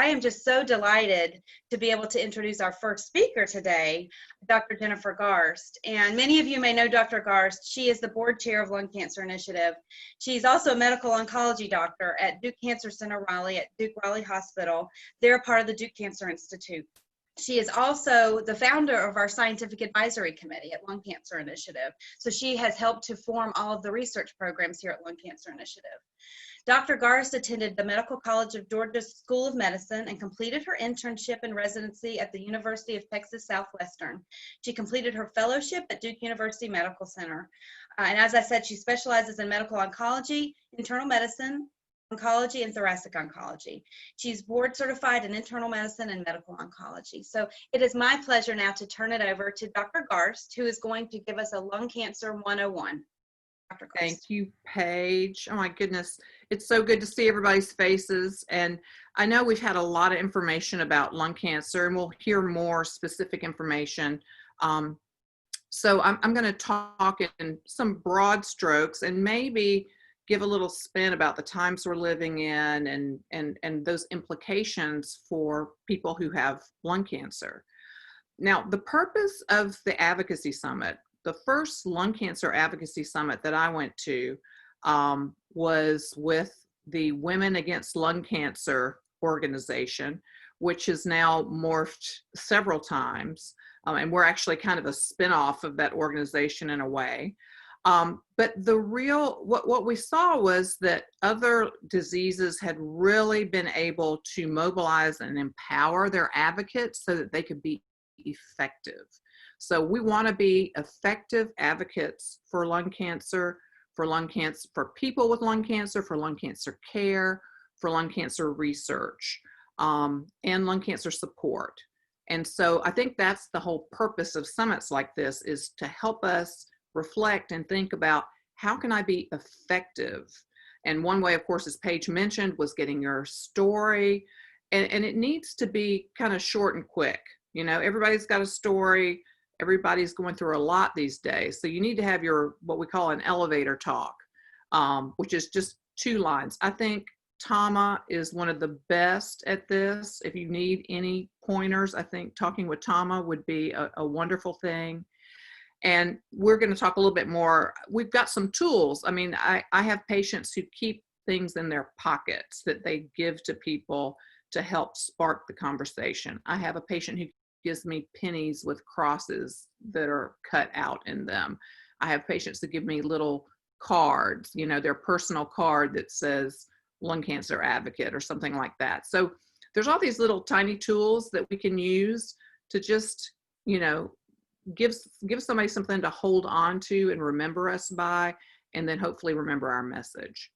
I am just so delighted to be able to introduce our first speaker today, Dr. Jennifer Garst. And many of you may know Dr. Garst. She is the board chair of Lung Cancer Initiative. She's also a medical oncology doctor at Duke Cancer Center Raleigh at Duke Raleigh Hospital. They're a part of the Duke Cancer Institute. She is also the founder of our scientific advisory committee at Lung Cancer Initiative. So she has helped to form all of the research programs here at Lung Cancer Initiative. Dr. Garst attended the Medical College of Georgia School of Medicine and completed her internship and residency at the University of Texas Southwestern. She completed her fellowship at Duke University Medical Center. And as I said, she specializes in medical oncology, internal medicine, oncology, and thoracic oncology. She's board certified in internal medicine and medical oncology. So it is my pleasure now to turn it over to Dr. Garst, who is going to give us a lung cancer 101. Dr. Garst. Thank you, Paige. Oh my goodness. It's so good to see everybody's faces. And I know we've had a lot of information about lung cancer, and we'll hear more specific information. So I'm going to talk in some broad strokes and maybe give a little spin about the times we're living in and those implications for people who have lung cancer. Now, the purpose of the Advocacy Summit, the first lung cancer advocacy summit that I went to was with the Women Against Lung Cancer organization, which has now morphed several times. And we're actually kind of a spinoff of that organization in a way. But the real, what we saw was that other diseases had really been able to mobilize and empower their advocates so that they could be effective. So we want to be effective advocates for lung cancer, for people with lung cancer, for lung cancer care, for lung cancer research, and lung cancer support. And so I think that's the whole purpose of summits like this, is to help us reflect and think about how can I be effective. And one way, of course, as Paige mentioned, was getting your story. And it needs to be kind of short and quick. You know, everybody's got a story. Everybody's going through a lot these days. So you need to have your, what we call an elevator talk, which is just 2 lines. I think Tama is one of the best at this. If you need any pointers, I think talking with Tama would be a wonderful thing. And we're going to talk a little bit more. We've got some tools. I mean, I have patients who keep things in their pockets that they give to people to help spark the conversation. I have a patient who gives me pennies with crosses that are cut out in them. I have patients that give me little cards, you know, their personal card that says lung cancer advocate or something like that. So there's all these little tiny tools that we can use to just, you know, give somebody something to hold on to and remember us by, and then hopefully remember our message.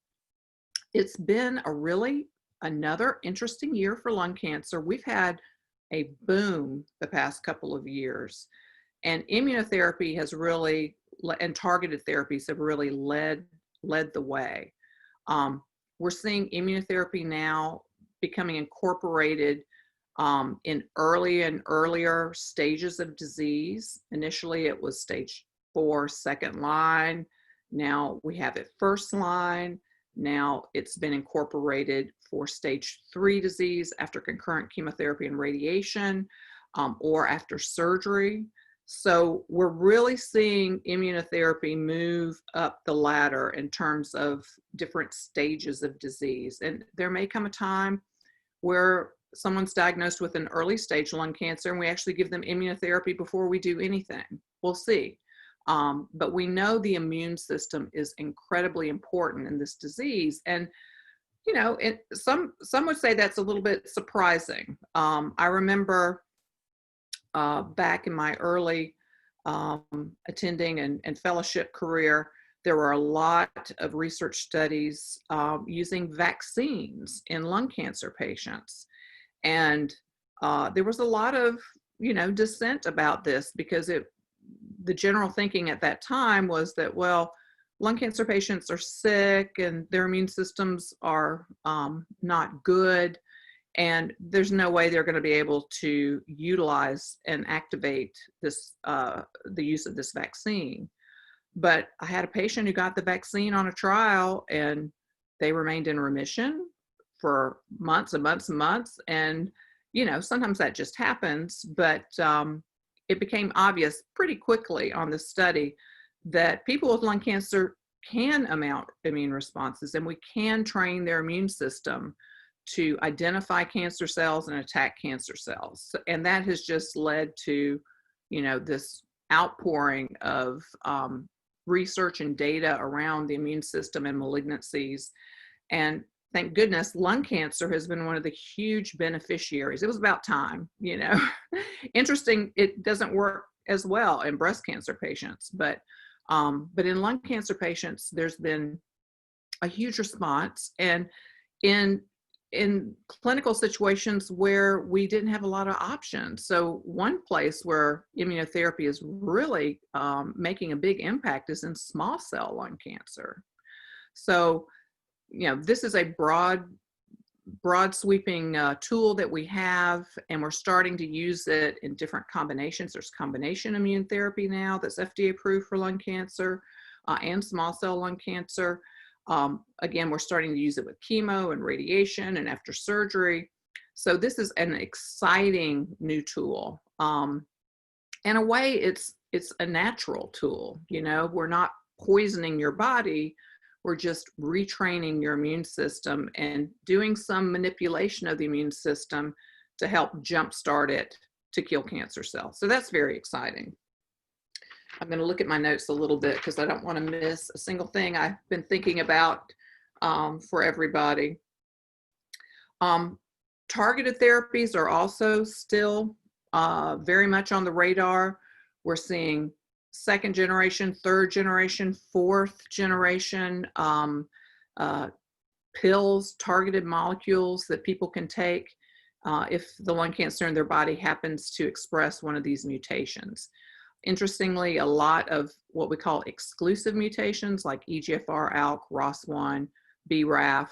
It's been another interesting year for lung cancer. We've had a boom the past couple of years, and immunotherapy has really, and targeted therapies have really led the way. We're seeing immunotherapy now becoming incorporated in early and earlier stages of disease. Initially, it was stage 4, second line. Now we have it first line. Now it's been incorporated for stage 3 disease after concurrent chemotherapy and radiation, or after surgery. So we're really seeing immunotherapy move up the ladder in terms of different stages of disease. And there may come a time where someone's diagnosed with an early stage lung cancer and we actually give them immunotherapy before we do anything. We'll see. But we know the immune system is incredibly important in this disease. And, you know, some would say that's a little bit surprising. I remember back in my early attending and fellowship career, there were a lot of research studies using vaccines in lung cancer patients. And there was a lot of, you know, dissent about this, because the general thinking at that time was that, well, lung cancer patients are sick and their immune systems are not good, and there's no way they're going to be able to utilize and activate this, the use of this vaccine. But I had a patient who got the vaccine on a trial and they remained in remission for months and months and months. And, you know, sometimes that just happens, but it became obvious pretty quickly on the study that people with lung cancer can mount immune responses, and we can train their immune system to identify cancer cells and attack cancer cells. And that has just led to, you know, this outpouring of research and data around the immune system and malignancies. And thank goodness, lung cancer has been one of the huge beneficiaries. It was about time, you know. Interesting, it doesn't work as well in breast cancer patients, but in lung cancer patients, there's been a huge response. And in clinical situations where we didn't have a lot of options. So one place where immunotherapy is really making a big impact is in small cell lung cancer. So, you know, this is a broad sweeping tool that we have, and we're starting to use it in different combinations. There's combination immune therapy now that's FDA approved for lung cancer and small cell lung cancer. Again, we're starting to use it with chemo and radiation and after surgery. So this is an exciting new tool. In a way, it's a natural tool. You know, we're not poisoning your body. We're just retraining your immune system and doing some manipulation of the immune system to help jumpstart it to kill cancer cells. So that's very exciting. I'm going to look at my notes a little bit because I don't want to miss a single thing I've been thinking about for everybody. Targeted therapies are also still very much on the radar. We're seeing second generation, third generation, fourth generation pills, targeted molecules that people can take if the lung cancer in their body happens to express one of these mutations. Interestingly, a lot of what we call exclusive mutations like EGFR, ALK, ROS1, BRAF,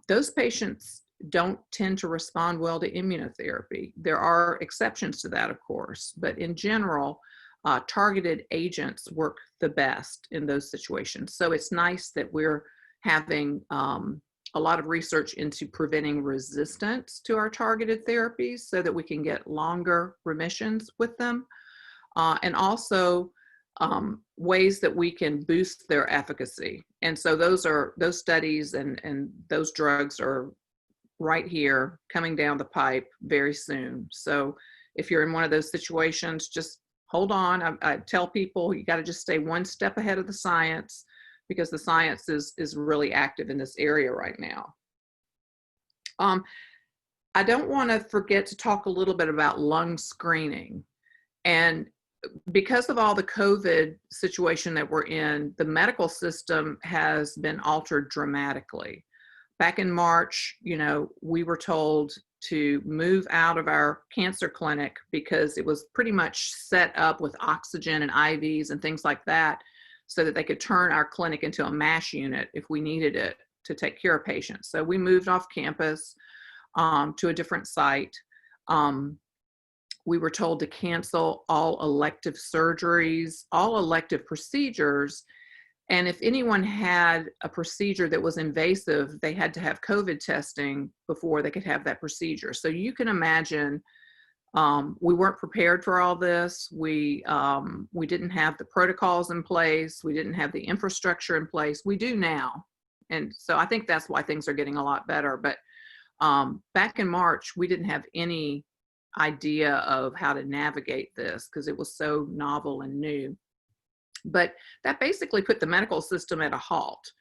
those patients don't tend to respond well to immunotherapy. There are exceptions to that, of course, but in general, targeted agents work the best in those situations. So it's nice that we're having a lot of research into preventing resistance to our targeted therapies so that we can get longer remissions with them. And also ways that we can boost their efficacy. And so those studies and those drugs are right here coming down the pipe very soon. So if you're in one of those situations, just hold on. I tell people you got to just stay one step ahead of the science because the science is really active in this area right now. I don't want to forget to talk a little bit about lung screening. And because of all the COVID situation that we're in, the medical system has been altered dramatically. Back in March, you know, we were told to move out of our cancer clinic because it was pretty much set up with oxygen and IVs and things like that so that they could turn our clinic into a MASH unit if we needed it to take care of patients. So we moved off campus to a different site. We were told to cancel all elective surgeries, all elective procedures. And if anyone had a procedure that was invasive, they had to have COVID testing before they could have that procedure. So you can imagine we weren't prepared for all this. We didn't have the protocols in place. We didn't have the infrastructure in place. We do now. And so I think that's why things are getting a lot better. But back in March, we didn't have any idea of how to navigate this because it was so novel and new. But that basically put the medical system at a halt.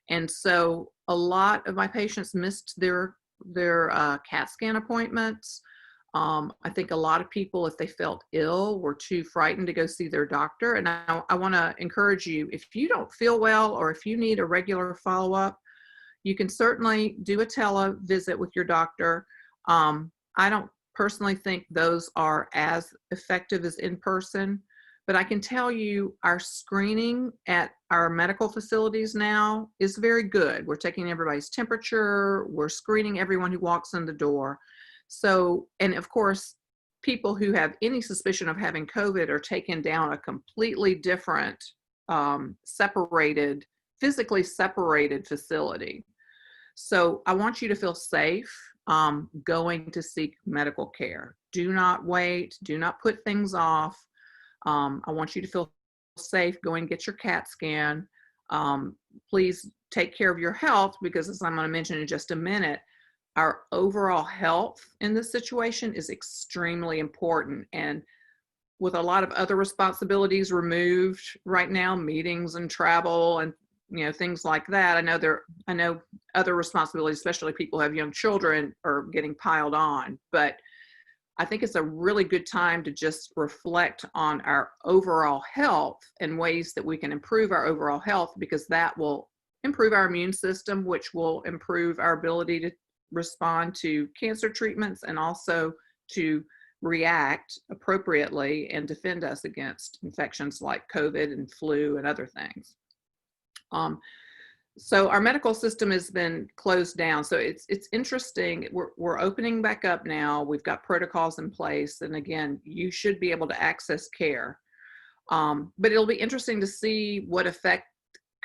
And so a lot of my patients missed their CAT scan appointments. I think a lot of people, if they felt ill, were too frightened to go see their doctor. And I want to encourage you, if you don't feel well or if you need a regular follow-up, you can certainly do a tele-visit with your doctor. I don't personally think those are as effective as in person, but I can tell you our screening at our medical facilities now is very good. We're taking everybody's temperature, we're screening everyone who walks in the door. So, and of course, people who have any suspicion of having COVID are taken down a completely different, physically separated facility. So I want you to feel safe going to seek medical care. Do not wait. Do not put things off. I want you to feel safe. Go and get your CAT scan. Please take care of your health, because as I'm going to mention in just a minute, our overall health in this situation is extremely important. And with a lot of other responsibilities removed right now, meetings and travel and things like that, I know other responsibilities, especially people who have young children, are getting piled on. But I think it's a really good time to just reflect on our overall health and ways that we can improve our overall health, because that will improve our immune system, which will improve our ability to respond to cancer treatments and also to react appropriately and defend us against infections like COVID and flu and other things. So our medical system has been closed down. So it's interesting. We're opening back up now. We've got protocols in place. And again, you should be able to access care. But it'll be interesting to see what effect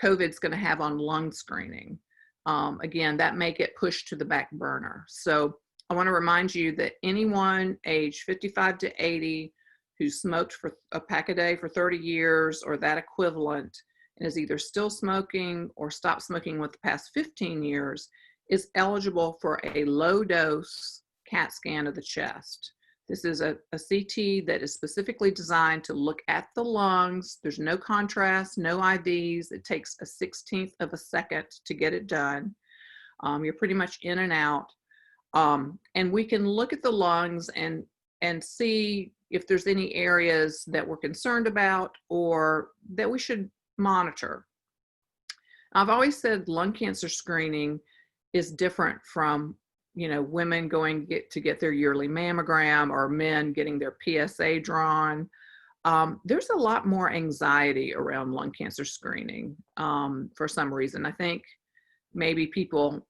COVID's going to have on lung screening. Again, that may get pushed to the back burner. So I want to remind you that anyone age 55 to 80 who smoked for a pack a day for 30 years or that equivalent and is either still smoking or stopped smoking with the past 15 years is eligible for a low dose CAT scan of the chest. This is a CT that is specifically designed to look at the lungs. There's no contrast, no IVs. It takes a 1/16 of a second to get it done. You're pretty much in and out. And we can look at the lungs and see if there's any areas that we're concerned about or that we should monitor. I've always said lung cancer screening is different from women going to get their yearly mammogram or men getting their PSA drawn. There's a lot more anxiety around lung cancer screening for some reason. I think maybe people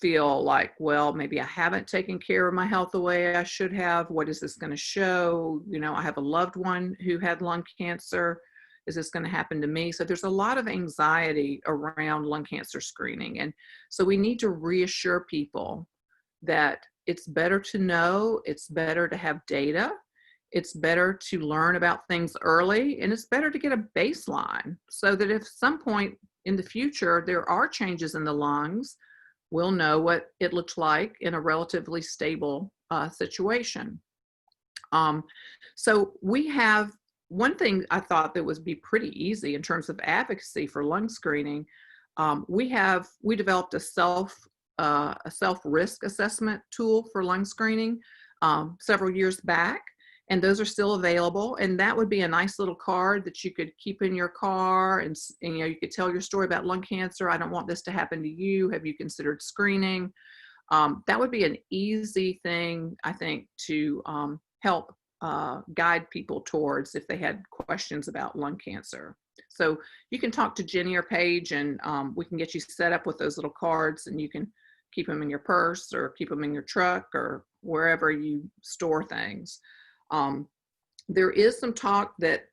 feel like, well, maybe I haven't taken care of my health the way I should have. What is this going to show? I have a loved one who had lung cancer. Is this going to happen to me? So there's a lot of anxiety around lung cancer screening. And so we need to reassure people that it's better to know, it's better to have data, it's better to learn about things early, and it's better to get a baseline so that if some point in the future there are changes in the lungs, we'll know what it looked like in a relatively stable situation. So we have one thing I thought that would be pretty easy in terms of advocacy for lung screening. We developed a self-risk assessment tool for lung screening several years back, and those are still available. And that would be a nice little card that you could keep in your car, and you could tell your story about lung cancer. I don't want this to happen to you. Have you considered screening? That would be an easy thing, I think, to help guide people towards if they had questions about lung cancer. So you can talk to Jenny or Paige, and we can get you set up with those little cards, and you can keep them in your purse or keep them in your truck or wherever you store things. There is some talk that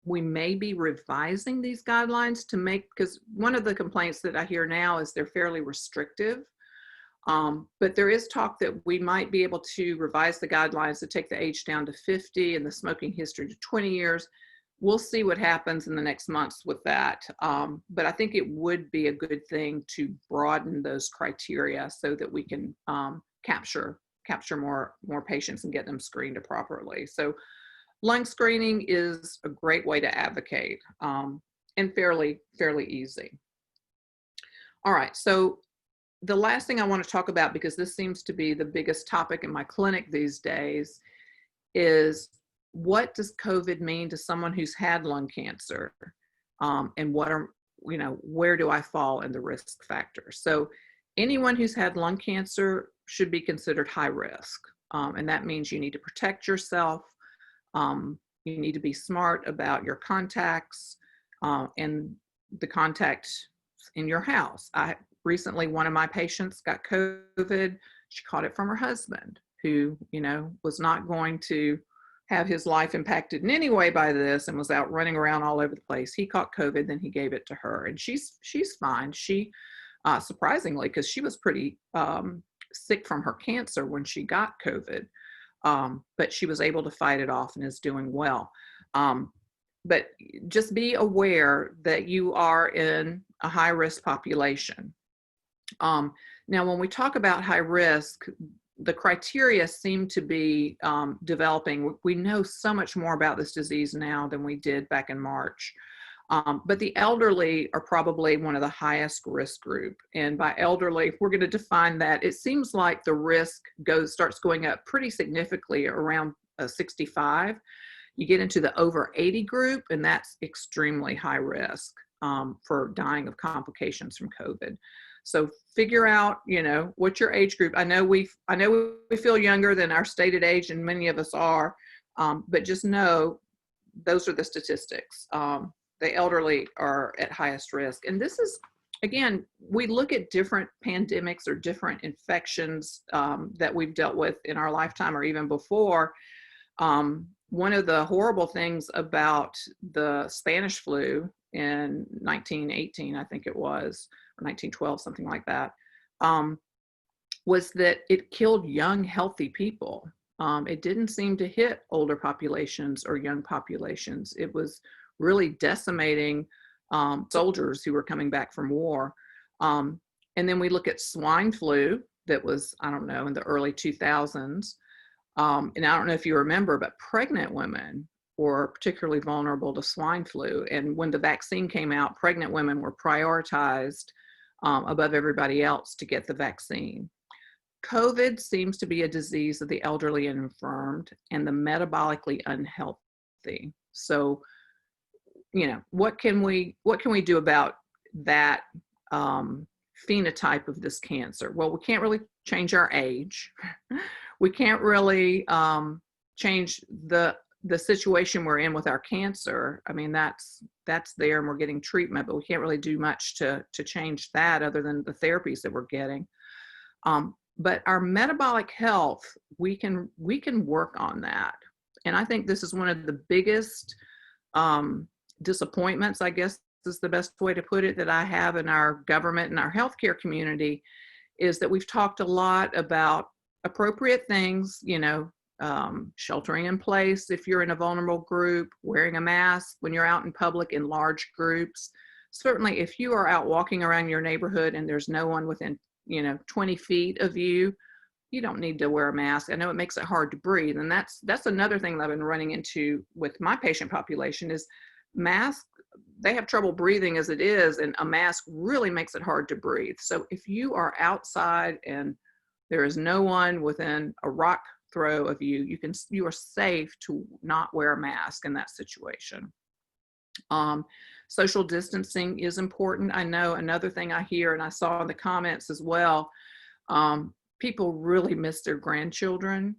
we may be revising these guidelines to make, because one of the complaints that I hear now is they're fairly restrictive. But there is talk that we might be able to revise the guidelines to take the age down to 50 and the smoking history to 20 years. We'll see what happens in the next months with that. But I think it would be a good thing to broaden those criteria so that we can capture more patients and get them screened properly. So lung screening is a great way to advocate and fairly easy. All right, so the last thing I want to talk about, because this seems to be the biggest topic in my clinic these days, is what does COVID mean to someone who's had lung cancer, and where do I fall in the risk factors? So anyone who's had lung cancer should be considered high risk, and that means you need to protect yourself. You need to be smart about your contacts and the contact in your house. Recently, one of my patients got COVID. She caught it from her husband, who, was not going to have his life impacted in any way by this and was out running around all over the place. He caught COVID, then he gave it to her, and she's fine. She surprisingly, because she was pretty sick from her cancer when she got COVID. But she was able to fight it off and is doing well. But just be aware that you are in a high risk population. Now, when we talk about high risk, the criteria seem to be developing. We know so much more about this disease now than we did back in March. But the elderly are probably one of the highest risk group. And by elderly, we're going to define that. It seems like the risk starts going up pretty significantly around 65. You get into the over 80 group, and that's extremely high risk for dying of complications from COVID. So figure out, what's your age group. I know we feel younger than our stated age, and many of us are, but just know those are the statistics. The elderly are at highest risk. And this is, again, we look at different pandemics or different infections that we've dealt with in our lifetime or even before. One of the horrible things about the Spanish flu in 1918, I think it was, or 1912, something like that, was that it killed young, healthy people. It didn't seem to hit older populations or young populations. It was really decimating soldiers who were coming back from war. And then we look at swine flu that was, I don't know, in the early 2000s. And I don't know if you remember, but pregnant women were particularly vulnerable to swine flu. And when the vaccine came out, pregnant women were prioritized above everybody else to get the vaccine. COVID seems to be a disease of the elderly and infirmed and the metabolically unhealthy. So, what can we do about that phenotype of this cancer? Well, we can't really change our age. We can't really change the situation we're in with our cancer. I mean, that's there and we're getting treatment, but we can't really do much to change that other than the therapies that we're getting. But our metabolic health, we can work on that. And I think this is one of the biggest disappointments, I guess is the best way to put it, that I have in our government and our healthcare community, is that we've talked a lot about appropriate things, sheltering in place if you're in a vulnerable group, wearing a mask when you're out in public in large groups. Certainly, if you are out walking around your neighborhood and there's no one within 20 feet of you, you don't need to wear a mask. I know it makes it hard to breathe. And that's another thing that I've been running into with my patient population is masks. They have trouble breathing as it is, and a mask really makes it hard to breathe. So if you are outside and there is no one within a rock throw of you, you are safe to not wear a mask in that situation. Social distancing is important. I know another thing I hear, and I saw in the comments as well, people really miss their grandchildren.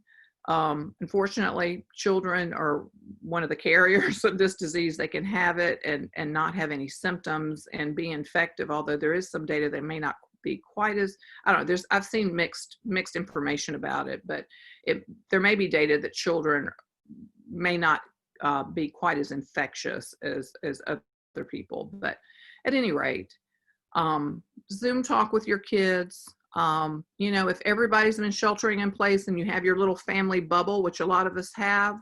Unfortunately, children are one of the carriers of this disease. They can have it and not have any symptoms and be infective, although there is some data that may not be quite as, I don't know, I've seen mixed information about it, but there may be data that children may not be quite as infectious as other people. But at any rate, Zoom talk with your kids. If everybody's been sheltering in place and you have your little family bubble, which a lot of us have,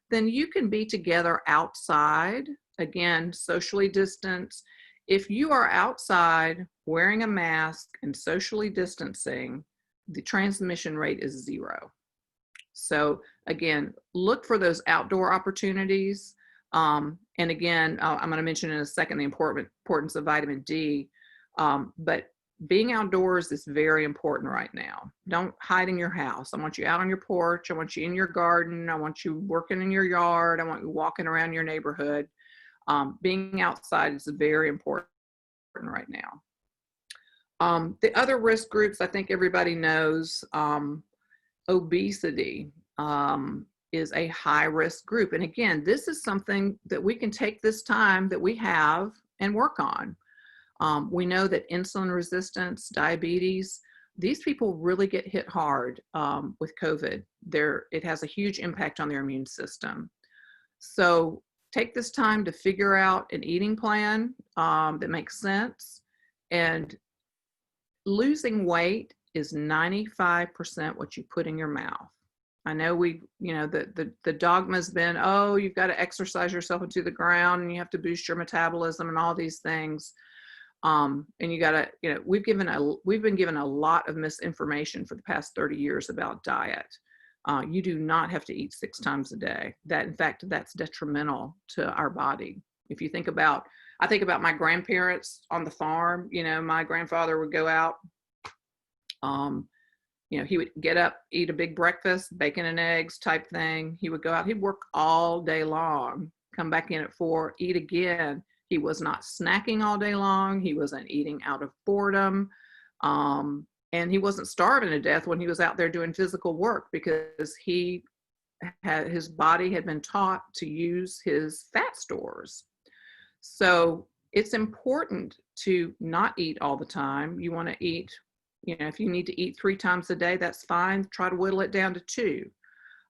then you can be together outside, again, socially distanced. If you are outside wearing a mask and socially distancing, the transmission rate is 0. So again, look for those outdoor opportunities. And again, I'm going to mention in a second the importance of vitamin D, but being outdoors is very important right now. Don't hide in your house. I want you out on your porch. I want you in your garden. I want you working in your yard. I want you walking around your neighborhood. Being outside is very important right now. The other risk groups, I think everybody knows, obesity is a high risk group. And again, this is something that we can take this time that we have and work on. We know that insulin resistance, diabetes, these people really get hit hard with COVID. It has a huge impact on their immune system. So take this time to figure out an eating plan that makes sense and losing weight is 95% what you put in your mouth. I know the dogma's been, oh, you've got to exercise yourself into the ground and you have to boost your metabolism and all these things. And you got to, we've been given a lot of misinformation for the past 30 years about diet. You do not have to eat 6 times a day. In fact, that's detrimental to our body. If you think about, I think about my grandparents on the farm. My grandfather would go out, he would get up, eat a big breakfast, bacon and eggs type thing. He would go out, he'd work all day long, come back in at 4, eat again. He was not snacking all day long. He wasn't eating out of boredom. And he wasn't starving to death when he was out there doing physical work, because his body had been taught to use his fat stores. So it's important to not eat all the time. You want to eat, if you need to eat 3 times a day, that's fine. Try to whittle it down to 2.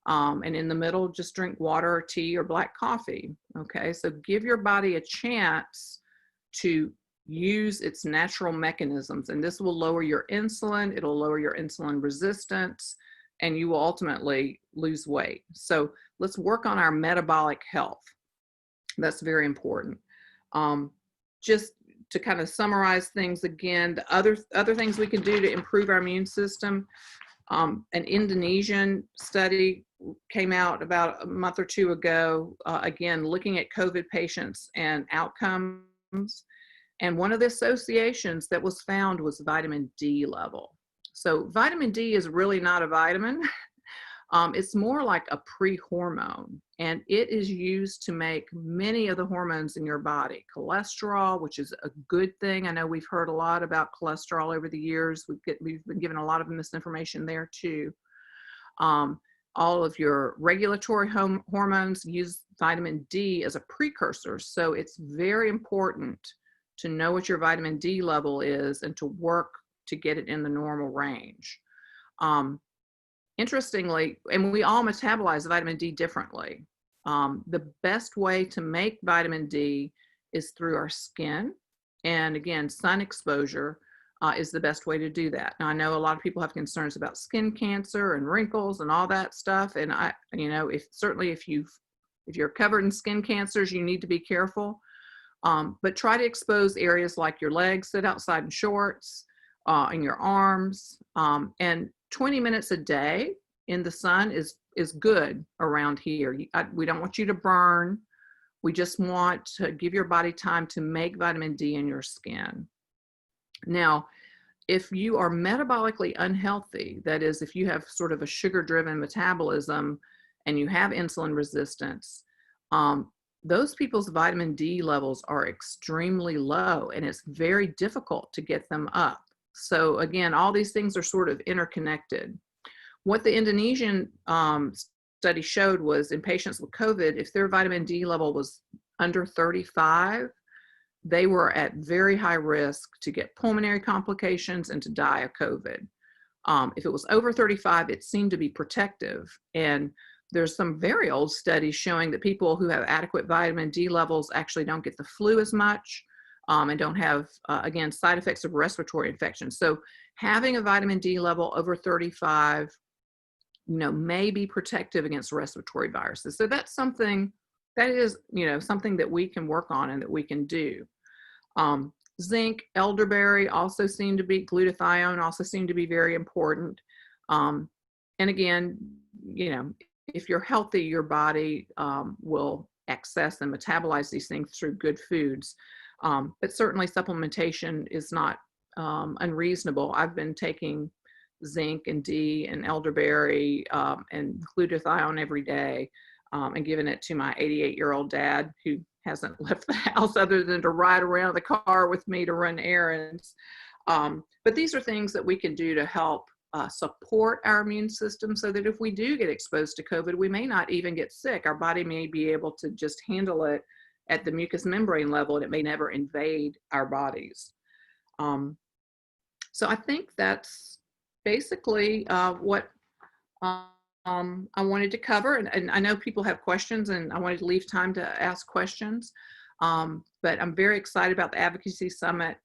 And in the middle, just drink water or tea or black coffee. Okay, so give your body a chance to use its natural mechanisms, and this will lower your insulin. It'll lower your insulin resistance, and you will ultimately lose weight. So let's work on our metabolic health. That's very important. Just to kind of summarize things again, the other things we can do to improve our immune system. An Indonesian study came out about a month or 2 ago, again, looking at COVID patients and outcomes. And one of the associations that was found was vitamin D level. So vitamin D is really not a vitamin. It's more like a pre-hormone, and it is used to make many of the hormones in your body. Cholesterol, which is a good thing. I know we've heard a lot about cholesterol over the years. We've been given a lot of misinformation there too. All of your regulatory hormones use vitamin D as a precursor. So it's very important to know what your vitamin D level is and to work to get it in the normal range. Interestingly, and we all metabolize vitamin D differently. The best way to make vitamin D is through our skin. And again, sun exposure is the best way to do that. Now, I know a lot of people have concerns about skin cancer and wrinkles and all that stuff. And if you're covered in skin cancers, you need to be careful. But try to expose areas like your legs, sit outside in shorts, in your arms, and 20 minutes a day in the sun is good around here. We don't want you to burn. We just want to give your body time to make vitamin D in your skin. Now, if you are metabolically unhealthy, that is, if you have sort of a sugar-driven metabolism and you have insulin resistance, those people's vitamin D levels are extremely low, and it's very difficult to get them up. So again, all these things are sort of interconnected. What the Indonesian study showed was in patients with COVID, if their vitamin D level was under 35, they were at very high risk to get pulmonary complications and to die of COVID. If it was over 35, it seemed to be protective. And there's some very old studies showing that people who have adequate vitamin D levels actually don't get the flu as much. And don't have, again, side effects of respiratory infections. So having a vitamin D level over 35, may be protective against respiratory viruses. So that's something that is, something that we can work on and that we can do. Zinc, elderberry also seem to be, glutathione also seem to be very important. And again, if you're healthy, your body will access and metabolize these things through good foods. But certainly supplementation is not unreasonable. I've been taking zinc and D and elderberry and glutathione every day and giving it to my 88-year-old dad who hasn't left the house other than to ride around the car with me to run errands. But these are things that we can do to help support our immune system so that if we do get exposed to COVID, we may not even get sick. Our body may be able to just handle it at the mucous membrane level, and it may never invade our bodies. So I think that's basically what I wanted to cover. And I know people have questions, and I wanted to leave time to ask questions. But I'm very excited about the Advocacy Summit.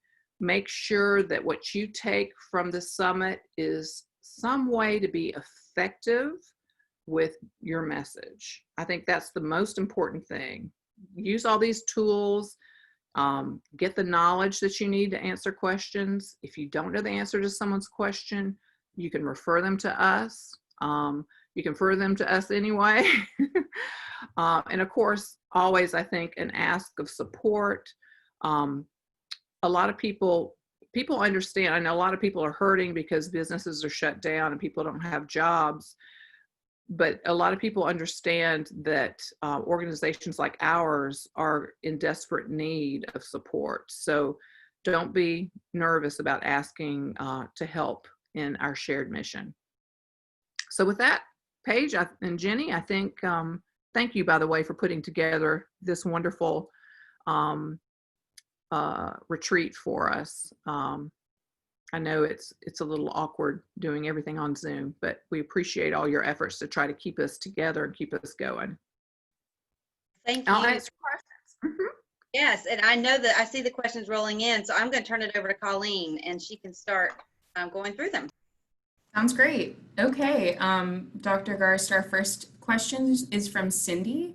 make sure that what you take from the summit is some way to be effective with your message. I think that's the most important thing. Use all these tools, get the knowledge that you need to answer questions. If you don't know the answer to someone's question, you can refer them to us. You can refer them to us anyway. And of course, always, I think, an ask of support. A lot of people understand. I know a lot of people are hurting because businesses are shut down and people don't have jobs. But a lot of people understand that organizations like ours are in desperate need of support. So don't be nervous about asking to help in our shared mission. So with that, Paige and Jenny, I think, thank you, by the way, for putting together this wonderful retreat for us. I know it's a little awkward doing everything on Zoom, but we appreciate all your efforts to try to keep us together and keep us going. Thank you. I'll answer questions. Yes, and I know that I see the questions rolling in, so I'm going to turn it over to Colleen, and she can start going through them. Sounds great. Okay, Dr. Garst, our first question is from Cindy.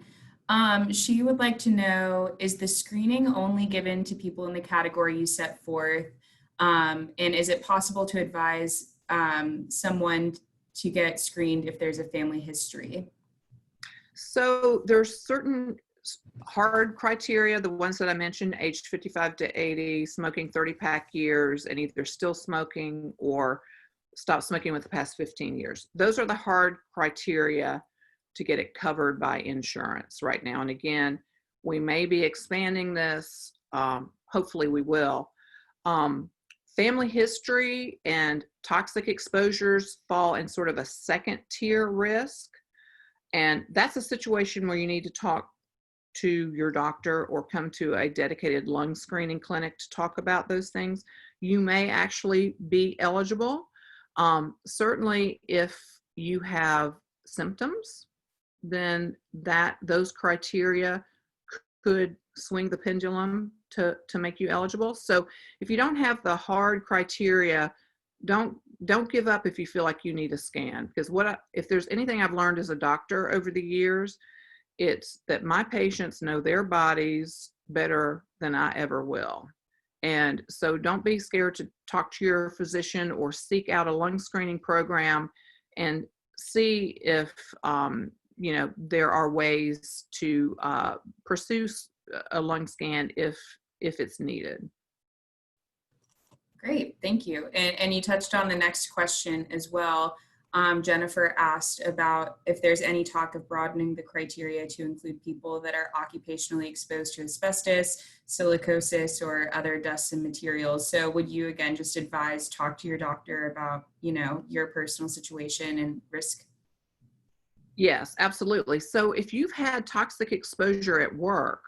She would like to know, is the screening only given to people in the category you set forth? And is it possible to advise someone to get screened if there's a family history? So there's certain hard criteria, the ones that I mentioned, aged 55 to 80, smoking 30-pack years, and either still smoking or stopped smoking with the past 15 years. Those are the hard criteria to get it covered by insurance right now. And again, we may be expanding this. Hopefully we will. Family history and toxic exposures fall in sort of a second tier risk. And that's a situation where you need to talk to your doctor or come to a dedicated lung screening clinic to talk about those things. You may actually be eligible. Certainly if you have symptoms, then those criteria could swing the pendulum to make you eligible. So if you don't have the hard criteria, don't give up if you feel like you need a scan, because if there's anything I've learned as a doctor over the years, it's that my patients know their bodies better than I ever will. And so don't be scared to talk to your physician or seek out a lung screening program and see if there are ways to pursue a lung scan if it's needed. Great, thank you. And you touched on the next question as well. Jennifer asked about if there's any talk of broadening the criteria to include people that are occupationally exposed to asbestos, silicosis, or other dusts and materials. So would you again just advise talk to your doctor about, your personal situation and risk? Yes, absolutely. So if you've had toxic exposure at work,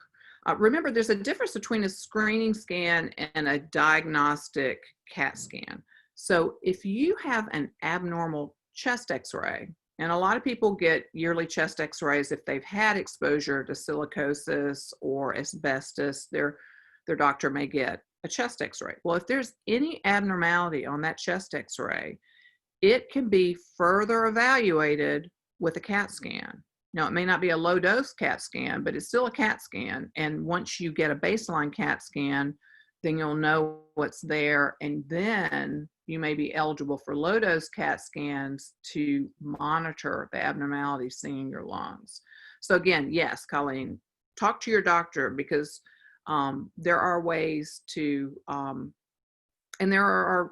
remember there's a difference between a screening scan and a diagnostic CAT scan. So if you have an abnormal chest x-ray, and a lot of people get yearly chest x-rays if they've had exposure to silicosis or asbestos, their doctor may get a chest x-ray. Well, if there's any abnormality on that chest x-ray, it can be further evaluated with a CAT scan. Now, it may not be a low dose CAT scan, but it's still a CAT scan. And once you get a baseline CAT scan, then you'll know what's there. And then you may be eligible for low dose CAT scans to monitor the abnormalities seen in your lungs. So again, yes, Colleen, talk to your doctor, because there are ways to, and there are,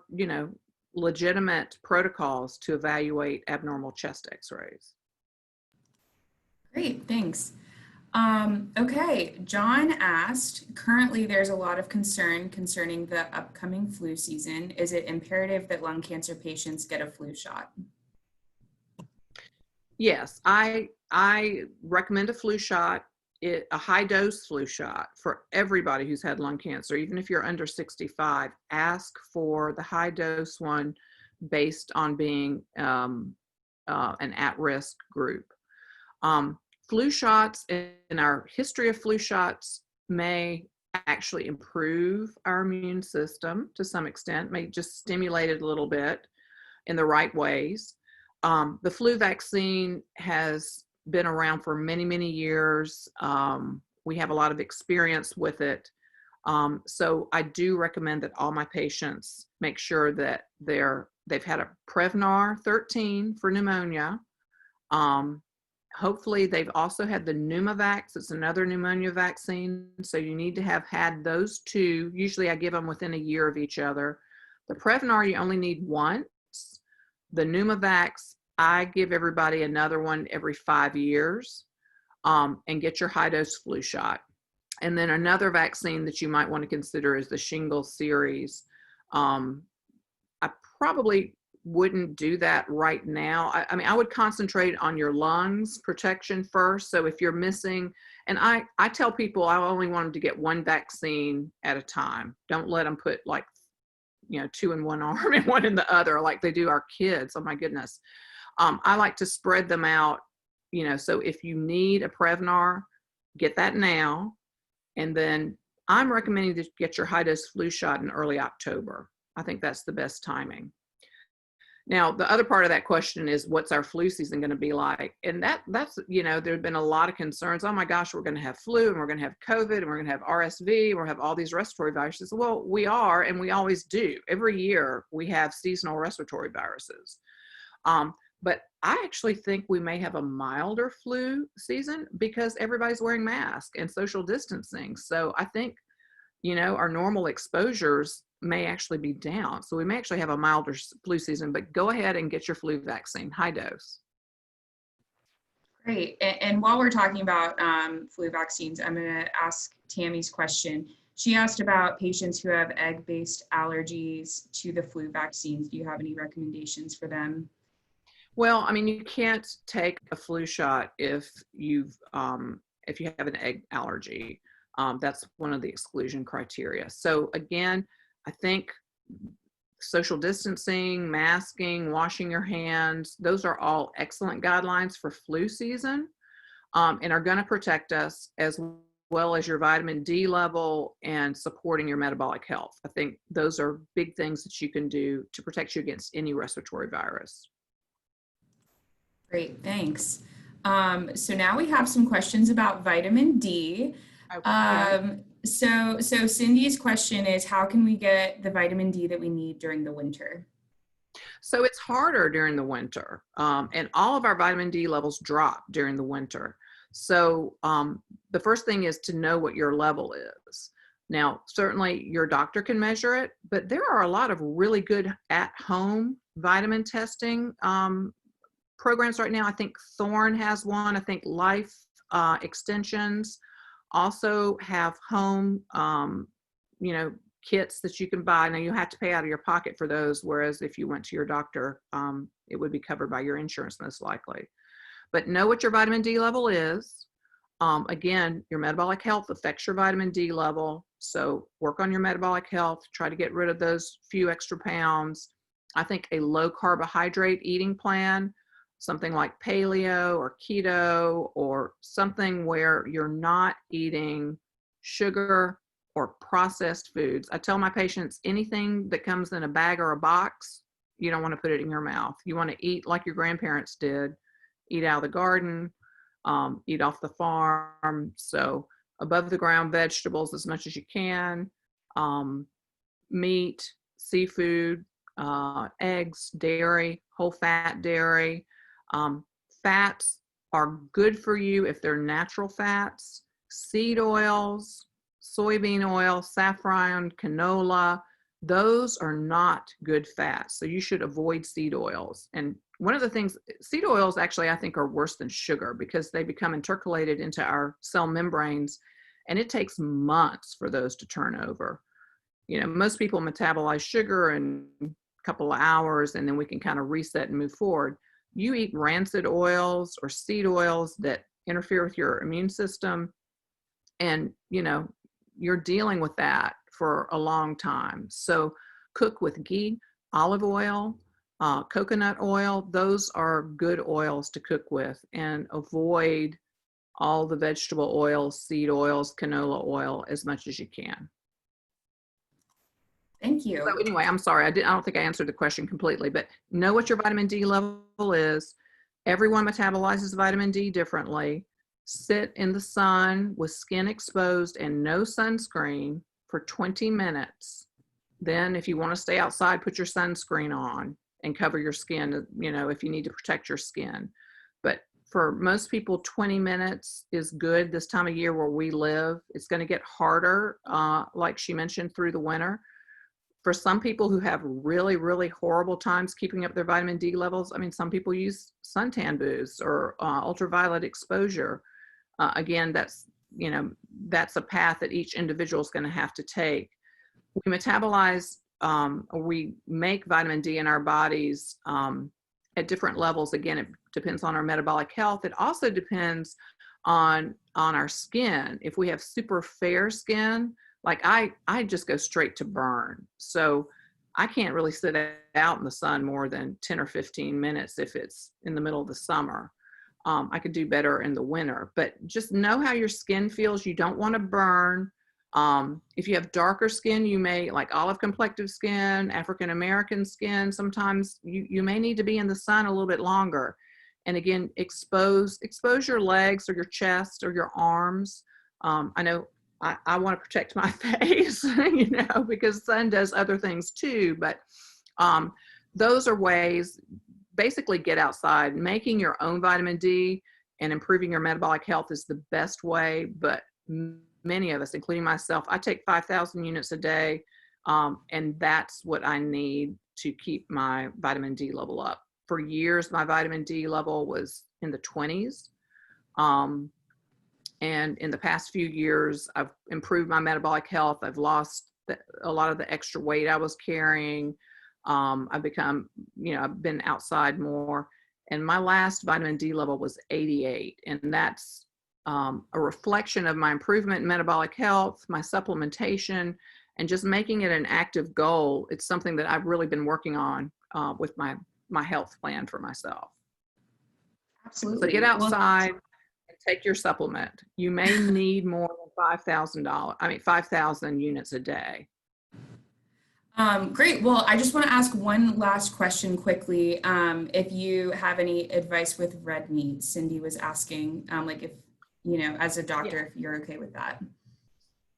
legitimate protocols to evaluate abnormal chest x-rays. Great, thanks. Okay, John asked, currently there's a lot of concern concerning the upcoming flu season. Is it imperative that lung cancer patients get a flu shot? Yes, I recommend a flu shot, a high dose flu shot for everybody who's had lung cancer. Even if you're under 65, ask for the high dose one based on being an at-risk group. Flu shots, in our history of flu shots, may actually improve our immune system to some extent, may just stimulate it a little bit in the right ways. The flu vaccine has been around for many, many years. We have a lot of experience with it. So I do recommend that all my patients make sure that they've had a Prevnar 13 for pneumonia. Hopefully they've also had the Pneumovax. It's another pneumonia vaccine. So you need to have had those two. Usually I give them within a year of each other. The Prevnar, you only need once. The Pneumovax, I give everybody another one every 5 years, and get your high dose flu shot. And then another vaccine that you might want to consider is the shingles series. I probably wouldn't do that right now. I mean, I would concentrate on your lungs protection first. So if you're missing, and I tell people I only want them to get one vaccine at a time. Don't let them put like, two in one arm and one in the other, like they do our kids. Oh my goodness. I like to spread them out, so if you need a Prevnar, get that now. And then I'm recommending to get your high dose flu shot in early October. I think that's the best timing. Now, the other part of that question is, what's our flu season going to be like? And that's, there's been a lot of concerns. Oh my gosh, we're going to have flu, and we're going to have COVID, and we're going to have RSV, and we'll have all these respiratory viruses. Well, we are, and we always do. Every year we have seasonal respiratory viruses. But I actually think we may have a milder flu season because everybody's wearing masks and social distancing. So I think, our normal exposures may actually be down. So we may actually have a milder flu season, but go ahead and get your flu vaccine, high dose. Great. And while we're talking about flu vaccines, I'm going to ask Tammy's question. She asked about patients who have egg-based allergies to the flu vaccines. Do you have any recommendations for them? Well, I mean, you can't take a flu shot if you have an egg allergy. That's one of the exclusion criteria. So again, I think social distancing, masking, washing your hands, those are all excellent guidelines for flu season, and are going to protect us, as well as your vitamin D level and supporting your metabolic health. I think those are big things that you can do to protect you against any respiratory virus. Great, thanks. So now we have some questions about vitamin D. Okay. So Cindy's question is, how can we get the vitamin D that we need during the winter? So it's harder during the winter, and all of our vitamin D levels drop during the winter. So the first thing is to know what your level is. Now, certainly your doctor can measure it, but there are a lot of really good at-home vitamin testing programs right now. I think Thorne has one. I think Life Extensions also have home, kits that you can buy. Now you have to pay out of your pocket for those, whereas if you went to your doctor, it would be covered by your insurance most likely. But know what your vitamin D level is. Again, your metabolic health affects your vitamin D level. So work on your metabolic health, try to get rid of those few extra pounds. I think a low carbohydrate eating plan, something like paleo or keto, or something where you're not eating sugar or processed foods. I tell my patients, anything that comes in a bag or a box, you don't want to put it in your mouth. You want to eat like your grandparents did, eat out of the garden, eat off the farm. So above the ground vegetables as much as you can, meat, seafood, eggs, dairy, whole fat dairy. Fats are good for you if they're natural fats. Seed oils, soybean oil, saffron, canola, those are not good fats. So you should avoid seed oils. And one of the things, seed oils actually I think are worse than sugar because they become intercalated into our cell membranes, and it takes months for those to turn over. Most people metabolize sugar in a couple of hours, and then we can kind of reset and move forward. You eat rancid oils or seed oils that interfere with your immune system, and you're dealing with that for a long time. So cook with ghee, olive oil, coconut oil. Those are good oils to cook with, and avoid all the vegetable oils, seed oils, canola oil, as much as you can. Thank you. So anyway, I'm sorry, I don't think I answered the question completely, but know what your vitamin D level is. Everyone metabolizes vitamin D differently. Sit in the sun with skin exposed and no sunscreen for 20 minutes. Then if you want to stay outside, put your sunscreen on and cover your skin, you know, if you need to protect your skin. But for most people, 20 minutes is good this time of year where we live. It's going to get harder, like she mentioned, through the winter. For some people who have really, really horrible times keeping up their vitamin D levels, I mean, some people use suntan booths or ultraviolet exposure. Again, that's, you know, that's a path that each individual is going to have to take. We metabolize, or we make vitamin D in our bodies at different levels. Again, it depends on our metabolic health. It also depends on our skin. If we have super fair skin, like I just go straight to burn. So I can't really sit out in the sun more than 10 or 15 minutes if it's in the middle of the summer. I could do better in the winter, but just know how your skin feels. You don't want to burn. If you have darker skin, you may, like olive complected skin, African American skin, sometimes you may need to be in the sun a little bit longer. And again, expose your legs or your chest or your arms. I know I want to protect my face, you know, because sun does other things too. But those are ways, basically get outside. Making your own vitamin D and improving your metabolic health is the best way. But many of us, including myself, I take 5,000 units a day. And that's what I need to keep my vitamin D level up. For years, my vitamin D level was in the 20s. And in the past few years, I've improved my metabolic health. I've lost a lot of the extra weight I was carrying. I've become, you know, I've been outside more. And my last vitamin D level was 88. And that's a reflection of my improvement in metabolic health, my supplementation, and just making it an active goal. It's something that I've really been working on with my health plan for myself. Absolutely. So get outside. Take your supplement. You may need more than $5,000 units a day. Great. Well, I just want to ask one last question quickly. If you have any advice with red meat, Cindy was asking, like if, you know, as a doctor, if you're okay with that.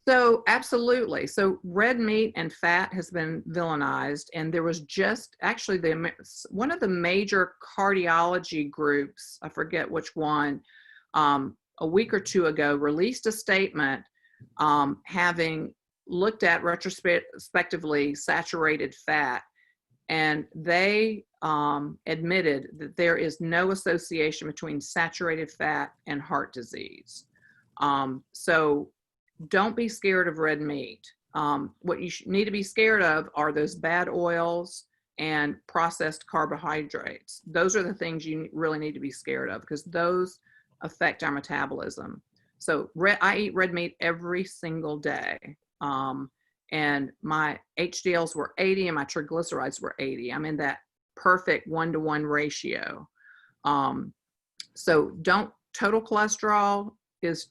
So absolutely. So red meat and fat has been villainized, and there was just actually one of the major cardiology groups, I forget which one, a week or two ago released a statement having looked at retrospectively saturated fat, and they admitted that there is no association between saturated fat and heart disease. So don't be scared of red meat. What you need to be scared of are those bad oils and processed carbohydrates. Those are the things you really need to be scared of, because those affect our metabolism. So I eat red meat every single day. And my HDLs were 80 and my triglycerides were 80. I'm in that perfect 1-to-1 ratio. So total cholesterol is,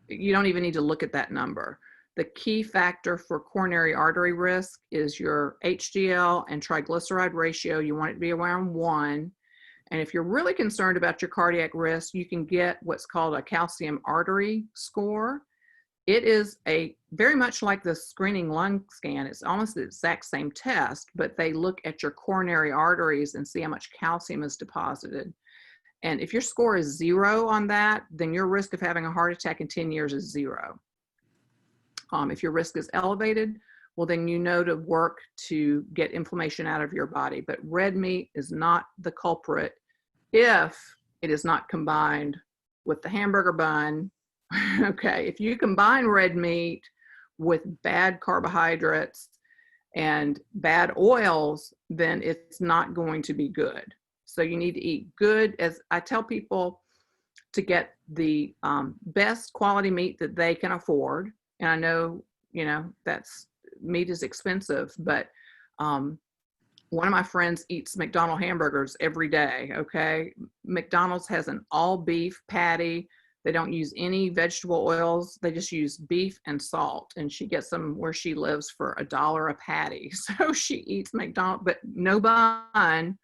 you don't even need to look at that number. The key factor for coronary artery risk is your HDL and triglyceride ratio. You want it to be around 1. And if you're really concerned about your cardiac risk, you can get what's called a calcium artery score. It is very much like the screening lung scan. It's almost the exact same test, but they look at your coronary arteries and see how much calcium is deposited. And if your score is 0 on that, then your risk of having a heart attack in 10 years is 0. If your risk is elevated, well, then you know to work to get inflammation out of your body. But red meat is not the culprit if it is not combined with the hamburger bun. Okay, if you combine red meat with bad carbohydrates and bad oils, then it's not going to be good. So you need to eat good. As I tell people, to get the best quality meat that they can afford. And I know, you know, meat is expensive, but one of my friends eats McDonald's hamburgers every day. Okay, McDonald's has an all beef patty They don't use any vegetable oils. They just use beef and salt. And she gets them where she lives for $1 a patty. So she eats McDonald's, but no bun,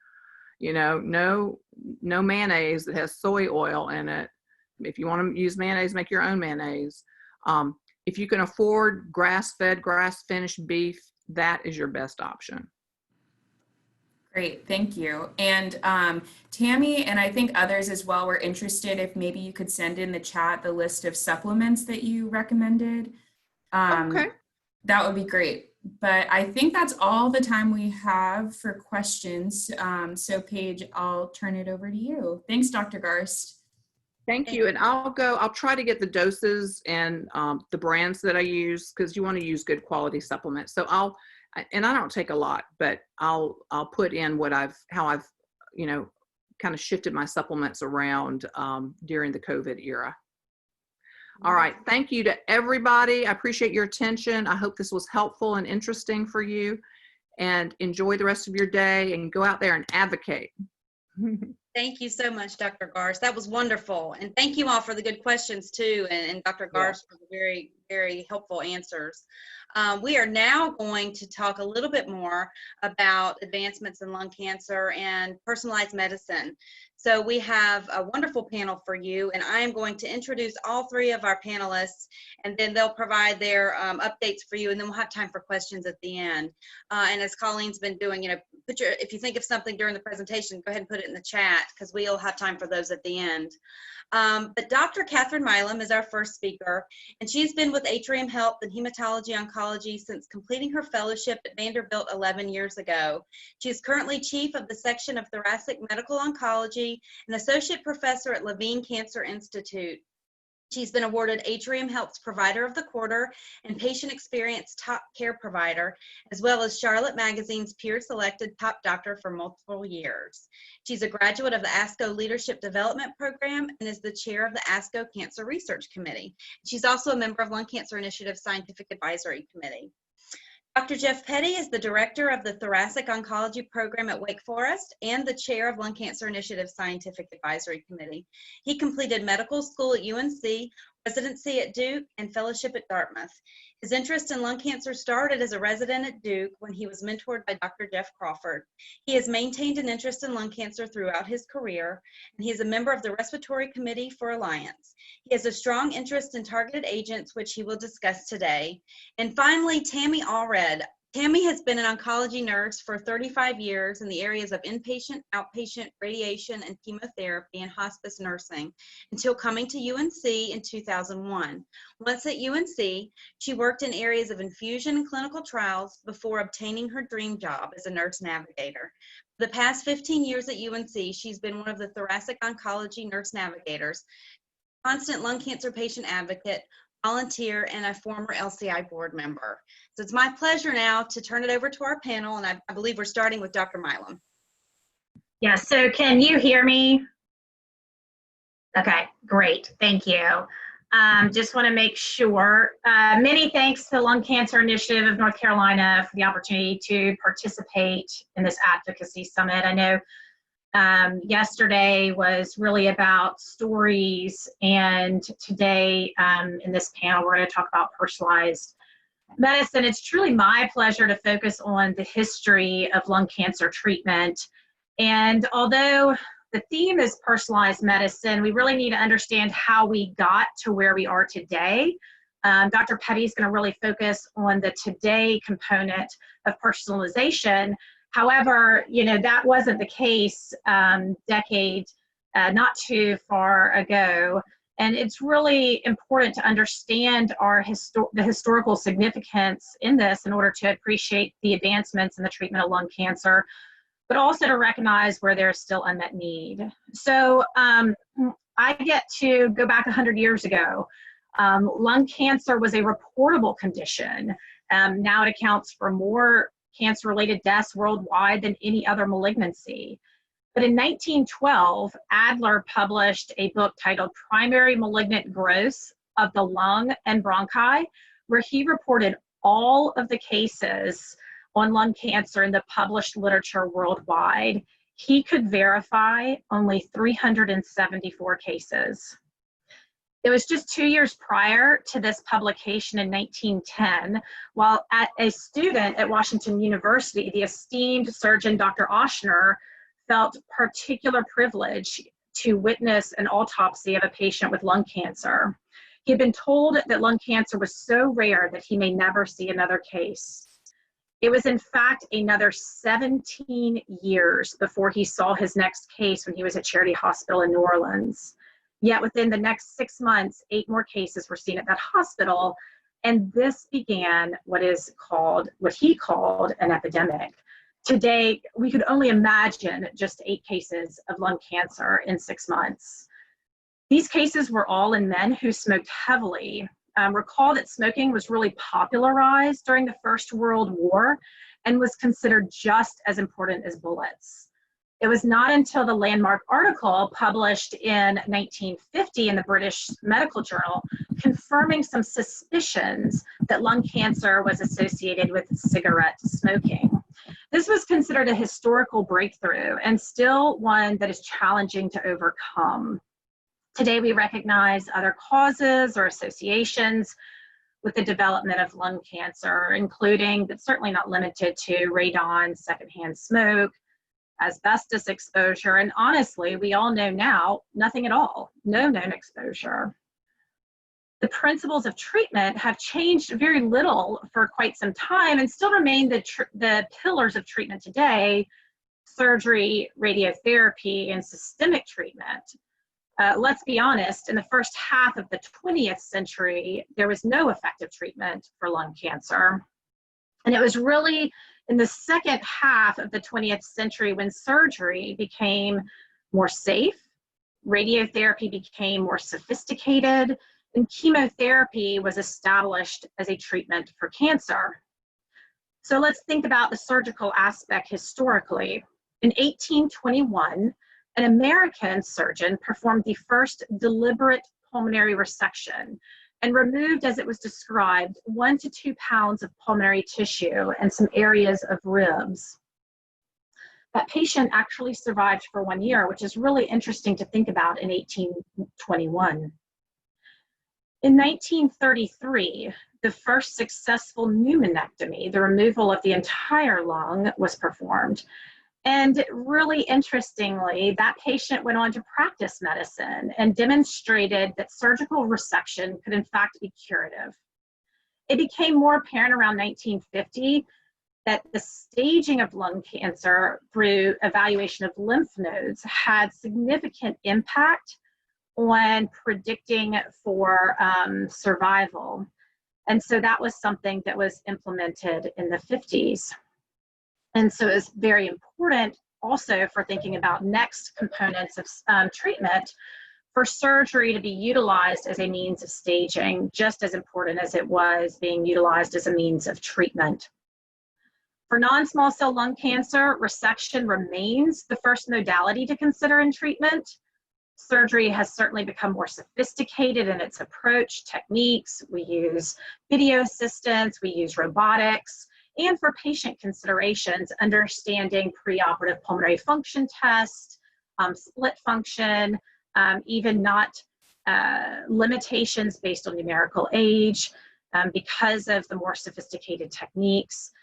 you know, no mayonnaise that has soy oil in it. If you want to use mayonnaise, make your own mayonnaise. If you can afford grass-fed, grass-finished beef, that is your best option. Great, thank you. And Tammy, and I think others as well, were interested if maybe you could send in the chat the list of supplements that you recommended. Okay. That would be great. But I think that's all the time we have for questions. So Paige, I'll turn it over to you. Thanks, Dr. Garst. Thank you. And I'll try to get the doses and the brands that I use, because you want to use good quality supplements. So I don't take a lot, but I'll put in how I've, you know, kind of shifted my supplements around during the COVID era. All right. Thank you to everybody. I appreciate your attention. I hope this was helpful and interesting for you, and enjoy the rest of your day and go out there and advocate. Thank you so much, Dr. Garst. That was wonderful. And thank you all for the good questions too, and Dr. Garst for the very, very helpful answers. We are now going to talk a little bit more about advancements in lung cancer and personalized medicine. So we have a wonderful panel for you, and I am going to introduce all three of our panelists, and then they'll provide their updates for you, and then we'll have time for questions at the end. And as Colleen's been doing, you know, if you think of something during the presentation, go ahead and put it in the chat, because we'll have time for those at the end. But Dr. Catherine Milam is our first speaker, and she's been with Atrium Health and Hematology Oncology since completing her fellowship at Vanderbilt 11 years ago. She is currently chief of the section of thoracic medical oncology and associate professor at Levine Cancer Institute. She's been awarded Atrium Health's Provider of the Quarter and Patient Experience Top Care Provider, as well as Charlotte Magazine's Peer Selected Top Doctor for multiple years. She's a graduate of the ASCO Leadership Development Program and is the chair of the ASCO Cancer Research Committee. She's also a member of Lung Cancer Initiative Scientific Advisory Committee. Dr. Jeff Petty is the director of the Thoracic Oncology Program at Wake Forest and the chair of Lung Cancer Initiative Scientific Advisory Committee. He completed medical school at UNC, residency at Duke, and fellowship at Dartmouth. His interest in lung cancer started as a resident at Duke when he was mentored by Dr. Jeff Crawford. He has maintained an interest in lung cancer throughout his career, and he is a member of the Respiratory Committee for Alliance. He has a strong interest in targeted agents, which he will discuss today. And finally, Tammy Allred. Tammy has been an oncology nurse for 35 years in the areas of inpatient, outpatient, radiation, and chemotherapy and hospice nursing until coming to UNC in 2001. Once at UNC, she worked in areas of infusion and clinical trials before obtaining her dream job as a nurse navigator. For the past 15 years at UNC, she's been one of the thoracic oncology nurse navigators, constant lung cancer patient advocate, volunteer, and a former LCI board member. So it's my pleasure now to turn it over to our panel, and I believe we're starting with Dr. Milam. Yeah, so can you hear me? Okay, great, thank you. Just want to make sure, many thanks to the Lung Cancer Initiative of North Carolina for the opportunity to participate in this Advocacy Summit. I know yesterday was really about stories, and today in this panel we're going to talk about personalized medicine. It's truly my pleasure to focus on the history of lung cancer treatment, and although the theme is personalized medicine, we really need to understand how we got to where we are today. Dr. Petty is going to really focus on the today component of personalization. However, you know, that wasn't the case decades not too far ago. And it's really important to understand the historical significance in this in order to appreciate the advancements in the treatment of lung cancer, but also to recognize where there's still unmet need. So I get to go back 100 years ago. Lung cancer was a reportable condition. Now it accounts for more cancer-related deaths worldwide than any other malignancy. But in 1912, Adler published a book titled Primary Malignant Growths of the Lung and Bronchi, where he reported all of the cases on lung cancer in the published literature worldwide. He could verify only 374 cases. It was just 2 years prior to this publication in 1910, while a student at Washington University, the esteemed surgeon Dr. Oshner felt particular privilege to witness an autopsy of a patient with lung cancer. He had been told that lung cancer was so rare that he may never see another case. It was in fact another 17 years before he saw his next case when he was at Charity Hospital in New Orleans. Yet within the next 6 months, 8 more cases were seen at that hospital, and this began what he called an epidemic. Today, we could only imagine just 8 cases of lung cancer in 6 months. These cases were all in men who smoked heavily. Recall that smoking was really popularized during the First World War and was considered just as important as bullets. It was not until the landmark article published in 1950 in the British Medical Journal confirming some suspicions that lung cancer was associated with cigarette smoking. This was considered a historical breakthrough and still one that is challenging to overcome. Today, we recognize other causes or associations with the development of lung cancer, including, but certainly not limited to, radon, secondhand smoke, asbestos exposure, and honestly, we all know now, nothing at all, no known exposure. The principles of treatment have changed very little for quite some time and still remain the pillars of treatment today: surgery, radiotherapy, and systemic treatment. Let's be honest, in the first half of the 20th century, there was no effective treatment for lung cancer. And it was really in the second half of the 20th century when surgery became more safe, radiotherapy became more sophisticated, and chemotherapy was established as a treatment for cancer. So let's think about the surgical aspect historically. In 1821, an American surgeon performed the first deliberate pulmonary resection and removed, as it was described, 1 to 2 pounds of pulmonary tissue and some areas of ribs. That patient actually survived for 1 year, which is really interesting to think about in 1821. In 1933, the first successful pneumonectomy, the removal of the entire lung, was performed. And really interestingly, that patient went on to practice medicine and demonstrated that surgical resection could in fact be curative. It became more apparent around 1950 that the staging of lung cancer through evaluation of lymph nodes had significant impact on predicting for survival. And so that was something that was implemented in the 50s. And so it's very important also for thinking about next components of treatment for surgery to be utilized as a means of staging, just as important as it was being utilized as a means of treatment. For non-small cell lung cancer, resection remains the first modality to consider in treatment. Surgery has certainly become more sophisticated in its approach, techniques. We use video assistance, we use robotics, and for patient considerations, understanding preoperative pulmonary function tests, split function, even not limitations based on numerical age, because of the more sophisticated techniques.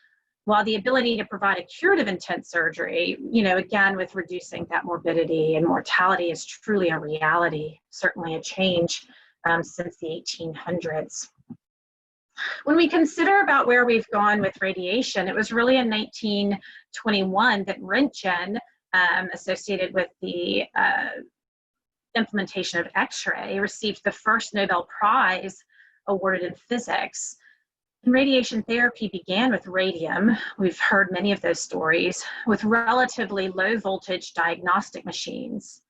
While the ability to provide a curative intent surgery, again, with reducing that morbidity and mortality is truly a reality, certainly a change since the 1800s. When we consider about where we've gone with radiation, it was really in 1921 that Röntgen, associated with the implementation of X-ray, received the first Nobel Prize awarded in physics. And radiation therapy began with radium. We've heard many of those stories, with relatively low voltage diagnostic machines.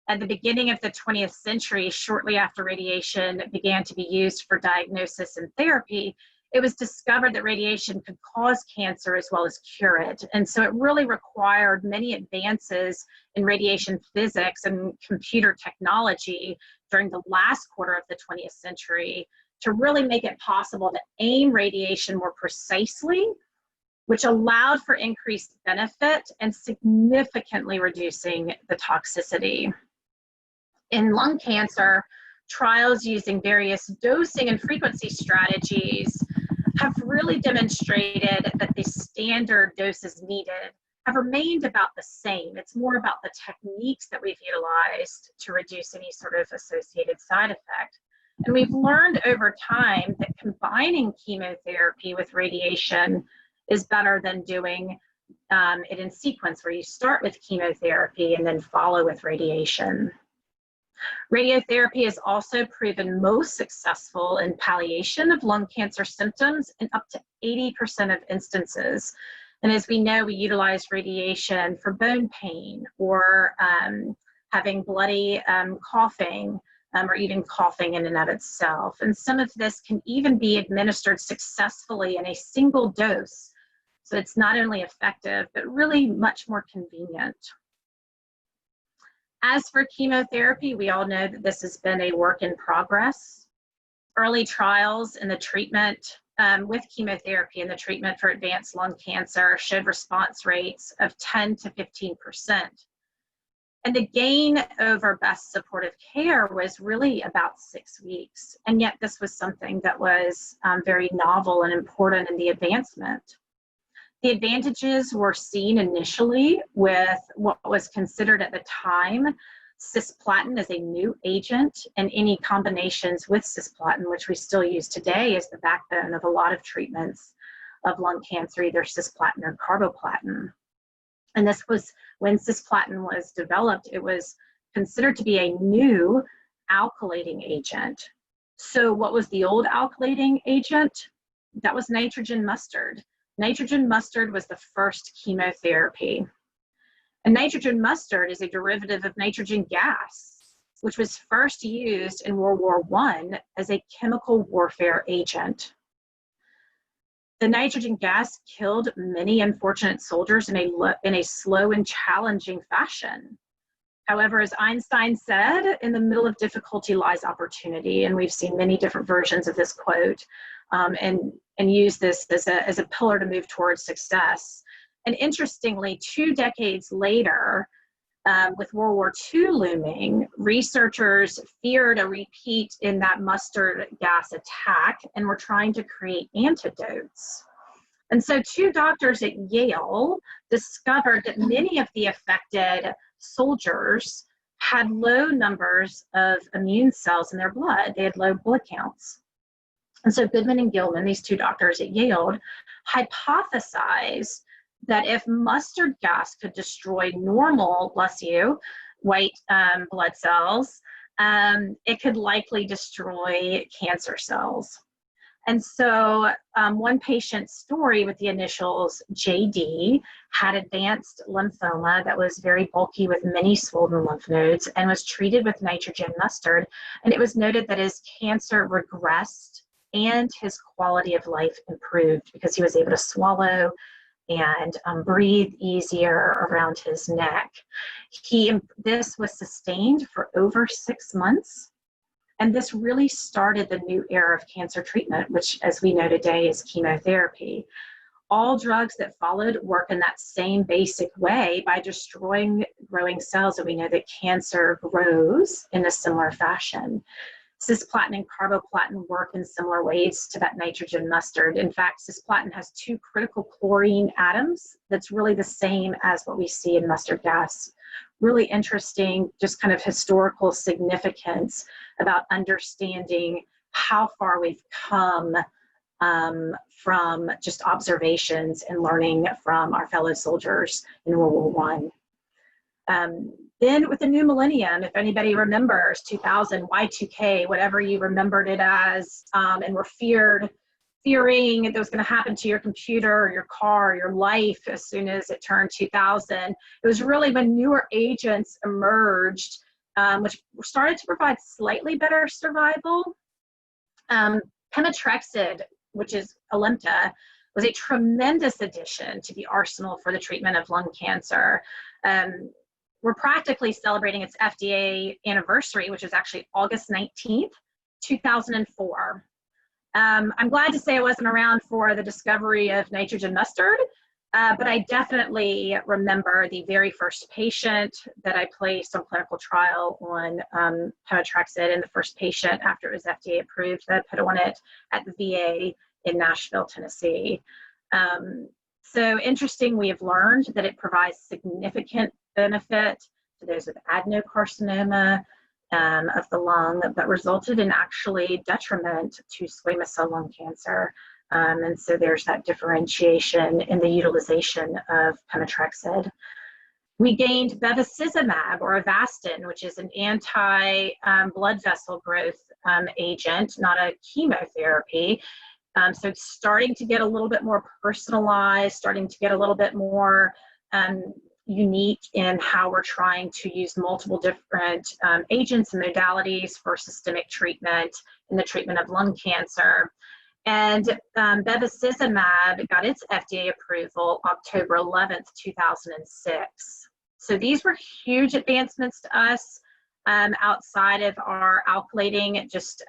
At the beginning of the 20th century, shortly after radiation began to be used for diagnosis and therapy, it was discovered that radiation could cause cancer as well as cure it. And so it really required many advances in radiation physics and computer technology during the last quarter of the 20th century to really make it possible to aim radiation more precisely, which allowed for increased benefit and significantly reducing the toxicity. In lung cancer, trials using various dosing and frequency strategies have really demonstrated that the standard doses needed have remained about the same. It's more about the techniques that we've utilized to reduce any sort of associated side effect. And we've learned over time that combining chemotherapy with radiation is better than doing it in sequence, where you start with chemotherapy and then follow with radiation. Radiotherapy is also proven most successful in palliation of lung cancer symptoms in up to 80% of instances. And as we know, we utilize radiation for bone pain or having bloody coughing, or even coughing in and of itself. And some of this can even be administered successfully in a single dose. So it's not only effective, but really much more convenient. As for chemotherapy, we all know that this has been a work in progress. Early trials in the treatment with chemotherapy and the treatment for advanced lung cancer showed response rates of 10 to 15%. And the gain over best supportive care was really about 6 weeks. And yet this was something that was very novel and important in the advancement. The advantages were seen initially with what was considered at the time cisplatin as a new agent, and any combinations with cisplatin, which we still use today as the backbone of a lot of treatments of lung cancer, either cisplatin or carboplatin. And this was when cisplatin was developed, it was considered to be a new alkylating agent. So what was the old alkylating agent? That was nitrogen mustard. Nitrogen mustard was the first chemotherapy. And nitrogen mustard is a derivative of nitrogen gas, which was first used in World War I as a chemical warfare agent. The nitrogen gas killed many unfortunate soldiers in a slow and challenging fashion. However, as Einstein said, in the middle of difficulty lies opportunity, and we've seen many different versions of this quote, and use this as a pillar to move towards success. And interestingly, 2 decades later, with World War II looming, researchers feared a repeat in that mustard gas attack and were trying to create antidotes. And so 2 doctors at Yale discovered that many of the affected soldiers had low numbers of immune cells in their blood. They had low blood counts. And so Goodman and Gilman, these 2 doctors at Yale, hypothesized that if mustard gas could destroy normal, bless you, white blood cells, it could likely destroy cancer cells. And so one patient's story with the initials JD had advanced lymphoma that was very bulky with many swollen lymph nodes and was treated with nitrogen mustard. And it was noted that his cancer regressed and his quality of life improved because he was able to swallow and breathe easier around his neck. This was sustained for over 6 months. And this really started the new era of cancer treatment, which, as we know today, is chemotherapy. All drugs that followed work in that same basic way by destroying growing cells, and we know that cancer grows in a similar fashion. Cisplatin and carboplatin work in similar ways to that nitrogen mustard. In fact, cisplatin has 2 critical chlorine atoms that's really the same as what we see in mustard gas. Really interesting, just kind of historical significance about understanding how far we've come from just observations and learning from our fellow soldiers in World War I. Then with the new millennium, if anybody remembers 2000, Y2K, whatever you remembered it as, and were fearing that was going to happen to your computer, or your car, or your life as soon as it turned 2000, it was really when newer agents emerged, which started to provide slightly better survival. Pemetrexed, which is Alimta, was a tremendous addition to the arsenal for the treatment of lung cancer. We're practically celebrating its FDA anniversary, which is actually August 19th, 2004. I'm glad to say I wasn't around for the discovery of nitrogen mustard, But I definitely remember the very first patient that I placed on clinical trial on pemetrexed, and the first patient after it was FDA approved that I put on it at the VA in Nashville, Tennessee. So interesting, we have learned that it provides significant benefit to those with adenocarcinoma of the lung, but resulted in actually detriment to squamous cell lung cancer. And so there's that differentiation in the utilization of pemetrexed. We gained bevacizumab or Avastin, which is an anti-blood vessel growth agent, not a chemotherapy. So it's starting to get a little bit more personalized, starting to get a little bit more unique in how we're trying to use multiple different agents and modalities for systemic treatment in the treatment of lung cancer. And bevacizumab got its FDA approval October 11th, 2006. So these were huge advancements to us outside of our alkylating, just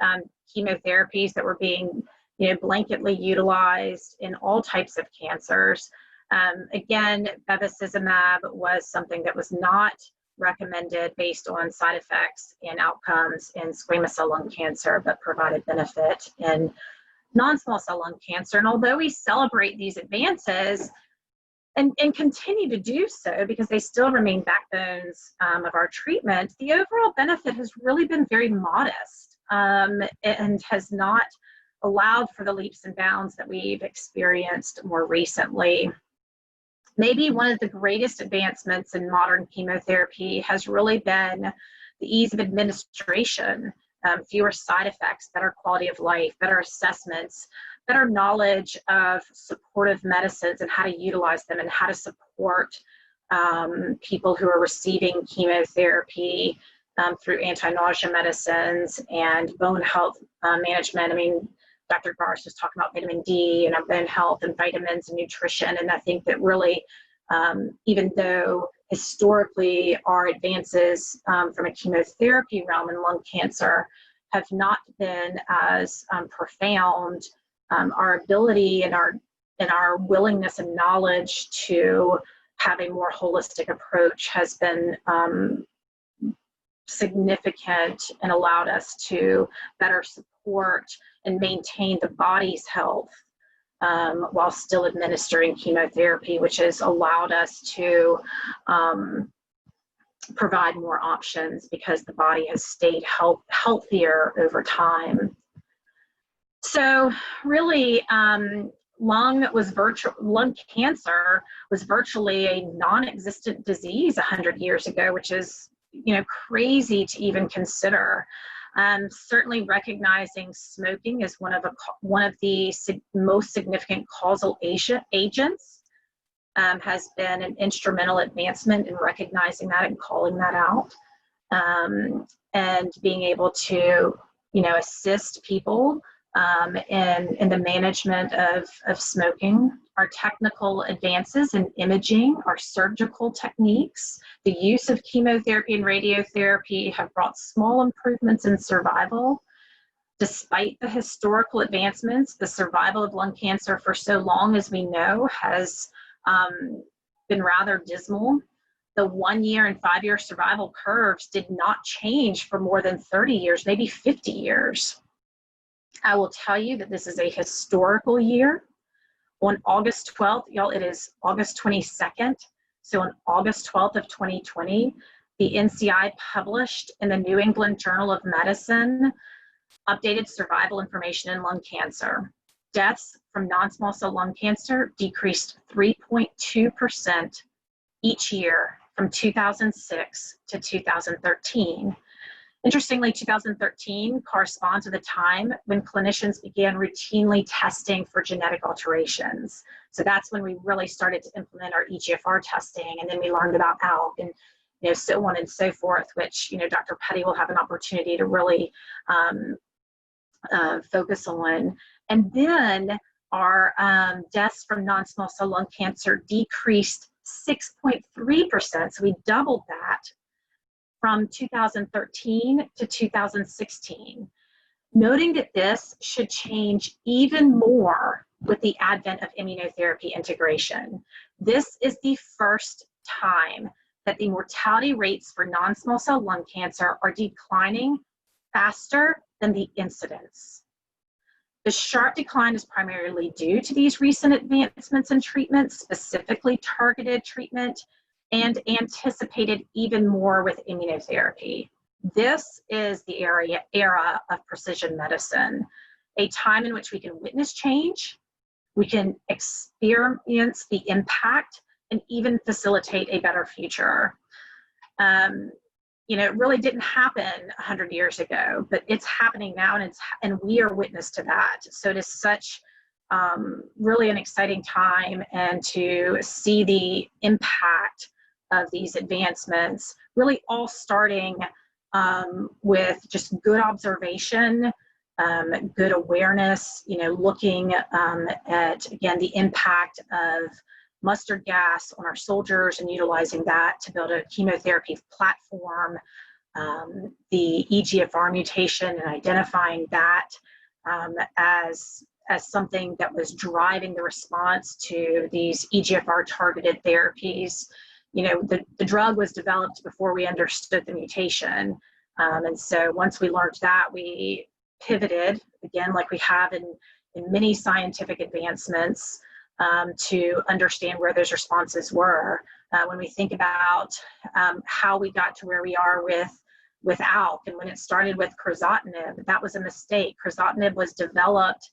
chemotherapies that were being blanketly utilized in all types of cancers. Again, bevacizumab was something that was not recommended based on side effects and outcomes in squamous cell lung cancer, but provided benefit in non-small cell lung cancer. And although we celebrate these advances and continue to do so because they still remain backbones of our treatment, the overall benefit has really been very modest and has not allowed for the leaps and bounds that we've experienced more recently. Maybe one of the greatest advancements in modern chemotherapy has really been the ease of administration. Fewer side effects, better quality of life, better assessments, better knowledge of supportive medicines and how to utilize them and how to support people who are receiving chemotherapy through anti-nausea medicines and bone health management. I mean, Dr. Garst was talking about vitamin D and bone health and vitamins and nutrition, and I think that really, even though historically our advances from a chemotherapy realm in lung cancer have not been as profound, our ability and our willingness and knowledge to have a more holistic approach has been significant and allowed us to better support and maintain the body's health while still administering chemotherapy, which has allowed us to provide more options because the body has stayed healthier over time. So really, lung cancer was virtually a non-existent disease 100 years ago, which is crazy to even consider. Certainly recognizing smoking as one of the most significant causal agents has been an instrumental advancement in recognizing that and calling that out, and being able to assist people in the management of smoking. Our technical advances in imaging, our surgical techniques, the use of chemotherapy and radiotherapy have brought small improvements in survival. Despite the historical advancements, the survival of lung cancer for so long as we know has been rather dismal. The 1-year and 5-year survival curves did not change for more than 30 years, maybe 50 years. I will tell you that this is a historical year. On August 12th, y'all, it is August 22nd. So on August 12th of 2020, the NCI published in the New England Journal of Medicine updated survival information in lung cancer. Deaths from non-small cell lung cancer decreased 3.2% each year from 2006 to 2013. Interestingly, 2013 corresponds to the time when clinicians began routinely testing for genetic alterations. So that's when we really started to implement our EGFR testing, and then we learned about ALK and so on and so forth, which Dr. Petty will have an opportunity to really focus on. And then our deaths from non-small cell lung cancer decreased 6.3%, so we doubled that from 2013 to 2016. Noting that this should change even more with the advent of immunotherapy integration. This is the first time that the mortality rates for non-small cell lung cancer are declining faster than the incidence. The sharp decline is primarily due to these recent advancements in treatment, specifically targeted treatment, and anticipated even more with immunotherapy. This is the era of precision medicine, a time in which we can witness change, we can experience the impact, and even facilitate a better future. You know, it really didn't happen 100 years ago, but it's happening now, and we are witness to that. So it is such really an exciting time, and to see the impact of these advancements, really all starting with just good observation, good awareness, you know, looking at, again, the impact of mustard gas on our soldiers and utilizing that to build a chemotherapy platform, the EGFR mutation and identifying that as something that was driving the response to these EGFR targeted therapies. You know, the drug was developed before we understood the mutation. And so once we learned that, we pivoted, again, like we have in many scientific advancements, to understand where those responses were. When we think about how we got to where we are with Alkh, and when it started with crizotinib, that was a mistake. Crizotinib was developed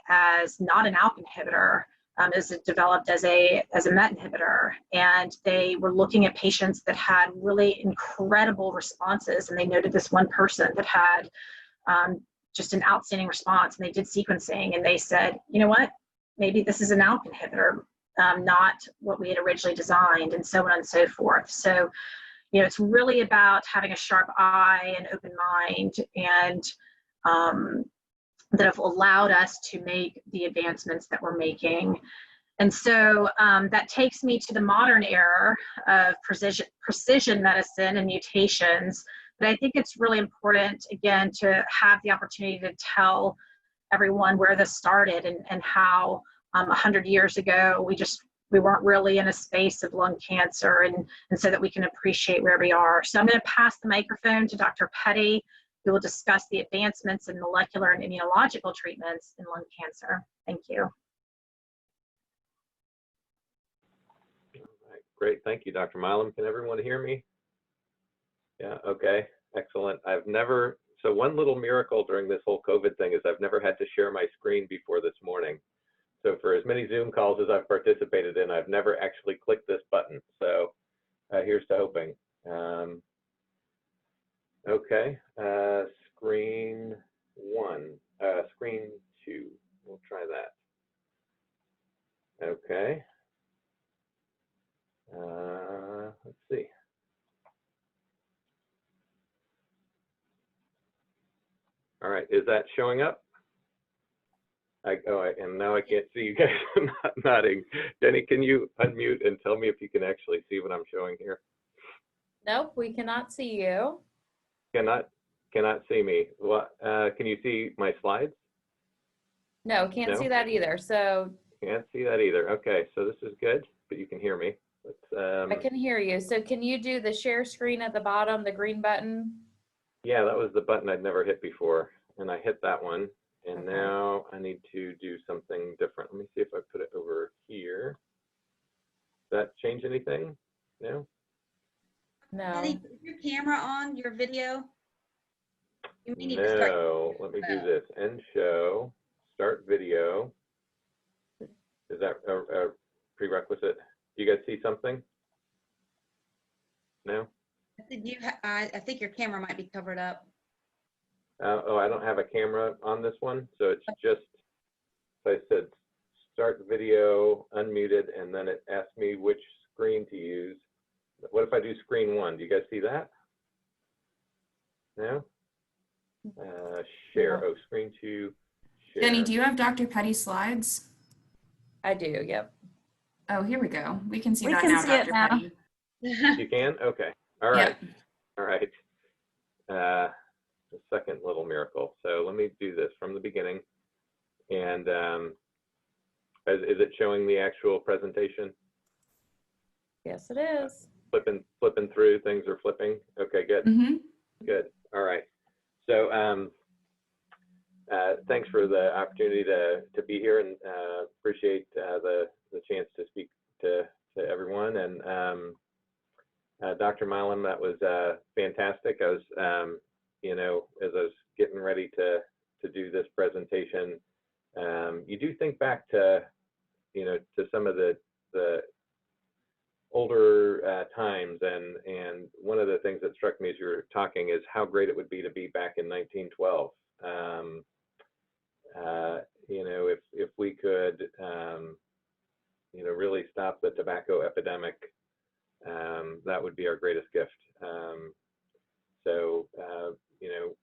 as not an Alkh inhibitor. It was developed as a MET inhibitor, and they were looking at patients that had really incredible responses, and they noted this one person that had just an outstanding response, and they did sequencing, and they said, you know what, maybe this is an Alkh inhibitor, not what we had originally designed, and so on and so forth. So, you know, it's really about having a sharp eye and open mind, and that have allowed us to make the advancements that we're making. And so that takes me to the modern era of precision medicine and mutations. But I think it's really important, again, to have the opportunity to tell everyone where this started, and how 100 years ago we weren't really in a space of lung cancer, and so that we can appreciate where we are. So I'm going to pass the microphone to Dr. Petty, who will discuss the advancements in molecular and immunological treatments in lung cancer. Thank you. All right, great, thank you, Dr. Milam. Can everyone hear me? Yeah, okay, excellent. So one little miracle during this whole COVID thing is I've never had to share my screen before this morning. So for as many Zoom calls as I've participated in, I've never actually clicked this button. So here's to hoping. Okay, screen one, screen two, we'll try that. Okay, let's see. All right, is that showing up? And now I can't see you guys nodding. Jenny, can you unmute and tell me if you can actually see what I'm showing here? Nope, we cannot see you. Cannot see me. What? Can you see my slides? No, can't see that either. So can't see that either. Okay, so this is good, but you can hear me. I can hear you. So can you do the share screen at the bottom, the green button? Yeah, that was the button I'd never hit before, and I hit that one. And Okay. Now I need to do something different. Let me see if I put it over here. Does that change anything? No? No. Eddie, is your camera on, your video? You may need to start. No, let me do this. End show, start video. Is that a prerequisite? Do you guys see something? No? I think your camera might be covered up. Oh, I don't have a camera on this one, so it's just, I said start video, unmuted, and then it asked me which screen to use. What if I do screen one? Do you guys see that? No? Share, oh, screen two, share. Jenny, do you have Dr. Petty's slides? I do, yep. Oh, here we go. We can see We that can now, see it Dr. now. Petty. You can? Okay. All right. Yep. All right. The second little miracle. So let me do this from the beginning. And Is it showing the actual presentation? Yes, it is. Flipping through, things are flipping. Okay, good. Good. All right. So thanks for the opportunity to be here, and appreciate the chance to speak to everyone. And Dr. Milam, that was fantastic. I was, you know, as I was getting ready to do this presentation, you do think back to, you know, to some of the older times, and one of the things that struck me as you were talking is how great it would be to be back in 1912. You know, if we could, you know, really stop the tobacco epidemic, that would be our greatest gift. So, you know,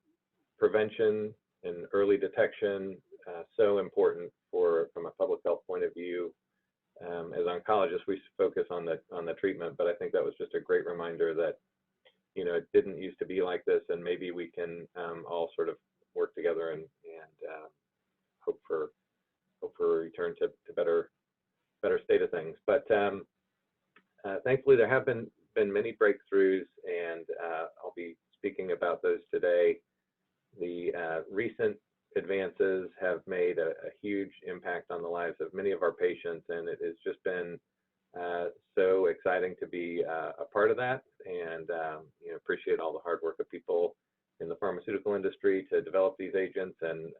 prevention and early detection, so important from a public health point of view. As oncologists, we focus on the treatment, but I think that was just a great reminder that, you know, it didn't used to be like this, and maybe we can all sort of work together and hope for a return to better state of things. But thankfully, there have been many breakthroughs, and I'll be speaking about those today. The recent advances have made a huge impact on the lives of many of our patients, and it has just been so exciting to be a part of that, and you know, appreciate all the hard work of people in the pharmaceutical industry to develop these agents, and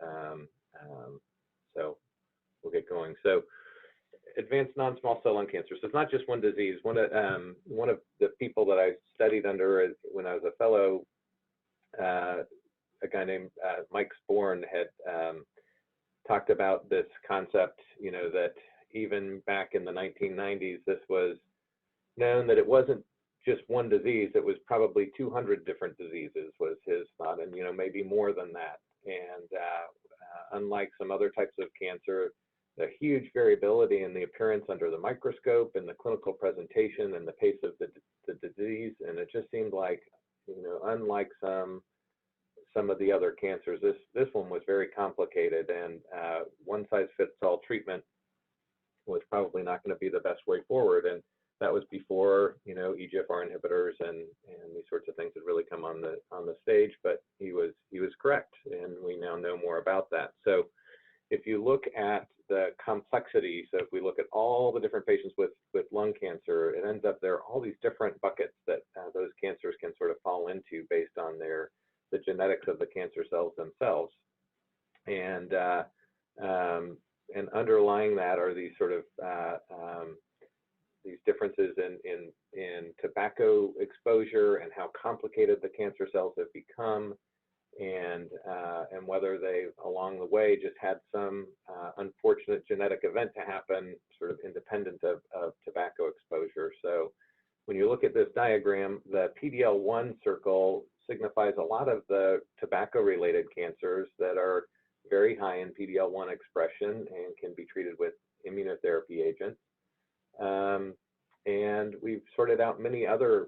so we'll get going. So advanced non-small cell lung cancer. So it's not just one disease. One of the people that I studied under when I was a fellow, a guy named Mike Sporn, had talked about this concept, you know, that even back in the 1990s, this was known that it wasn't just one disease, it was probably 200 different diseases was his thought, and, you know, maybe more than that. And unlike some other types of cancer, the huge variability in the appearance under the microscope and the clinical presentation and the pace of the disease, and it just seemed like, you know, unlike some of the other cancers, this one was very complicated, and one size fits all treatment was probably not going to be the best way forward. And that was before, you know, EGFR inhibitors and these sorts of things had really come on the stage. But he was correct, and we now know more about that. So if you look at the complexity, so if we look at all the different patients with lung cancer, it ends up there are all these different buckets that those cancers can sort of fall into based on the genetics of the cancer cells themselves. And underlying that are these sort of these differences in tobacco exposure and how complicated the cancer cells have become, and whether they along the way just had some unfortunate genetic event to happen sort of independent of tobacco exposure. So when you look at this diagram, the PD-L1 circle signifies a lot of the tobacco-related cancers that are very high in PD-L1 expression and can be treated with immunotherapy agents. And we've sorted out many other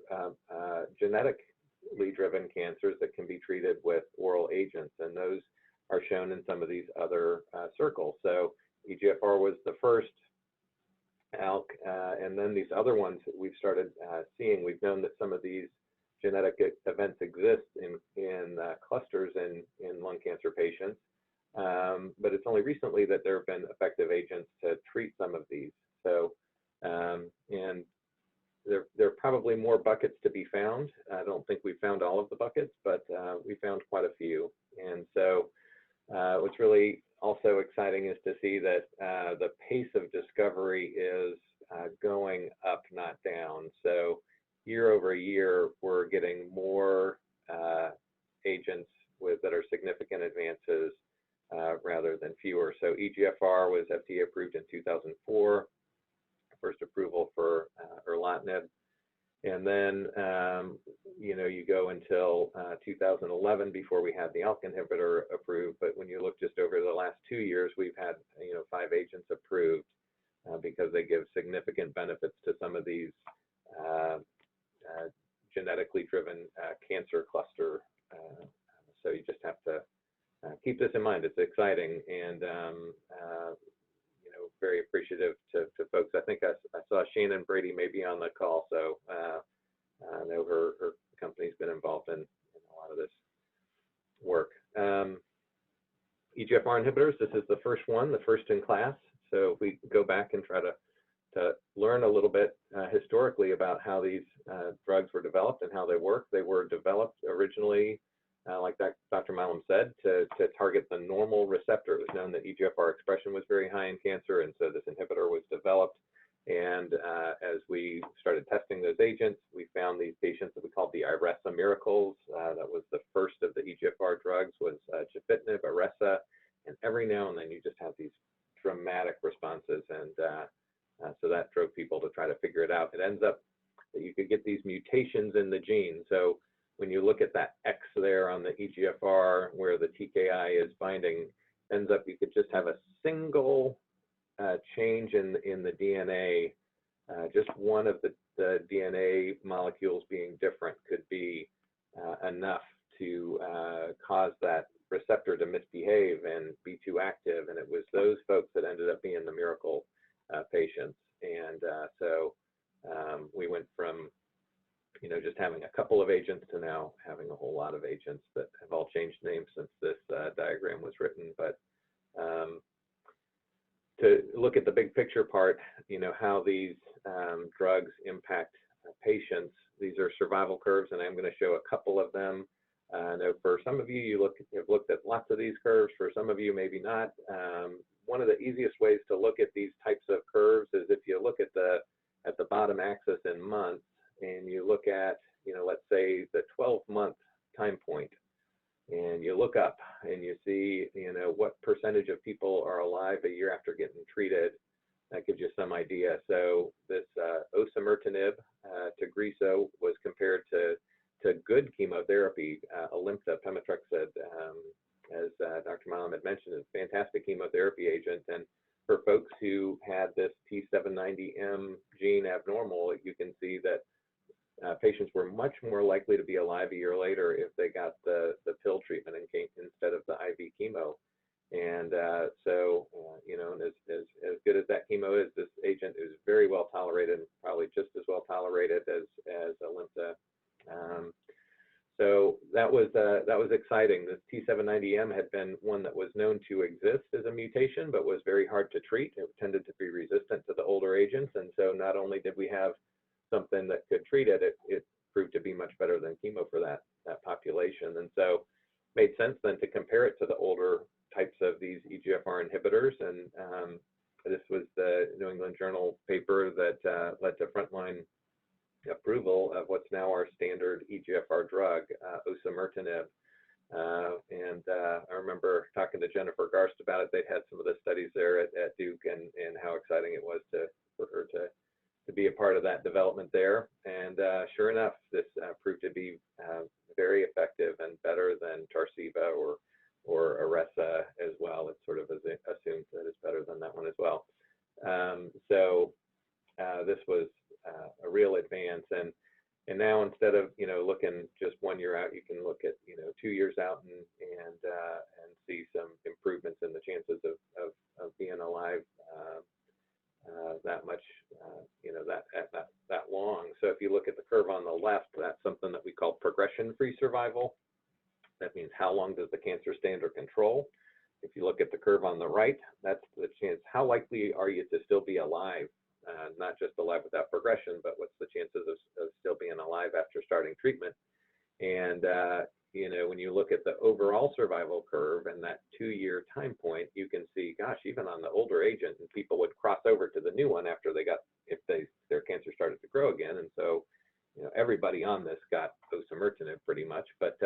genetically driven cancers that can be treated with oral agents, and those are shown in some of these other circles. So EGFR was the first, Alkh, and then these other ones that we've started seeing. We've known that some of these genetic events exist in clusters in lung cancer patients, but it's only recently that there have been effective agents to treat some of these. So, and there are probably more buckets to be found. I don't think we've found all of the buckets, but we found quite a few. And so what's really also exciting is to see that the pace of discovery is going up, not down. So year over year, we're getting more agents that are significant advances rather than fewer. So EGFR was FDA approved in 2004, first approval for erlotinib. And then, you know, you go until 2011 before we had the Alkh inhibitor approved. But when you look just over the last 2 years, we've had, you know, 5 agents approved because they give significant benefits to some of these genetically driven cancer cluster. So you just have to keep this in mind. It's exciting, and you know, very appreciative to folks. I think I saw Shannon Brady may be on the call, so I know her company's been involved in a lot of this work. EGFR inhibitors, this is the first one, the first in class. So if we go back and try to learn a little bit historically about how these drugs were developed and how they work. They were developed originally, like Dr. Milam said, to target the normal receptor. It was known that EGFR expression was very high in cancer, and so this inhibitor was developed. And as we started testing those agents, we found these patients that we called the Iressa miracles. That was the first of the EGFR drugs, was gefitinib, Iressa, and every now and then you just have these dramatic responses, and so that drove people to try to figure it out. It ends up that you could get these mutations in the gene. So when you look at that X there on the EGFR where the TKI is binding, ends up you could just have a single change in the DNA. Just one of the DNA molecules being different could be enough to cause that receptor to misbehave and be too active. And it was those folks that ended up being the miracle patients. And so we went from, just having a couple of agents to now having a whole lot of agents that have all changed names since this diagram was written. But to look at the big picture part, how these drugs impact patients, these are survival curves, and I'm going to show a couple of them. I know for some of you, have looked at lots of these curves. For some of you, maybe not. One of the easiest ways to look at these types of curves is if you look at the bottom axis in months, and you look at, let's say the 12-month time point, and you look up and you see, what percentage of people are alive a year after getting treated. That gives you some idea. So this osimertinib, Tagrisso, was compared to good chemotherapy, Alimta, pemetrexed, as Dr. Milam had mentioned, is a fantastic chemotherapy agent. And for folks who had this T790M gene abnormal, you can see that patients were much more likely to be alive a year later if they got the pill treatment instead of the IV chemo. And so, and as good as that chemo is, this agent is very well tolerated, and probably just as well tolerated as Alimta. So that was exciting. This T790M had been one that was known to exist as a mutation, but was very hard to treat. It tended to be resistant to the older agents, and so not only did we have something that could treat it, it proved to be much better than chemo for that population. And so it made sense then to compare it to the older types of these EGFR inhibitors. And this was the New England Journal paper that led to frontline approval of what's now our standard EGFR drug, osimertinib. And I remember talking to Jennifer Garst about it. They'd had some of the studies there at Duke, and how exciting it was for her to be a part of that development there. And sure enough, this proved to be very effective and better than Tarceva or Iressa as well. It sort of assumes that it's better than that one as well. So this was a real advance. And now instead of looking just 1 year out, you can look at 2 years out and see some improvements in the chances of being alive that much, that long. So if you look at the curve on the left, that's something that we call progression-free survival. That means how long does the cancer stay under control. If you look at the curve on the right, that's the chance, how likely are you to still be alive, not just alive without progression, but what's the chances of still being alive after starting treatment. And when you look at the overall survival curve and that 2-year time point, you can see, gosh, even on the older agent, and people would cross over to the new one after their cancer started to grow again. And so, everybody on this got osimertinib pretty much. But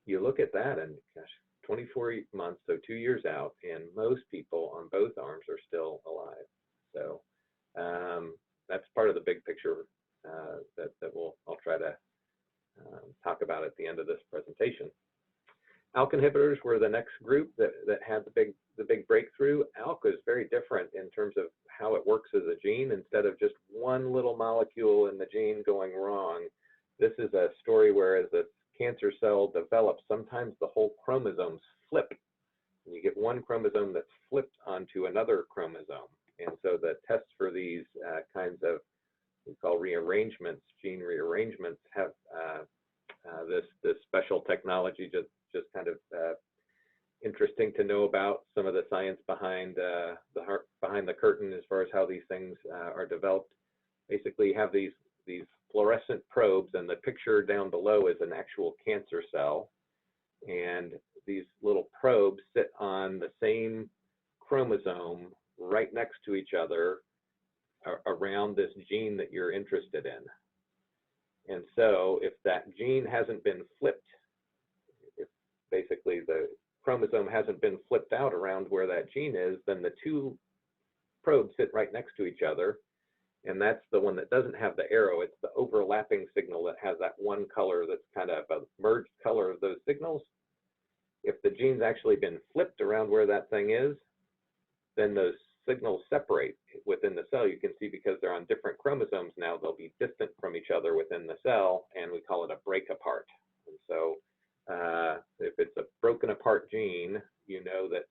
you look at that, and gosh, 24 months, so 2 years out, and most people on both arms are still alive. So that's part of the big picture that I'll try to talk about at the end of this presentation. Alkh inhibitors were the next group that had the big breakthrough. Alkh is very different in terms of how it works as a gene. Instead of just one little molecule in the gene going wrong, this is a story where as the cancer cell develops, sometimes the whole chromosomes flip. and you get one chromosome that's flipped onto another chromosome. And so the tests for these kinds of, we call rearrangements, gene rearrangements, have this special technology, just kind of interesting to know about some of the science behind behind the curtain as far as how these things are developed. Basically, you have these fluorescent probes, and the picture down below is an actual cancer cell. And these little probes sit on the same chromosome right next to each other around this gene that you're interested in. And so if that gene hasn't been flipped, if basically the chromosome hasn't been flipped out around where that gene is, then the two probes sit right next to each other. And that's the one that doesn't have the arrow. It's the overlapping signal that has that one color that's kind of a merged color of those signals. If the gene's actually been flipped around where that thing is, then those signals separate within the cell. You can see because they're on different chromosomes now, they'll be distant from each other within the cell, and we call it a break apart. And so if it's a broken apart gene, you know that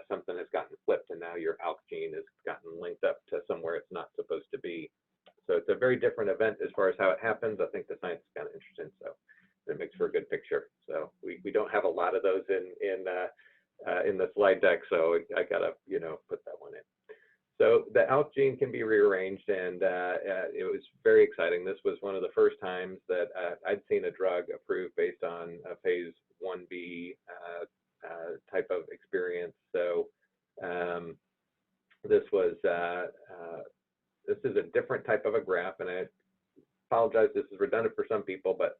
something has gotten flipped, and now your Alkh gene has gotten linked up to somewhere it's not supposed to be. So it's a very different event as far as how it happens. I think the science is kind of interesting, so it makes for a good picture. So we don't have a lot of those in the slide deck, so I gotta put that one in. So the Alkh gene can be rearranged, and it was very exciting. This was one of the first times that I'd seen a drug approved based on a phase 1B type of experience. So this is a different type of a graph, and I apologize, this is redundant for some people, but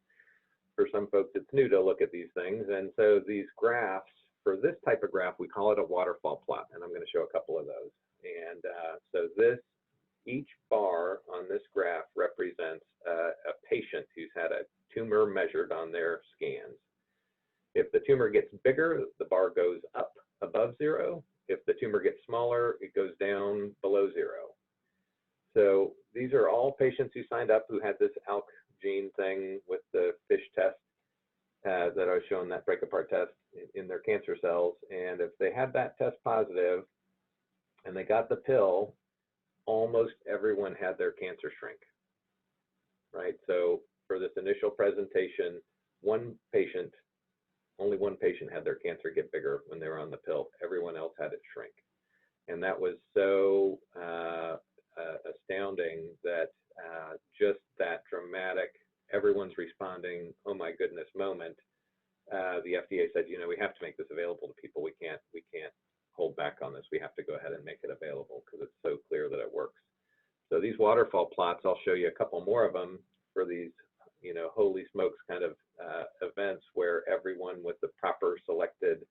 for some folks it's new to look at these things. And so these graphs, for this type of graph, we call it a waterfall plot, and I'm going to show a couple of those. And so each bar on this graph represents a patient who's had a tumor measured on their scans. If the tumor gets bigger, the bar goes up above 0. If the tumor gets smaller, it goes down below 0. So these are all patients who signed up who had this Alkh gene thing with the FISH test that I was showing, that break apart test in their cancer cells. And if they had that test positive and they got the pill, almost everyone had their cancer shrink, right? So for this initial presentation, only one patient had their cancer get bigger when they were on the pill. Everyone else had it shrink. And that was so astounding that just that dramatic, everyone's responding, oh my goodness moment, the FDA said, we have to make this available to people. We can't hold back on this. We have to go ahead and make it available because it's so clear that it works. So these waterfall plots, I'll show you a couple more of them for these, holy smokes kind of events where everyone with the proper selected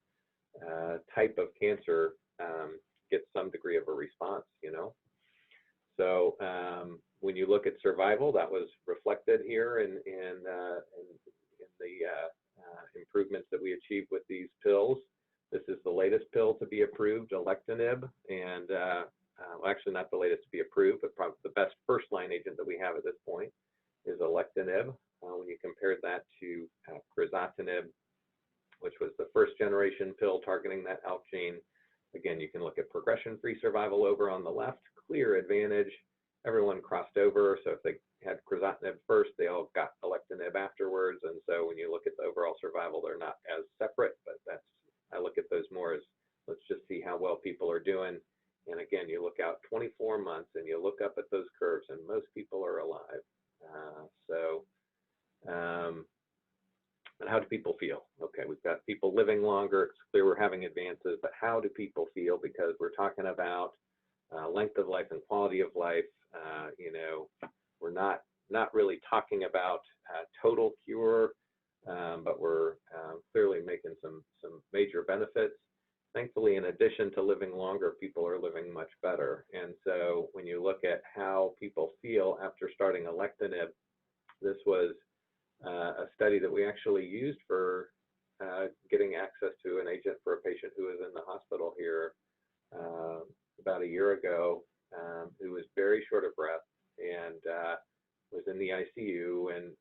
type of cancer gets some degree of a response, So when you look at survival, that was reflected here in the improvements that we achieved with these pills. This is the latest pill to be approved, Alectinib, and well, actually not the latest to be approved, but probably the best first-line agent that we have at this point is Alectinib. When you compare that to Crizotinib, which was the first-generation pill targeting that Alkh gene, again, you can look at progression-free survival over on the left, clear advantage. Everyone crossed over, so if they had Crizotinib first, they all got Alectinib afterwards, and so when you look at the overall survival, they're not as separate, but I look at those more as, let's just see how well people are doing. And again, you look out 24 months and you look up at those curves, and most people are alive. And how do people feel? Okay, we've got people living longer. It's clear we're having advances, but how do people feel? Because we're talking about length of life and quality of life. We're not really talking about total cure, but we're clearly making some major benefits. Thankfully, in addition to living longer, people are living much better. And so when you look at how people feel after starting Alectinib, this was a study that we actually used for getting access to an agent for a patient who was in the hospital here about a year ago, who was very short of breath and was in the ICU and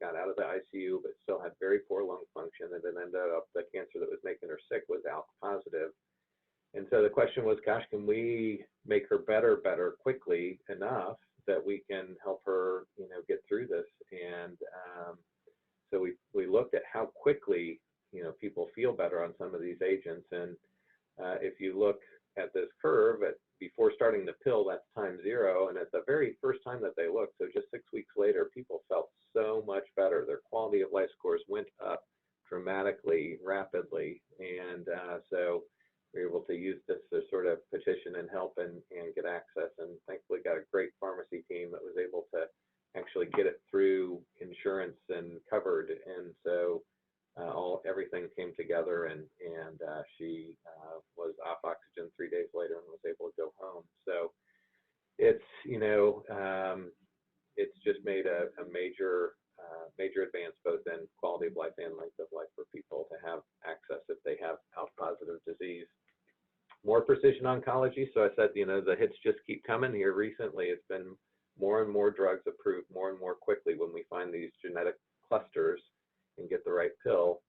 got out of the ICU, but still had very poor lung function, and then ended up the cancer that was making her sick sick was ALK positive. And so the question was, gosh, can we make her better quickly enough that we can help her, get through this? And so we looked at how quickly, people feel better on some of these agents. And if you look at this curve, before starting the pill, that's time 0. And at the very first time that they looked, so just 6 weeks later, people felt so much better. Their quality of life scores went up dramatically, rapidly. And so we were able to use this to sort of petition and help and get access. And thankfully got a great pharmacy team that was able to actually get it through insurance and covered. And so everything came together, and she was off oxygen 3 days later and was able to go home. So it's it's just made a major advance both in quality of life and length of life for people to have access if they have ALK positive disease. More precision oncology. So I said, the hits just keep coming here. Recently, it's been more and more drugs approved more and more quickly when we find these genetic clusters and get the right pill.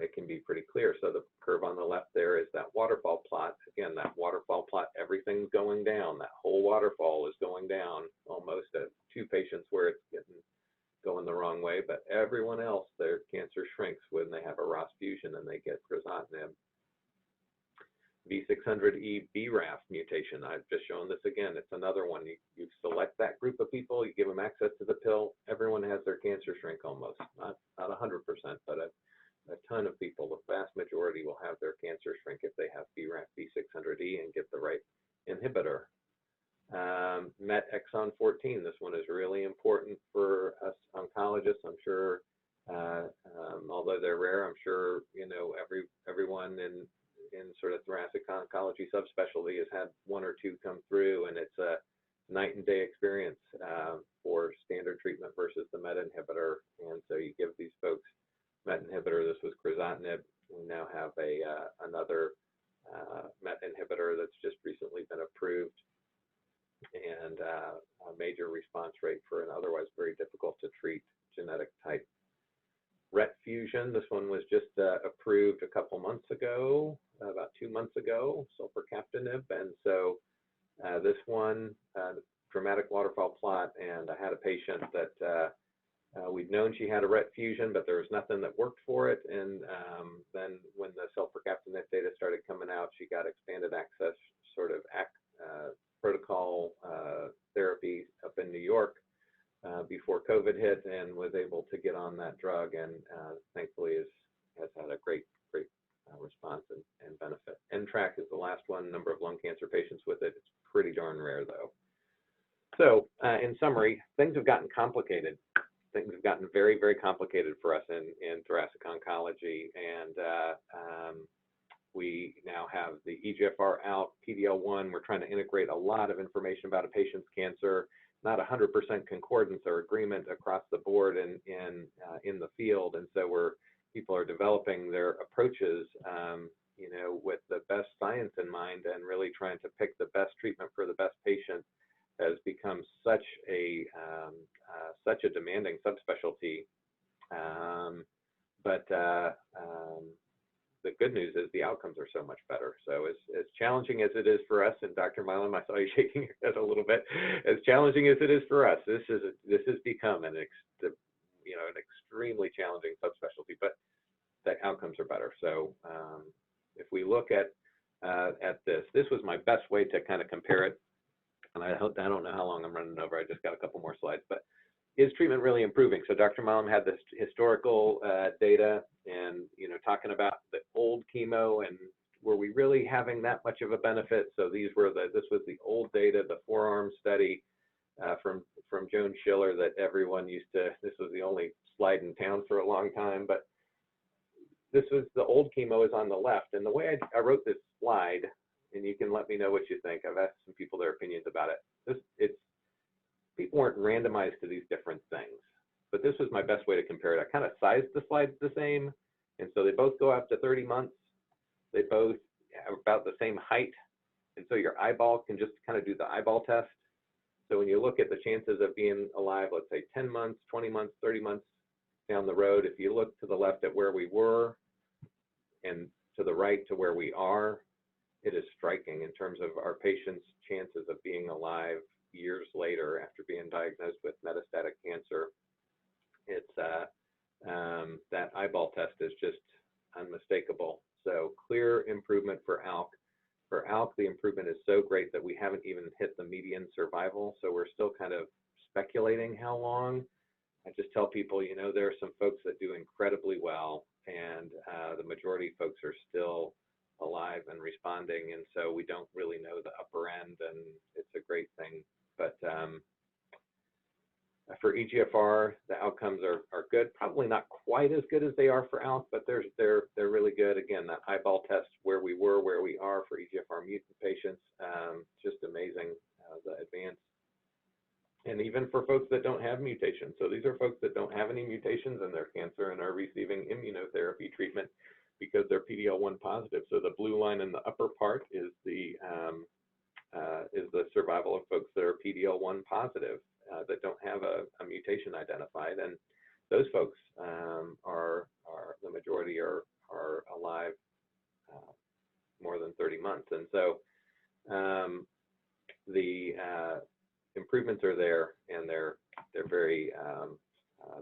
It can be pretty clear. So the curve on the left there is that waterfall plot. Again, that waterfall plot, everything's going down. That whole waterfall is going down, almost at 2 patients where it's going the wrong way, but everyone else, their cancer shrinks when they have a ROS fusion and they get crizotinib. V600E BRAF mutation. I've just shown this again. It's another one. You select that group of people, you give them access to the pill, everyone has their cancer shrink almost. Not 100%, but a ton of people, the vast majority, will have their cancer shrink if they have BRAF V600E and get the right inhibitor. MET exon 14. This one is really important for us oncologists. I'm sure, although they're rare, I'm sure everyone in sort of thoracic oncology subspecialty has had 1 or 2 come through, and it's a night and day experience for standard treatment versus the MET inhibitor. And so you give these folks MET inhibitor. This was crizotinib. We now have another MET inhibitor that's just recently been approved, and a major response rate for an otherwise very difficult to treat genetic type. RET fusion, this one was just approved a couple months ago, about 2 months ago, sulfatinib. And so this one, dramatic waterfall plot, and I had a patient that we'd known she had a RET fusion, but there was nothing that worked for it. And then when the sulfatinib data started coming out, she got expanded access sort of protocol therapy up in New York before COVID hit, and was able to get on that drug, and thankfully has had a great response and benefit. NTRK is the last one, number of lung cancer patients with it. It's pretty darn rare though. So in summary, things have gotten complicated. Things have gotten very, very complicated for us in thoracic oncology, and we now have the EGFR out, PD-L1. We're trying to integrate a lot of information about a patient's cancer. Not 100% concordance or agreement across the board in the field, and so people are developing their approaches, with the best science in mind, and really trying to pick the best treatment for the best patient has become such a demanding subspecialty. But the good news is the outcomes are so much better. So as challenging as it is for us, and Dr. Milam, I saw you shaking your head a little bit, as challenging as it is for us, this has become an extremely challenging subspecialty, but the outcomes are better. So if we look at this was my best way to kind of compare it. And I don't know how long I'm running over. I just got a couple more slides, but is treatment really improving? So Dr. Milam had this historical data, and talking about the old chemo, and were we really having that much of a benefit? So this was the old data, the 4-arm study from Joan Schiller that everyone used to. This was the only slide in town for a long time, but this was the old chemo is on the left. And the way I wrote this slide, and you can let me know what you think. I've asked some people their opinions about it. People weren't randomized to these different things, but this was my best way to compare it. I kind of sized the slides the same, and so they both go out to 30 months. They both have about the same height, and so your eyeball can just kind of do the eyeball test. So when you look at the chances of being alive, let's say 10 months, 20 months, 30 months down the road, if you look to the left at where we were and to the right to where we are, it is striking in terms of our patients' chances of being alive years later after being diagnosed with metastatic cancer. It's that eyeball test is just unmistakable. So clear improvement for ALK. For ALK, the improvement is so great that we haven't even hit the median survival. So we're still kind of speculating how long. I just tell people, you know, there are some folks that do incredibly well, and the majority of folks are still alive and responding. And so we don't really know the upper end, and it's a great thing. But for EGFR, the outcomes are good. Probably not quite as good as they are for ALK, but they're really good. Again, that eyeball test, where we were, where we are for EGFR mutant patients, just amazing, the advance. And even for folks that don't have mutations. So these are folks that don't have any mutations in their cancer and are receiving immunotherapy treatment because they're PD-L1 positive. So the blue line in the upper part is the survival of folks that are PD-L1 positive, that don't have a mutation identified, and those folks are the majority are alive more than 30 months, and so the improvements are there, and they're very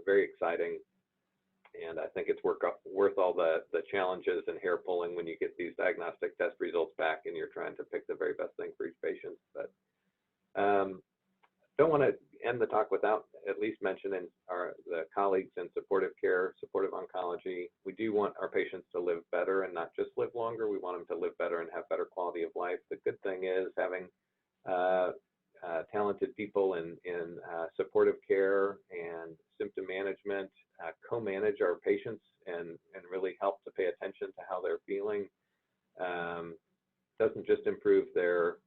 very exciting, and I think it's worth all the challenges and hair pulling when you get these diagnostic test results back and you're trying to pick the very best thing for each patient. But don't want to end the talk without at least mentioning the colleagues in supportive care, supportive oncology. We do want our patients to live better and not just live longer. We want them to live better and have better quality of life. The good thing is having talented people in supportive care and symptom management co-manage our patients and really help to pay attention to how they're feeling. Doesn't just improve their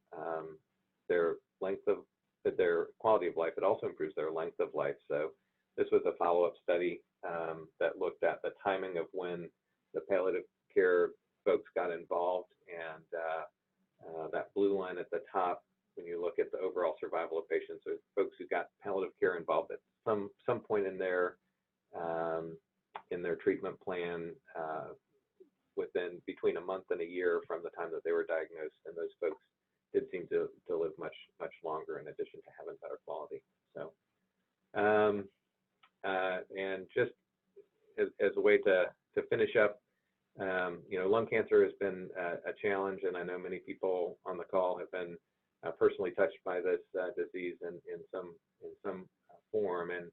length of their quality of life, it also improves their length of life. So this was a follow-up study that looked at the timing of when the palliative care folks got involved, and that blue line at the top, when you look at the overall survival of patients, or folks who got palliative care involved at some point in their treatment plan, within between a month and a year from the time that they were diagnosed, and those folks did seem to live much longer, in addition to having better quality. So, and just as a way to finish up, you know, lung cancer has been a challenge, and I know many people on the call have been personally touched by this disease in some form, and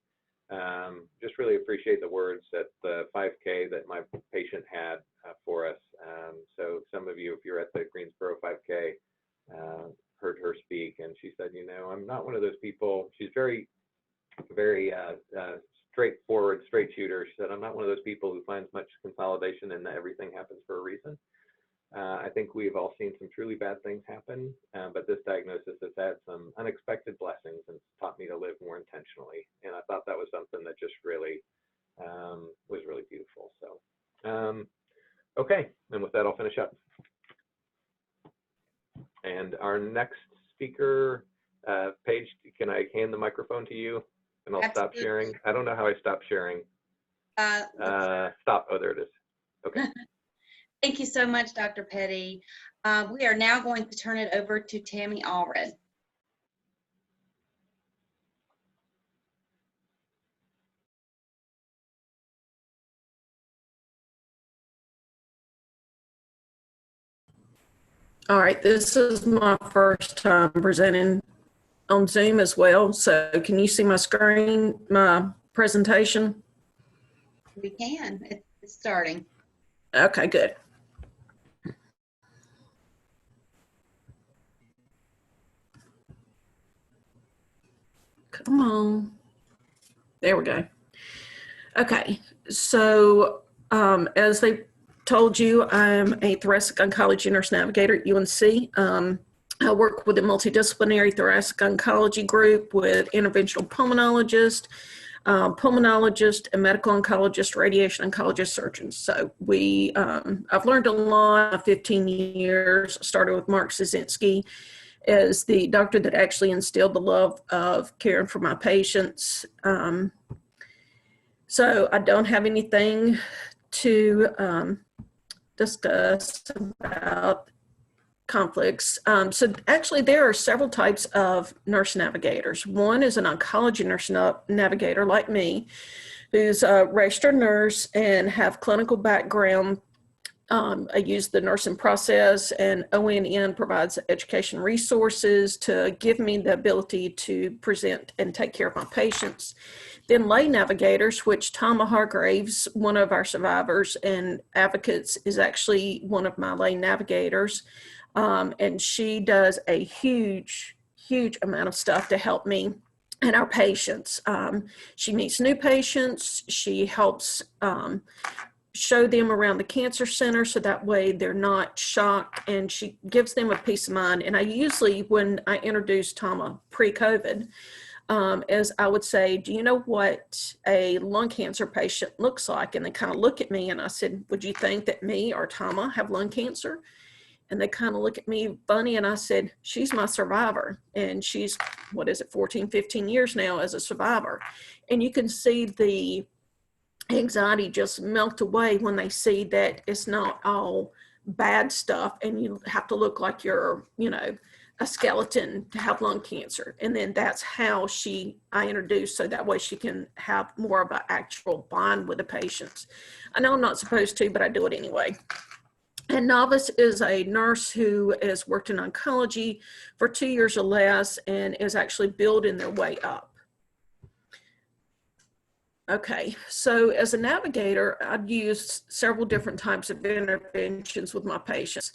just really appreciate the words at the 5K that my patient had for us. So some of you, if you're at the Greensboro 5K, heard her speak, and she said, you know, I'm not one of those people. She's very straightforward, straight shooter. She said, I'm not one of those people who finds much consolidation and that everything happens for a reason. I think we've all seen some truly bad things happen, but this diagnosis has had some unexpected blessings and taught me to live more intentionally. And I thought that was something that just really was really beautiful. So, okay, and with that, I'll finish up. And our next speaker, Paige, can I hand the microphone to you? And I'll stop sharing. I don't know how I stop sharing. Stop. Oh, there it is. Okay. Thank you so much, Dr. Petty. We are now going to turn it over to Tammy Allred. All right, this is my first time presenting on Zoom as well. So can you see my screen, my presentation? We can. It's starting. Okay, good. Come on. There we go. Okay, so as they told you, I'm a thoracic oncology nurse navigator at UNC. I work with a multidisciplinary thoracic oncology group with interventional pulmonologist, and medical oncologist, radiation oncologist, surgeons. So I've learned a lot. 15 years. Started with Mark Szynski as the doctor that actually instilled the love of caring for my patients. So I don't have anything to discuss about conflicts. So actually there are several types of nurse navigators. One is an oncology nurse navigator like me, who's a registered nurse and have clinical background. I use the nursing process, and ONN provides education resources to give me the ability to present and take care of my patients. Then lay navigators, which Tama Hargraves, one of our survivors and advocates, is actually one of my lay navigators. And she does a huge amount of stuff to help me and our patients. She meets new patients. She helps show them around the cancer center so that way they're not shocked, and she gives them a peace of mind. And I usually, when I introduce Tama pre-COVID, as I would say, do you know what a lung cancer patient looks like? And they kind of look at me, and I said, would you think that me or Tama have lung cancer? And they kind of look at me funny, and I said, she's my survivor. And she's, 14, 15 years now as a survivor. And you can see the anxiety just melt away when they see that it's not all bad stuff and you have to look like you're, a skeleton to have lung cancer. And then that's how I introduce, so that way she can have more of an actual bond with the patients. I know I'm not supposed to, but I do it anyway. And novice is a nurse who has worked in oncology for 2 years or less and is actually building their way up. Okay, so as a navigator, I'd use several different types of interventions with my patients.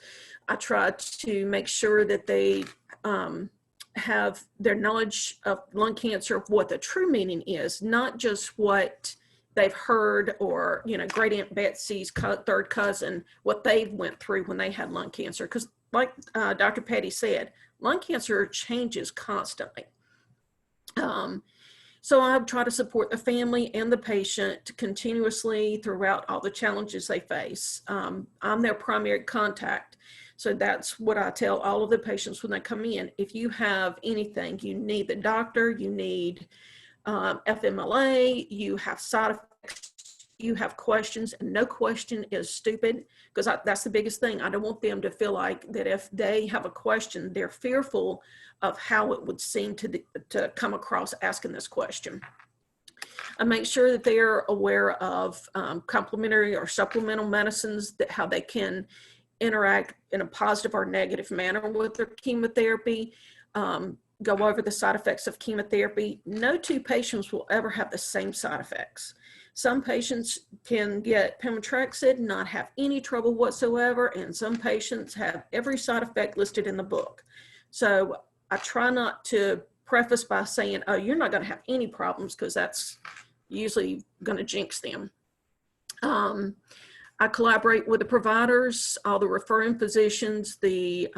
I try to make sure that they have their knowledge of lung cancer, of what the true meaning is, not just what they've heard or, great Aunt Betsy's third cousin, what they've went through when they had lung cancer. Because like Dr. Patty said, lung cancer changes constantly. So I try to support the family and the patient continuously throughout all the challenges they face. I'm their primary contact. So that's what I tell all of the patients when they come in. If you have anything, you need the doctor, you need FMLA, you have side effects, you have questions, and no question is stupid, because that's the biggest thing. I don't want them to feel like that if they have a question, they're fearful of how it would seem to come across asking this question. I make sure that they're aware of complementary or supplemental medicines, that how they can interact in a positive or negative manner with their chemotherapy, go over the side effects of chemotherapy. No two patients will ever have the same side effects. Some patients can get pemetrexed, not have any trouble whatsoever, and some patients have every side effect listed in the book. So I try not to preface by saying, oh, you're not going to have any problems, because that's usually going to jinx them. I collaborate with the providers, all the referring physicians, the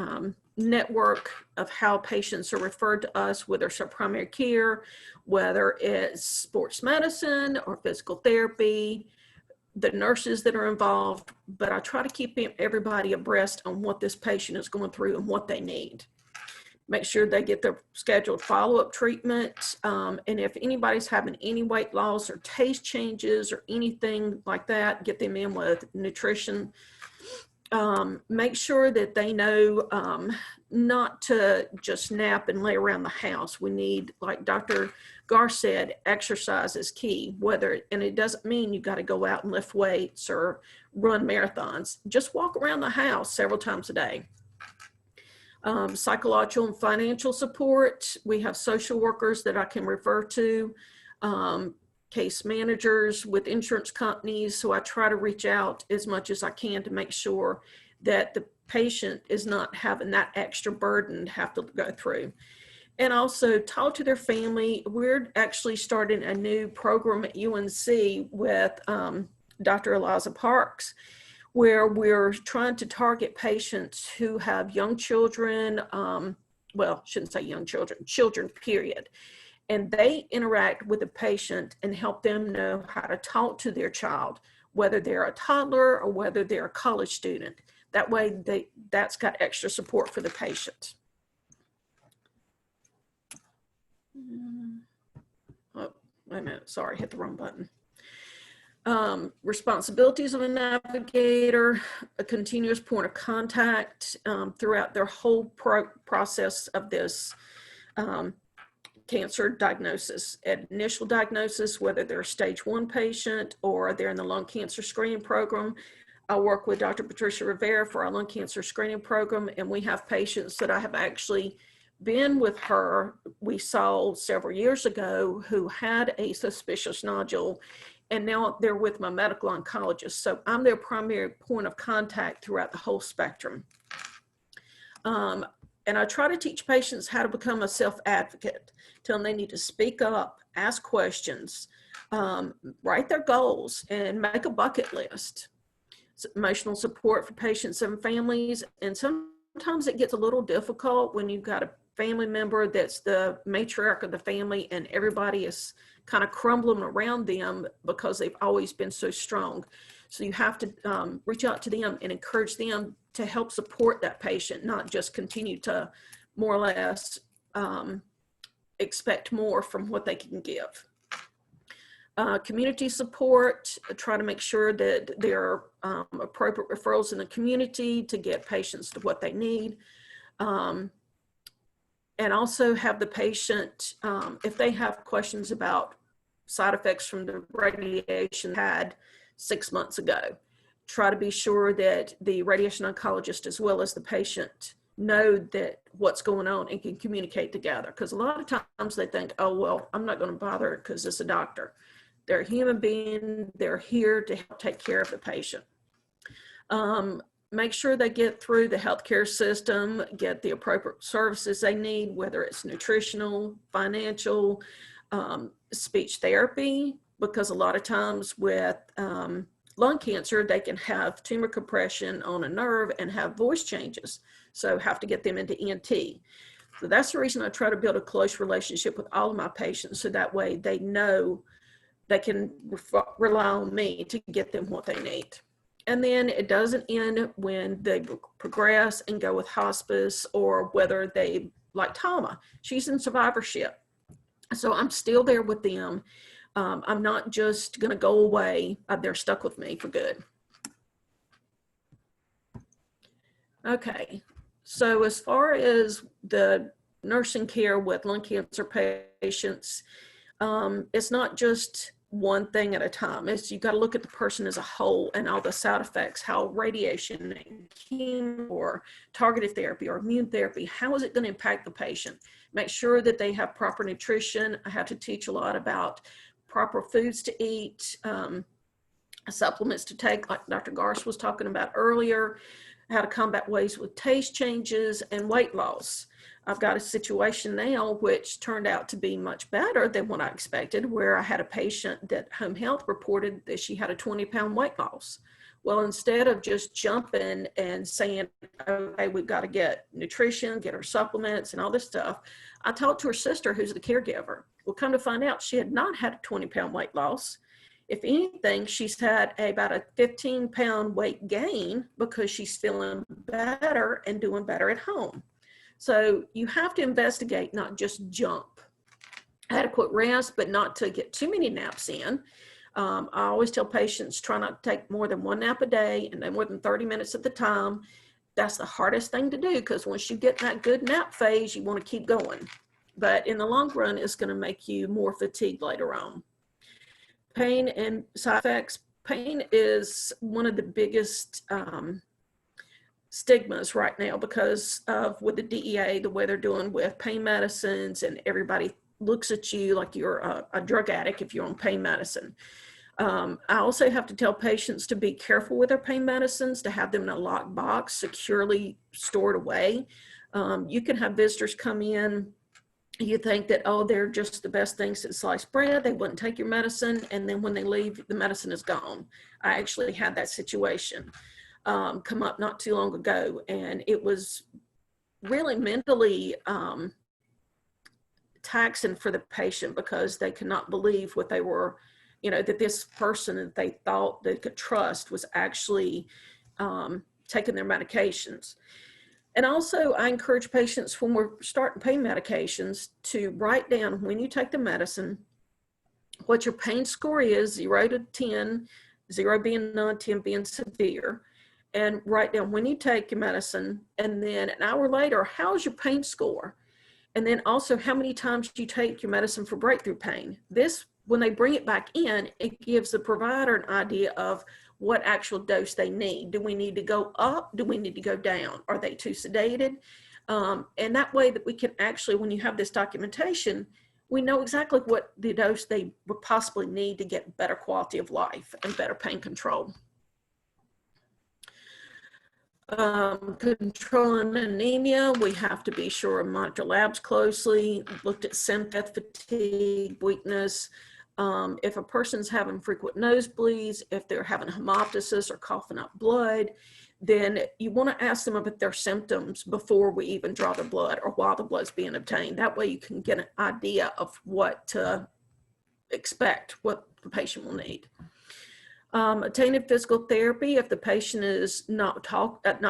network of how patients are referred to us, whether it's primary care, whether it's sports medicine or physical therapy, the nurses that are involved. But I try to keep everybody abreast on what this patient is going through and what they need. Make sure they get their scheduled follow-up treatment. And if anybody's having any weight loss or taste changes or anything like that, get them in with nutrition. Make sure that they know not to just nap and lay around the house. We need, like Dr. Garst said, exercise is key. And it doesn't mean you got to go out and lift weights or run marathons. Just walk around the house several times a day. Psychological and financial support. We have social workers that I can refer to, case managers with insurance companies. So I try to reach out as much as I can to make sure that the patient is not having that extra burden to have to go through. And also talk to their family. We're actually starting a new program at UNC with Dr. Eliza Parks, where we're trying to target patients who have young children, well, shouldn't say young children, children, period. And they interact with the patient and help them know how to talk to their child, whether they're a toddler or whether they're a college student. That way, that's got extra support for the patient. Oh, wait a minute, sorry, hit the wrong button. Responsibilities of a navigator, a continuous point of contact throughout their whole process of this cancer diagnosis. At initial diagnosis, whether they're a stage 1 patient or they're in the lung cancer screening program, I work with Dr. Patricia Rivera for our lung cancer screening program, and we have patients that I have actually been with her, we saw several years ago, who had a suspicious nodule, and now they're with my medical oncologist. So I'm their primary point of contact throughout the whole spectrum. And I try to teach patients how to become a self-advocate, tell them they need to speak up, ask questions, write their goals, and make a bucket list. Emotional support for patients and families. And sometimes it gets a little difficult when you've got a family member that's the matriarch of the family and everybody is kind of crumbling around them because they've always been so strong. So you have to reach out to them and encourage them to help support that patient, not just continue to more or less expect more from what they can give. Community support, try to make sure that there are appropriate referrals in the community to get patients to what they need. And also have the patient, if they have questions about side effects from the radiation had 6 months ago, try to be sure that the radiation oncologist as well as the patient know that what's going on and can communicate together. Because a lot of times they think, oh, well, I'm not going to bother because it's a doctor. They're a human being. They're here to help take care of the patient. Make sure they get through the healthcare system, get the appropriate services they need, whether it's nutritional, financial, speech therapy, because a lot of times with lung cancer, they can have tumor compression on a nerve and have voice changes. So have to get them into ENT. So that's the reason I try to build a close relationship with all of my patients, so that way they know they can rely on me to get them what they need. And then it doesn't end when they progress and go with hospice, or whether they, like Tama, she's in survivorship. So I'm still there with them. I'm not just going to go away. They're stuck with me for good. Okay. So as far as the nursing care with lung cancer patients, it's not just one thing at a time. It's, you got to look at the person as a whole and all the side effects, how radiation and chemo or targeted therapy or immune therapy, how is it going to impact the patient? Make sure that they have proper nutrition. I have to teach a lot about proper foods to eat, supplements to take, like Dr. Garst was talking about earlier, how to combat ways with taste changes and weight loss. I've got a situation now which turned out to be much better than what I expected, where I had a patient that home health reported that she had a 20-pound weight loss. Well, instead of just jumping and saying, okay, we've got to get nutrition, get her supplements and all this stuff, I talked to her sister, who's the caregiver. Well, come to find out, she had not had a 20-pound weight loss. If anything, she's had about a 15-pound weight gain because she's feeling better and doing better at home. So you have to investigate, not just jump. Adequate rest, but not to get too many naps in. I always tell patients, try not to take more than 1 nap a day and no more than 30 minutes at the time. That's the hardest thing to do, because once you get in that good nap phase, you want to keep going. But in the long run, it's going to make you more fatigued later on. Pain and side effects. Pain is one of the biggest stigmas right now because of with the DEA, the way they're doing with pain medicines, and everybody looks at you like you're a drug addict if you're on pain medicine. I also have to tell patients to be careful with their pain medicines, to have them in a locked box, securely stored away. You can have visitors come in, you think that, oh, they're just the best thing since sliced bread, they wouldn't take your medicine, and then when they leave, the medicine is gone. I actually had that situation come up not too long ago, and it was really mentally taxing for the patient, because they could not believe what they were, you know, that this person that they thought they could trust was actually taking their medications. And also, I encourage patients, when we're starting pain medications, to write down when you take the medicine, what your pain score is, 0 to 10, 0 being none, 10 being severe, and write down when you take your medicine, and then an hour later, how's your pain score? And then also how many times you take your medicine for breakthrough pain. This, when they bring it back in, it gives the provider an idea of what actual dose they need. Do we need to go up? Do we need to go down? Are they too sedated? And that way that we can actually, when you have this documentation, we know exactly what the dose they would possibly need to get better quality of life and better pain control. Controlling anemia, we have to be sure and monitor labs closely, looked at symptom, fatigue, weakness. If a person's having frequent nosebleeds, if they're having hemoptysis or coughing up blood, then you want to ask them about their symptoms before we even draw the blood or while the blood's being obtained. That way you can get an idea of what to expect, what the patient will need. Attending physical therapy, if the patient is not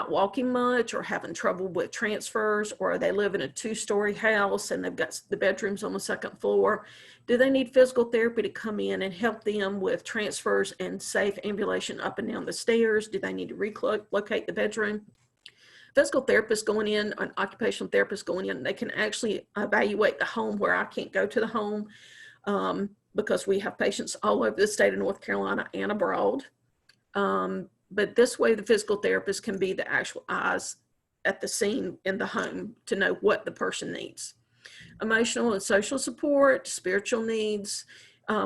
walking much or having trouble with transfers, or they live in a 2-story house and they've got the bedrooms on the 2nd floor, do they need physical therapy to come in and help them with transfers and safe ambulation up and down the stairs? Do they need to relocate the bedroom? Physical therapists going in, an occupational therapist going in, they can actually evaluate the home where I can't go to the home. Because we have patients all over the state of North Carolina and abroad. But this way, the physical therapist can be the actual eyes at the scene in the home to know what the person needs. Emotional and social support, spiritual needs.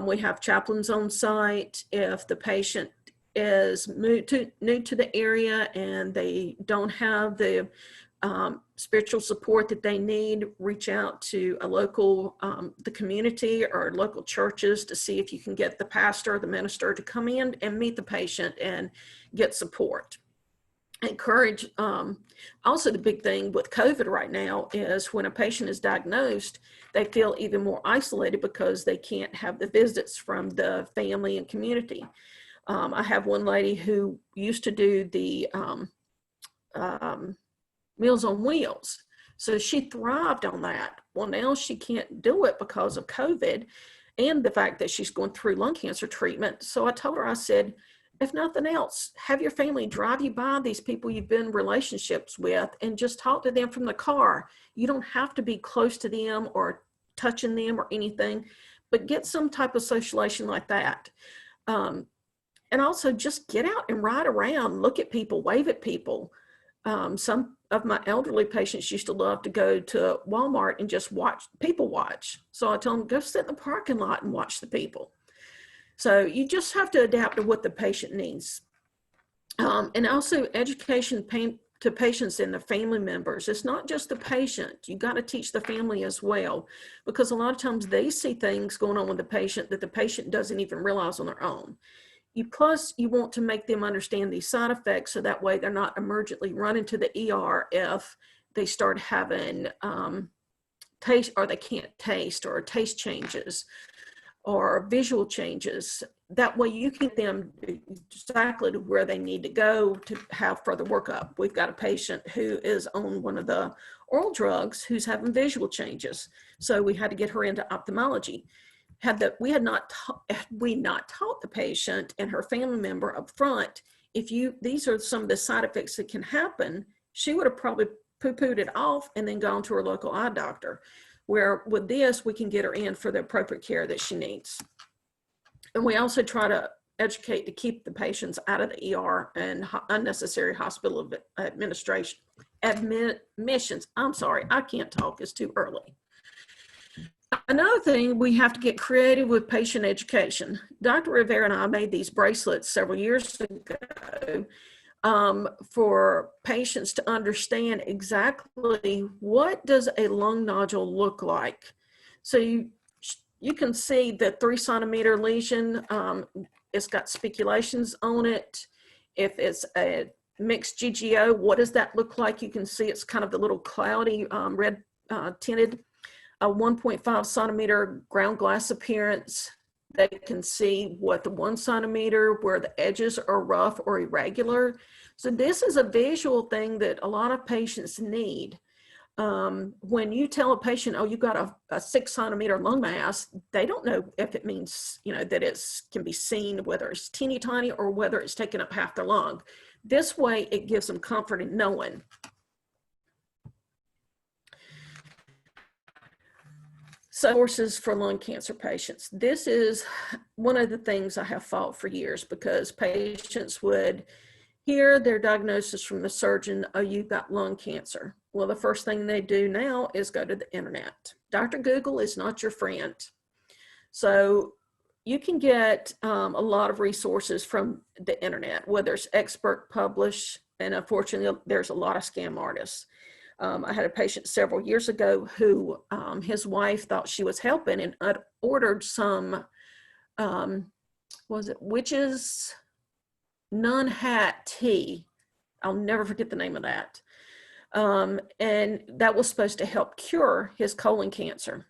We have chaplains on site. If the patient is new to the area and they don't have the spiritual support that they need, reach out to a local, the community or local churches to see if you can get the pastor or the minister to come in and meet the patient and get support. Encourage, also the big thing with COVID right now is when a patient is diagnosed, they feel even more isolated because they can't have the visits from the family and community. I have one lady who used to do the Meals on Wheels. So she thrived on that. Well, now she can't do it because of COVID and the fact that she's going through lung cancer treatment. So I told her, I said, if nothing else, have your family drive you by these people you've been in relationships with and just talk to them from the car. You don't have to be close to them or touching them or anything, but get some type of socialization like that. And also just get out and ride around, look at people, wave at people. Some of my elderly patients used to love to go to Walmart and just people watch. So I told them, go sit in the parking lot and watch the people. So you just have to adapt to what the patient needs. And also education to patients and their family members. It's not just the patient. You got to teach the family as well, because a lot of times they see things going on with the patient that the patient doesn't even realize on their own. Plus, you want to make them understand these side effects so that way they're not emergently running to the ER if they start having taste, or they can't taste, or taste changes, or visual changes. That way you can get them exactly to where they need to go to have further workup. We've got a patient who is on one of the oral drugs who's having visual changes. So we had to get her into ophthalmology. Had we not taught the patient and her family member up front, these are some of the side effects that can happen, she would have probably poo-pooed it off and then gone to her local eye doctor. Where with this, we can get her in for the appropriate care that she needs. And we also try to educate to keep the patients out of the ER and unnecessary hospital admissions. I'm sorry, I can't talk, it's too early. Another thing, we have to get creative with patient education. Dr. Rivera and I made these bracelets several years ago for patients to understand exactly what does a lung nodule look like. So you can see the 3-centimeter lesion, it's got speculations on it. If it's a mixed GGO, what does that look like? You can see it's kind of the little cloudy red tinted. A 1.5 centimeter ground glass appearance. They can see what the 1 centimeter, where the edges are rough or irregular. So this is a visual thing that a lot of patients need. when you tell a patient, oh, you got a 6 centimeter lung mass, they don't know if it means, that it can be seen, whether it's teeny tiny or whether it's taking up half their lung. This way, it gives them comfort in knowing. Sources for lung cancer patients. This is one of the things I have fought for years, because patients would hear their diagnosis from the surgeon, oh, you've got lung cancer. Well, the first thing they do now is go to the internet. Dr. Google is not your friend. So you can get a lot of resources from the internet, whether it's expert published, and unfortunately, there's a lot of scam artists. I had a patient several years ago who his wife thought she was helping and had ordered some, was it witches nun hat tea? I'll never forget the name of that. And that was supposed to help cure his colon cancer.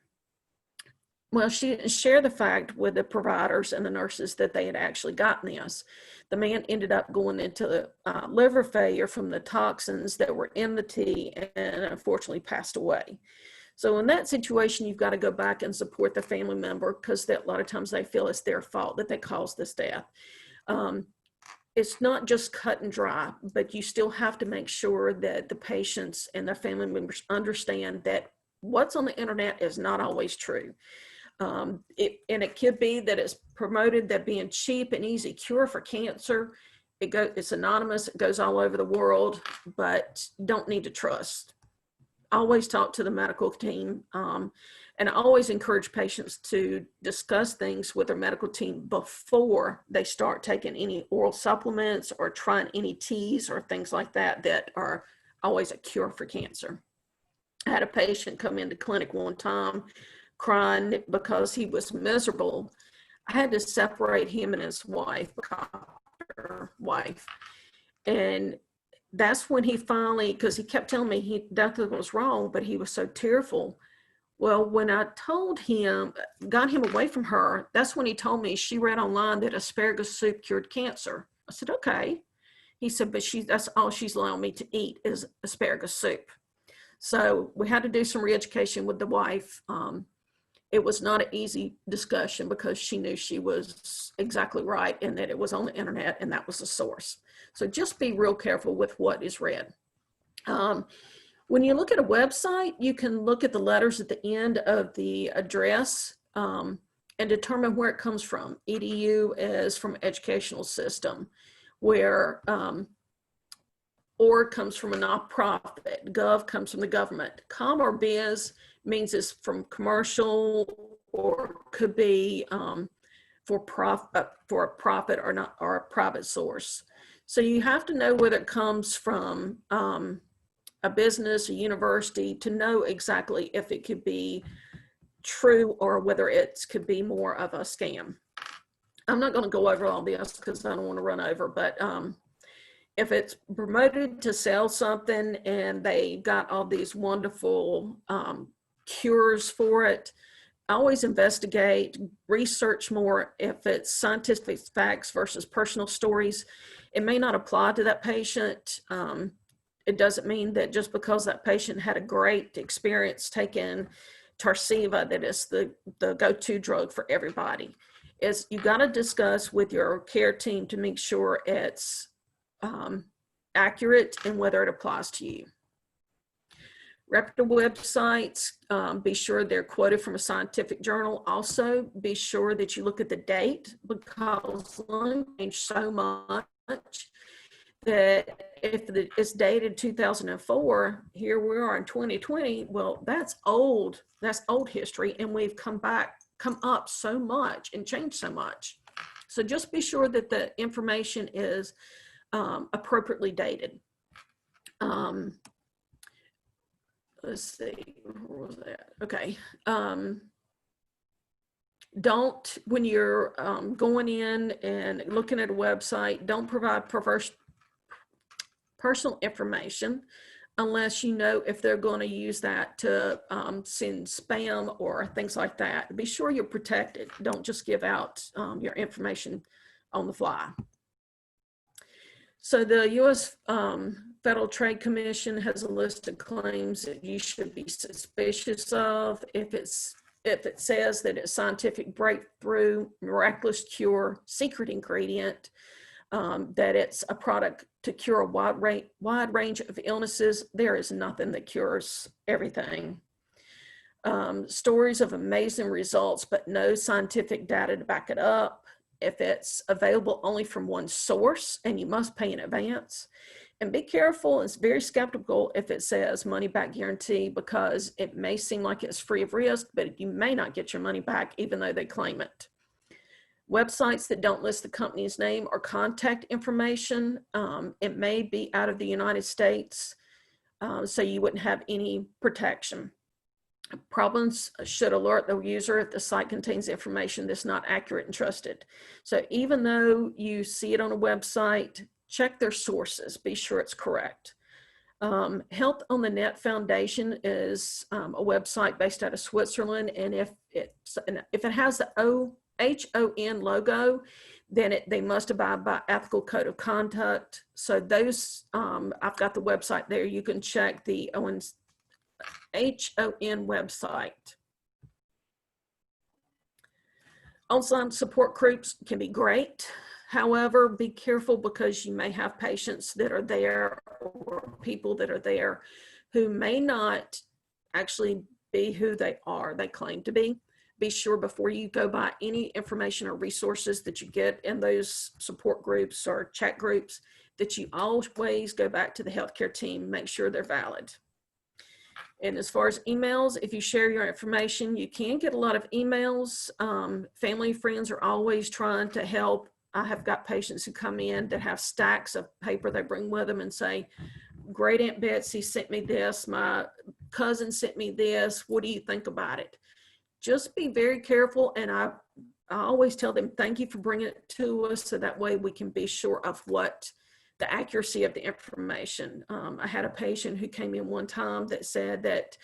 Well, she didn't share the fact with the providers and the nurses that they had actually gotten this. The man ended up going into liver failure from the toxins that were in the tea, and unfortunately passed away. So in that situation, you've got to go back and support the family member, because a lot of times they feel it's their fault that they caused this death. It's not just cut and dry, but you still have to make sure that the patients and their family members understand that what's on the internet is not always true. And it could be that it's promoted that being cheap and easy cure for cancer. It's anonymous, it goes all over the world, but don't need to trust. Always talk to the medical team, and I always encourage patients to discuss things with their medical team before they start taking any oral supplements or trying any teas or things like that that are always a cure for cancer. I had a patient come into clinic one time crying because he was miserable. I had to separate him and his wife, and that's when he finally, because he kept telling me nothing was wrong, but he was so tearful. Well, when I told him, got him away from her, that's when he told me she read online that asparagus soup cured cancer. I said, okay. He said, but that's all she's allowing me to eat is asparagus soup. So we had to do some re-education with the wife. It was not an easy discussion, because she knew she was exactly right and that it was on the internet and that was the source. So just be real careful with what is read. When you look at a website, you can look at the letters at the end of the address and determine where it comes from. EDU is from educational system, where org comes from a nonprofit, gov comes from the government. Com or biz means it's from commercial, or could be for a profit or not, or a private source. So you have to know whether it comes from a business, a university, to know exactly if it could be true or whether it could be more of a scam. I'm not going to go over all this because I don't want to run over, but if it's promoted to sell something and they got all these wonderful cures for it, always investigate, research more. If it's scientific facts versus personal stories, it may not apply to that patient. It doesn't mean that just because that patient had a great experience taking Tarceva that it's the go-to drug for everybody. You got to discuss with your care team to make sure it's accurate and whether it applies to you. Reputable websites, be sure they're quoted from a scientific journal. Also, be sure that you look at the date, because lung changed so much that if it's dated 2004, here we are in 2020, well, that's old history, and we've come up so much and changed so much. So just be sure that the information is appropriately dated. Let's see, where was that? Okay. Don't, when you're going in and looking at a website, don't provide personal information unless you know if they're going to use that to send spam or things like that. Be sure you're protected. Don't just give out your information on the fly. So the U.S. Federal Trade Commission has a list of claims that you should be suspicious of. If it says that it's scientific breakthrough, miraculous cure, secret ingredient, that it's a product to cure a wide range of illnesses, there is nothing that cures everything. Stories of amazing results, but no scientific data to back it up. If it's available only from one source and you must pay in advance. And be careful, it's very skeptical if it says money back guarantee, because it may seem like it's free of risk, but you may not get your money back even though they claim it. Websites that don't list the company's name or contact information, it may be out of the United States, so you wouldn't have any protection. Problems should alert the user if the site contains information that's not accurate and trusted. So even though you see it on a website, check their sources, be sure it's correct. Health on the Net Foundation is a website based out of Switzerland, and if it has the HON logo, then they must abide by ethical code of conduct. So those, I've got the website there. You can check the HON website. Online support groups can be great. However, be careful, because you may have patients that are there or people that are there who may not actually be who they claim to be. Be sure before you go by any information or resources that you get in those support groups or chat groups, that you always go back to the healthcare team, make sure they're valid. And as far as emails, if you share your information, you can get a lot of emails. Family and friends are always trying to help. I have got patients who come in that have stacks of paper they bring with them and say, great Aunt Betsy sent me this, my cousin sent me this, what do you think about it? Just be very careful, and I always tell them, thank you for bringing it to us, so that way we can be sure of what the accuracy of the information. I had a patient who came in one time that said that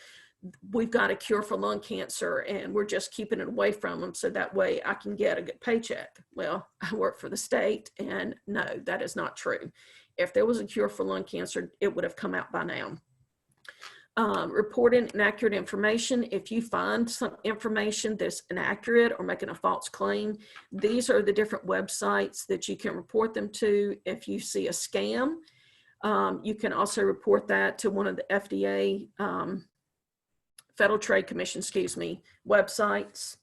we've got a cure for lung cancer and we're just keeping it away from them so that way I can get a good paycheck. Well, I work for the state, and no, that is not true. If there was a cure for lung cancer, it would have come out by now. Reporting inaccurate information. If you find some information that's inaccurate or making a false claim, these are the different websites that you can report them to. If you see a scam, you can also report that to one of the FDA, Federal Trade Commission, websites.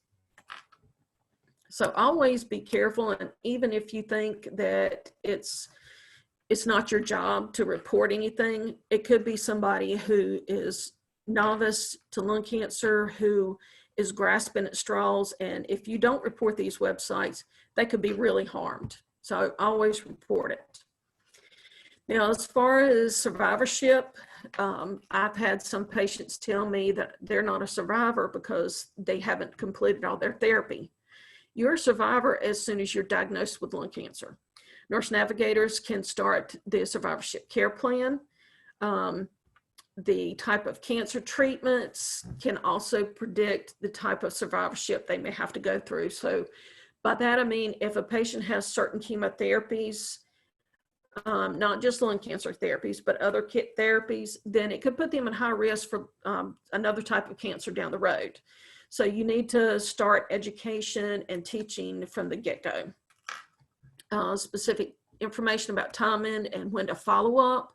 So always be careful, and even if you think that it's not your job to report anything, it could be somebody who is novice to lung cancer, who is grasping at straws, and if you don't report these websites, they could be really harmed. So always report it. Now, as far as survivorship, I've had some patients tell me that they're not a survivor because they haven't completed all their therapy. You're a survivor as soon as you're diagnosed with lung cancer. Nurse navigators can start the survivorship care plan. The type of cancer treatments can also predict the type of survivorship they may have to go through. So by that, I mean, if a patient has certain chemotherapies, not just lung cancer therapies, but other kit therapies, then it could put them in high risk for another type of cancer down the road. So you need to start education and teaching from the get-go. Specific information about timing and when to follow up.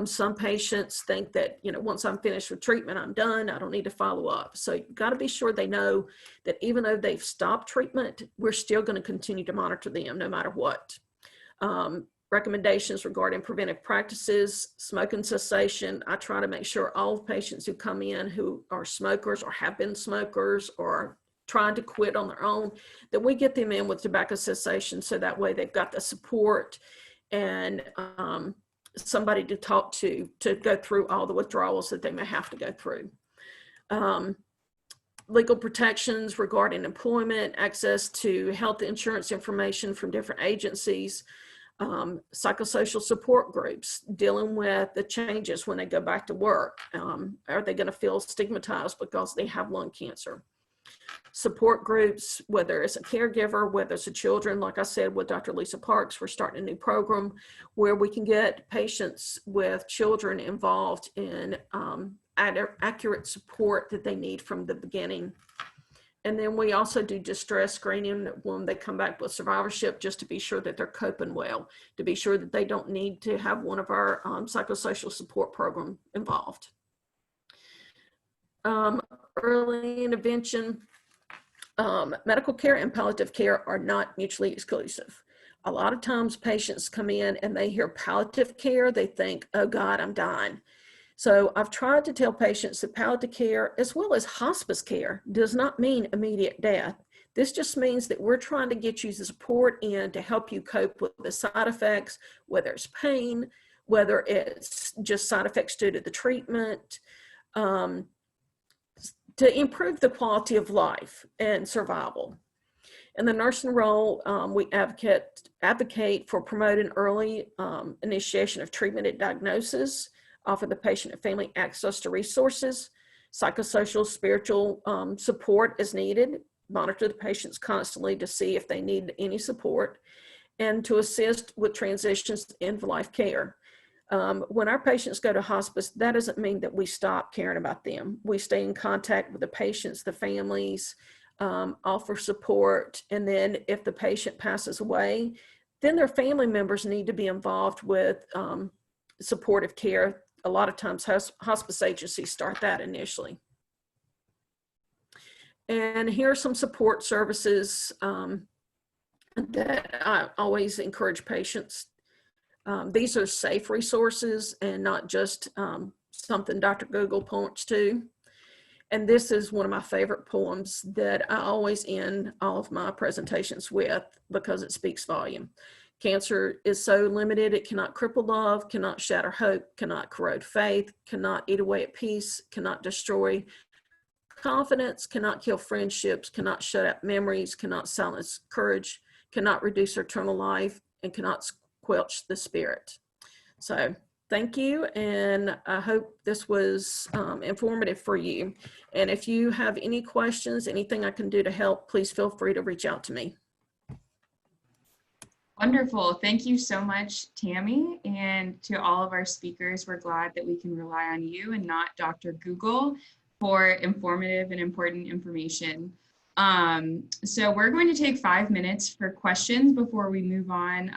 Some patients think that, once I'm finished with treatment, I'm done, I don't need to follow up. So you've got to be sure they know that even though they've stopped treatment, we're still going to continue to monitor them no matter what. Recommendations regarding preventive practices, smoking cessation. I try to make sure all patients who come in who are smokers or have been smokers or trying to quit on their own, that we get them in with tobacco cessation, so that way they've got the support and somebody to talk to go through all the withdrawals that they may have to go through. Legal protections regarding employment, access to health insurance information from different agencies, psychosocial support groups, dealing with the changes when they go back to work. Are they going to feel stigmatized because they have lung cancer? support groups, whether it's a caregiver, whether it's a children. Like I said, with Dr. Lisa Parks, we're starting a new program where we can get patients with children involved in accurate support that they need from the beginning. And then we also do distress screening when they come back with survivorship, just to be sure that they're coping well, to be sure that they don't need to have one of our psychosocial support program involved. Early intervention, medical care and palliative care are not mutually exclusive. A lot of times patients come in and they hear palliative care, they think, oh God, I'm dying. So I've tried to tell patients that palliative care, as well as hospice care, does not mean immediate death. This just means that we're trying to get you the support in to help you cope with the side effects, whether it's pain, whether it's just side effects due to the treatment, to improve the quality of life and survival. In the nursing role, we advocate for promoting early initiation of treatment at diagnosis, offer the patient and family access to resources, psychosocial, spiritual support as needed, monitor the patients constantly to see if they need any support, and to assist with transitions to end-of-life care. When our patients go to hospice, that doesn't mean that we stop caring about them. We stay in contact with the patients, the families, offer support, and then if the patient passes away, then their family members need to be involved with supportive care. A lot of times hospice agencies start that initially. And here are some support services that I always encourage patients. These are safe resources and not just something Dr. Google points to. And this is one of my favorite poems that I always end all of my presentations with because it speaks volume. Cancer is so limited, it cannot cripple love, cannot shatter hope, cannot corrode faith, cannot eat away at peace, cannot destroy confidence, cannot kill friendships, cannot shut out memories, cannot silence courage, cannot reduce eternal life, and cannot squelch the spirit. So thank you, and I hope this was informative for you. And if you have any questions, anything I can do to help, please feel free to reach out to me. Wonderful. Thank you so much, Tammy. And to all of our speakers, we're glad that we can rely on you and not Dr. Google for informative and important information. So we're going to take 5 minutes for questions before we move on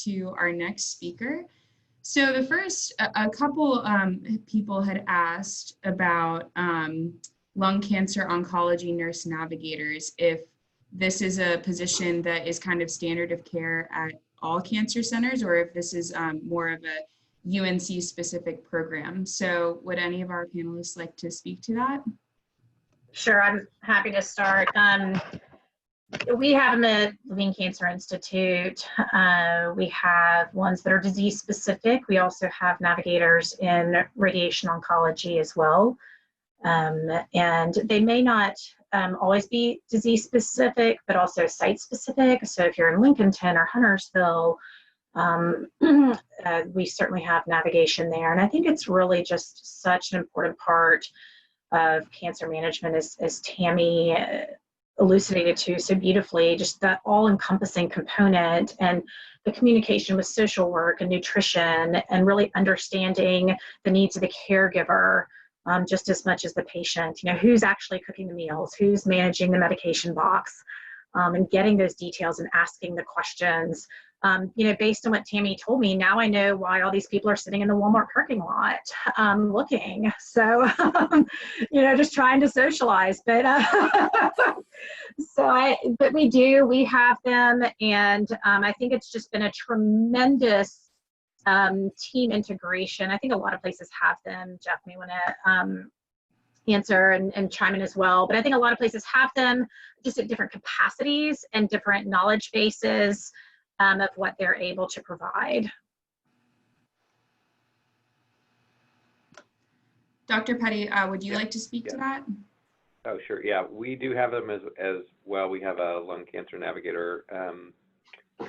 to our next speaker. So the first, a couple people had asked about lung cancer oncology nurse navigators, if this is a position that is kind of standard of care at all cancer centers, or if this is more of a UNC specific program. So would any of our panelists like to speak to that? Sure, I'm happy to start. We have them at Living Cancer Institute. We have ones that are disease specific. We also have navigators in radiation oncology as well. And they may not always be disease specific, but also site specific. So if you're in Lincolnton or Huntersville, we certainly have navigation there. And I think it's really just such an important part of cancer management, as Tammy elucidated to so beautifully, just that all-encompassing component and the communication with social work and nutrition and really understanding the needs of the caregiver just as much as the patient. You know, who's actually cooking the meals, who's managing the medication box, and getting those details and asking the questions. You know, based on what Tammy told me, now I know why all these people are sitting in the Walmart parking lot looking. So, you know, just trying to socialize. But but we have them, and I think it's just been a tremendous team integration. I think a lot of places have them. Jeff may want to answer and chime in as well. But I think a lot of places have them just at different capacities and different knowledge bases of what they're able to provide. Dr. Petty, would you like to speak to that? Oh, sure. Yeah, we do have them as well. We have a lung cancer navigator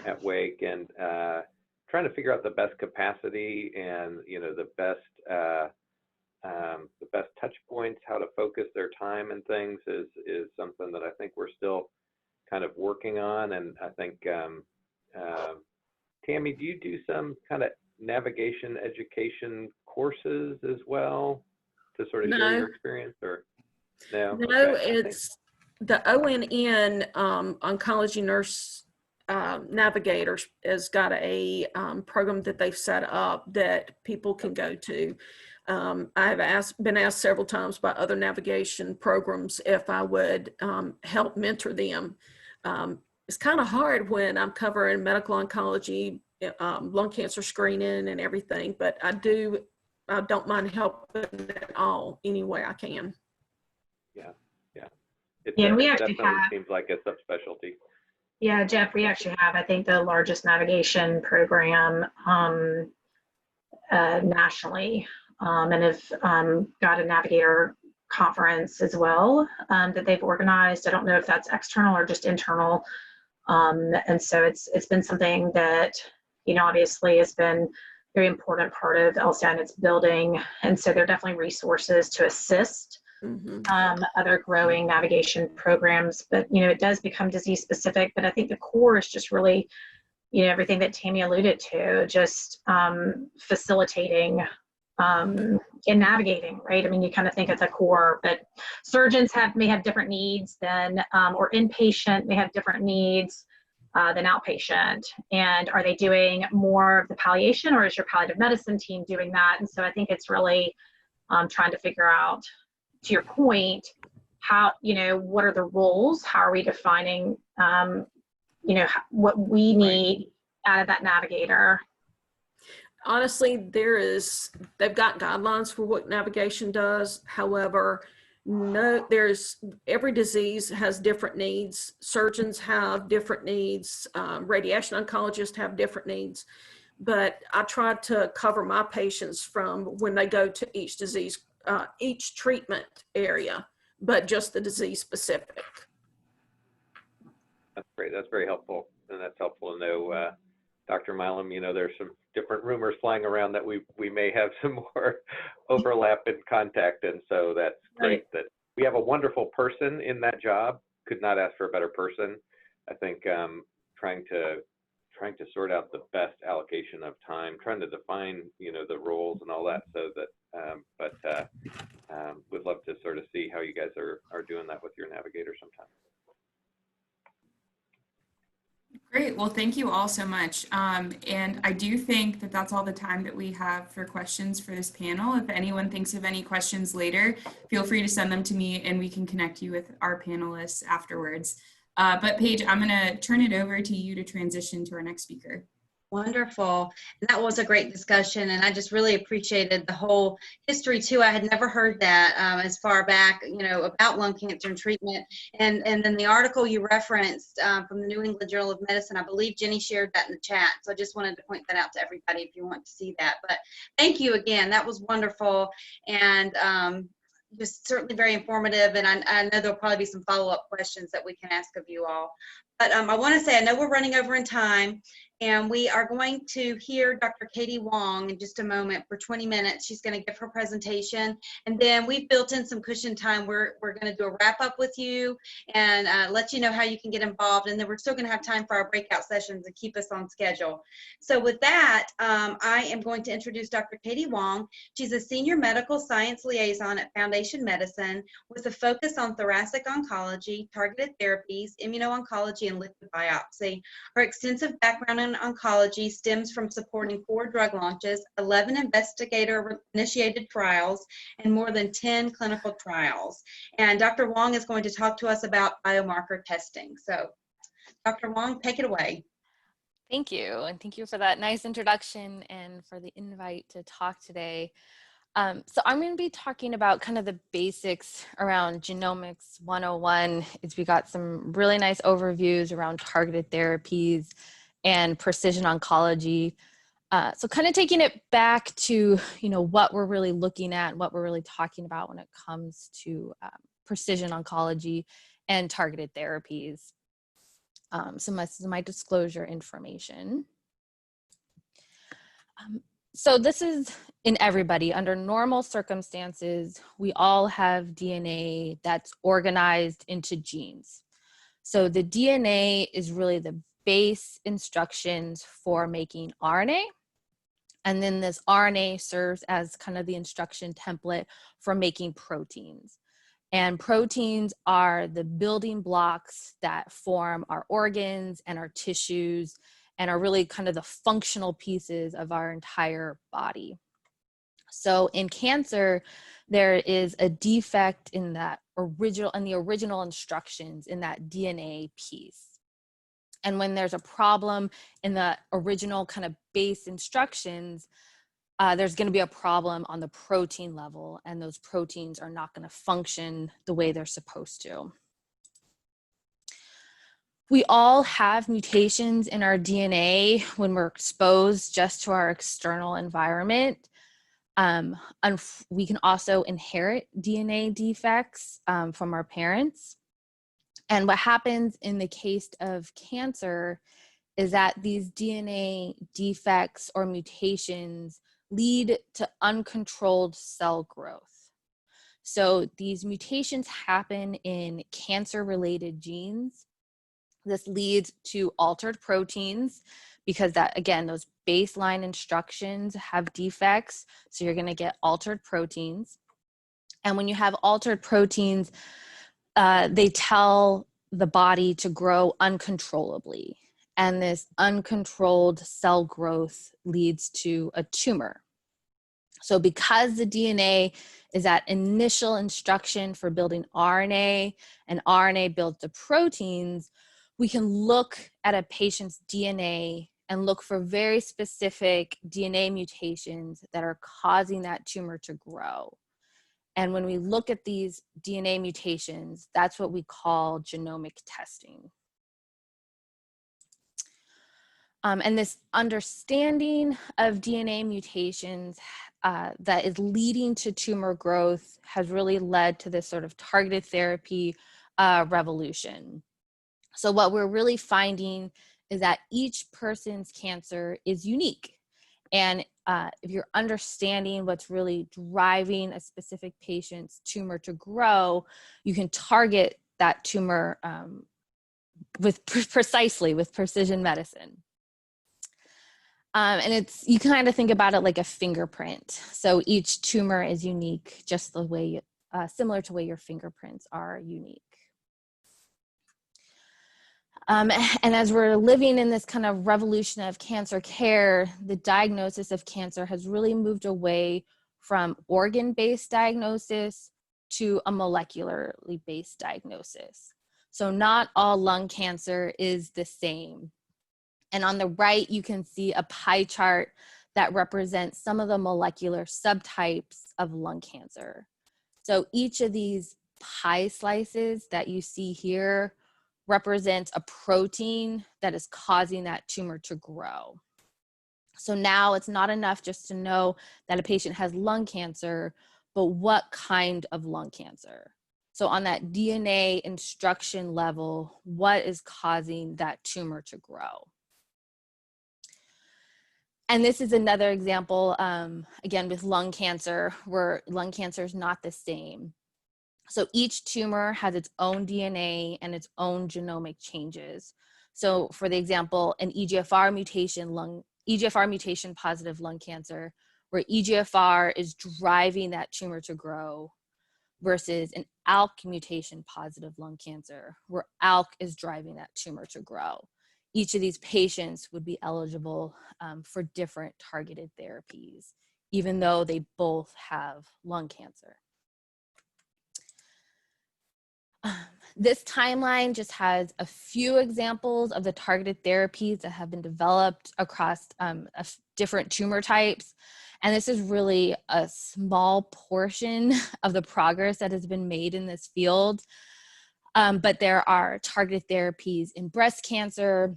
at Wake, and trying to figure out the best capacity and, you know, the best touch points, how to focus focus their time and things is something that I think we're still kind of working on. And I think, Tammy, do you do some kind of navigation education courses as well to sort of share your experience, or no? No, Okay. it's the ONN Oncology Nurse Navigators has got a program that they've set up that people can go to. I have been asked several times by other navigation programs if I would help mentor them. It's kind of hard when I'm covering medical oncology, lung cancer screening and everything, but I don't mind helping at all any way I can. Yeah. And we It actually definitely have, seems like a subspecialty. yeah, Jeff, we actually have, I think, the largest navigation program nationally, and have got a Navigator conference as well that they've organized. I don't know if that's external or just internal. And so it's been something that, you know, obviously has been a very important part of LSI and its building. And so there are definitely resources to assist other growing navigation programs, but, you know, it does become disease specific, but I think the core is just really, you know, everything that Tammy alluded to, just facilitating and navigating, right? I mean, you kind of think it's a core, but surgeons may have different needs than, or inpatient may have different needs than outpatient. And are they doing more of the palliation, or is your palliative medicine team doing that? And so I think it's really trying to figure out, to your point, how, you know, what are the roles? How are we defining, you know, what we need out of that navigator? Honestly, they've got guidelines for what navigation does. However, every disease has different needs. Surgeons have different needs. Radiation oncologists have different needs. But I try to cover my patients from when they go to each disease, each treatment area, but just the disease specific. That's great. That's very helpful. And that's helpful to know, Dr. Milam, you know, there's some different rumors flying around that we may have some more overlap in contact. And so that's great that we have a wonderful person in that job. Could not ask for a better person. I think trying to sort out the best allocation of time, trying to define, you know, the roles and all that, so that, would love to sort of see how you guys are doing that with your navigator sometime. Great. Well, thank you all so much. And I do think that that's all the time that we have for questions for this panel. If anyone thinks of any questions later, feel free to send them to me and we can connect you with our panelists afterwards. But Paige, I'm going to turn it over to you to transition to our next speaker. Wonderful. And that was a great discussion, and I just really appreciated the whole history too. I had never heard that as far back, you know, about lung cancer and treatment. And then the article you referenced from the New England Journal of Medicine, I believe Jenny shared that in the chat. So I just wanted to point that out to everybody if you want to see that. But thank you again. That was wonderful, and just certainly very informative. And I know there'll probably be some follow-up questions that we can ask of you all. But I want to say, I know we're running over in time, and we are going to hear Dr. Katie Wong in just a moment for 20 minutes. She's going to give her presentation, and then we've built in some cushion time. We're going to do a wrap up with you and let you know how you can get involved, and then we're still going to have time for our breakout sessions and keep us on schedule. So with that, I am going to introduce Dr. Katie Wong. She's a senior medical science liaison at Foundation Medicine with a focus on thoracic oncology, targeted therapies, immuno-oncology, and liquid biopsy. Her extensive background in oncology stems from supporting 4 drug launches, 11 investigator-initiated trials, and more than 10 clinical trials. And Dr. Wong is going to talk to us about biomarker testing. So, Dr. Wong, take it away. Thank you, and thank you for that nice introduction and for the invite to talk today. So I'm going to be talking about kind of the basics around Genomics 101. We got some really nice overviews around targeted therapies and precision oncology. So kind of taking it back to, you know, what we're really looking at, what we're really talking about when it comes to precision oncology and targeted therapies. So this is my disclosure information. So this is in everybody. Under normal circumstances, we all have DNA that's organized into genes. So the DNA is really the base instructions for making RNA. And then this RNA serves as kind of the instruction template for making proteins. And proteins are the building blocks that form our organs and our tissues and are really kind of the functional pieces of our entire body. So in cancer, there is a defect in the original instructions in that DNA piece. And when there's a problem in the original kind of base instructions, there's going to be a problem on the protein level, and those proteins are not going to function the way they're supposed to. We all have mutations in our DNA when we're exposed just to our external environment. We can also inherit DNA defects from our parents. And what happens in the case of cancer is that these DNA defects or mutations lead to uncontrolled cell growth. So these mutations happen in cancer-related genes. This leads to altered proteins because that, again, those baseline instructions have defects. So you're going to get altered proteins. And when you have altered proteins, they tell the body to grow uncontrollably. And this uncontrolled cell growth leads to a tumor. So because the DNA is that initial instruction for building RNA, and RNA builds the proteins, we can look at a patient's DNA and look for very specific DNA mutations that are causing that tumor to grow. And when we look at these DNA mutations, that's what we call genomic testing. And this understanding of DNA mutations that is leading to tumor growth has really led to this sort of targeted therapy revolution. So what we're really finding is that each person's cancer is unique. And if you're understanding what's really driving a specific patient's tumor to grow, you can target that tumor with precision medicine. And you kind of think about it like a fingerprint. So each tumor is unique, just the way, similar to the way your fingerprints are unique. And as we're living in this kind of revolution of cancer care, the diagnosis of cancer has really moved away from organ-based diagnosis to a molecularly based diagnosis. So not all lung cancer is the same. And on the right, you can see a pie chart that represents some of the molecular subtypes of lung cancer. So each of these pie slices that you see here represents a protein that is causing that tumor to grow. So now it's not enough just to know that a patient has lung cancer, but what kind of lung cancer? So on that DNA instruction level, what is causing that tumor to grow? And this is another example, again, with lung cancer, where lung cancer is not the same. So each tumor has its own DNA and its own genomic changes. So for the example, an EGFR mutation positive lung cancer, where EGFR is driving that tumor to grow, versus an Alkh mutation positive lung cancer, where Alkh is driving that tumor to grow. Each of these patients would be eligible for different targeted therapies, even though they both have lung cancer. This timeline just has a few examples of the targeted therapies that have been developed across different tumor types. And this is really a small portion of the progress that has been made in this field. But there are targeted therapies in breast cancer.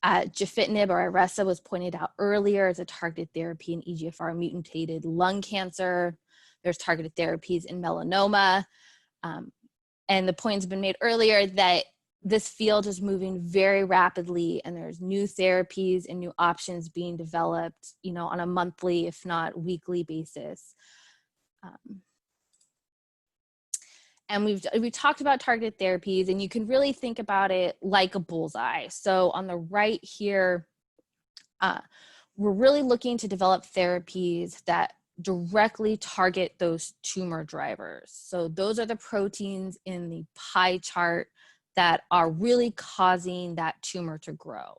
Gefitinib or Iressa was pointed out earlier as a targeted therapy in EGFR mutated lung cancer. There's targeted therapies in melanoma. And the point's been made earlier that this field is moving very rapidly, and there's new therapies and new options being developed, you know, on a monthly, if not weekly basis. And we've talked about targeted therapies, and you can really think about it like a bullseye. So on the right here, we're really looking to develop therapies that directly target those tumor drivers. So those are the proteins in the pie chart that are really causing that tumor to grow.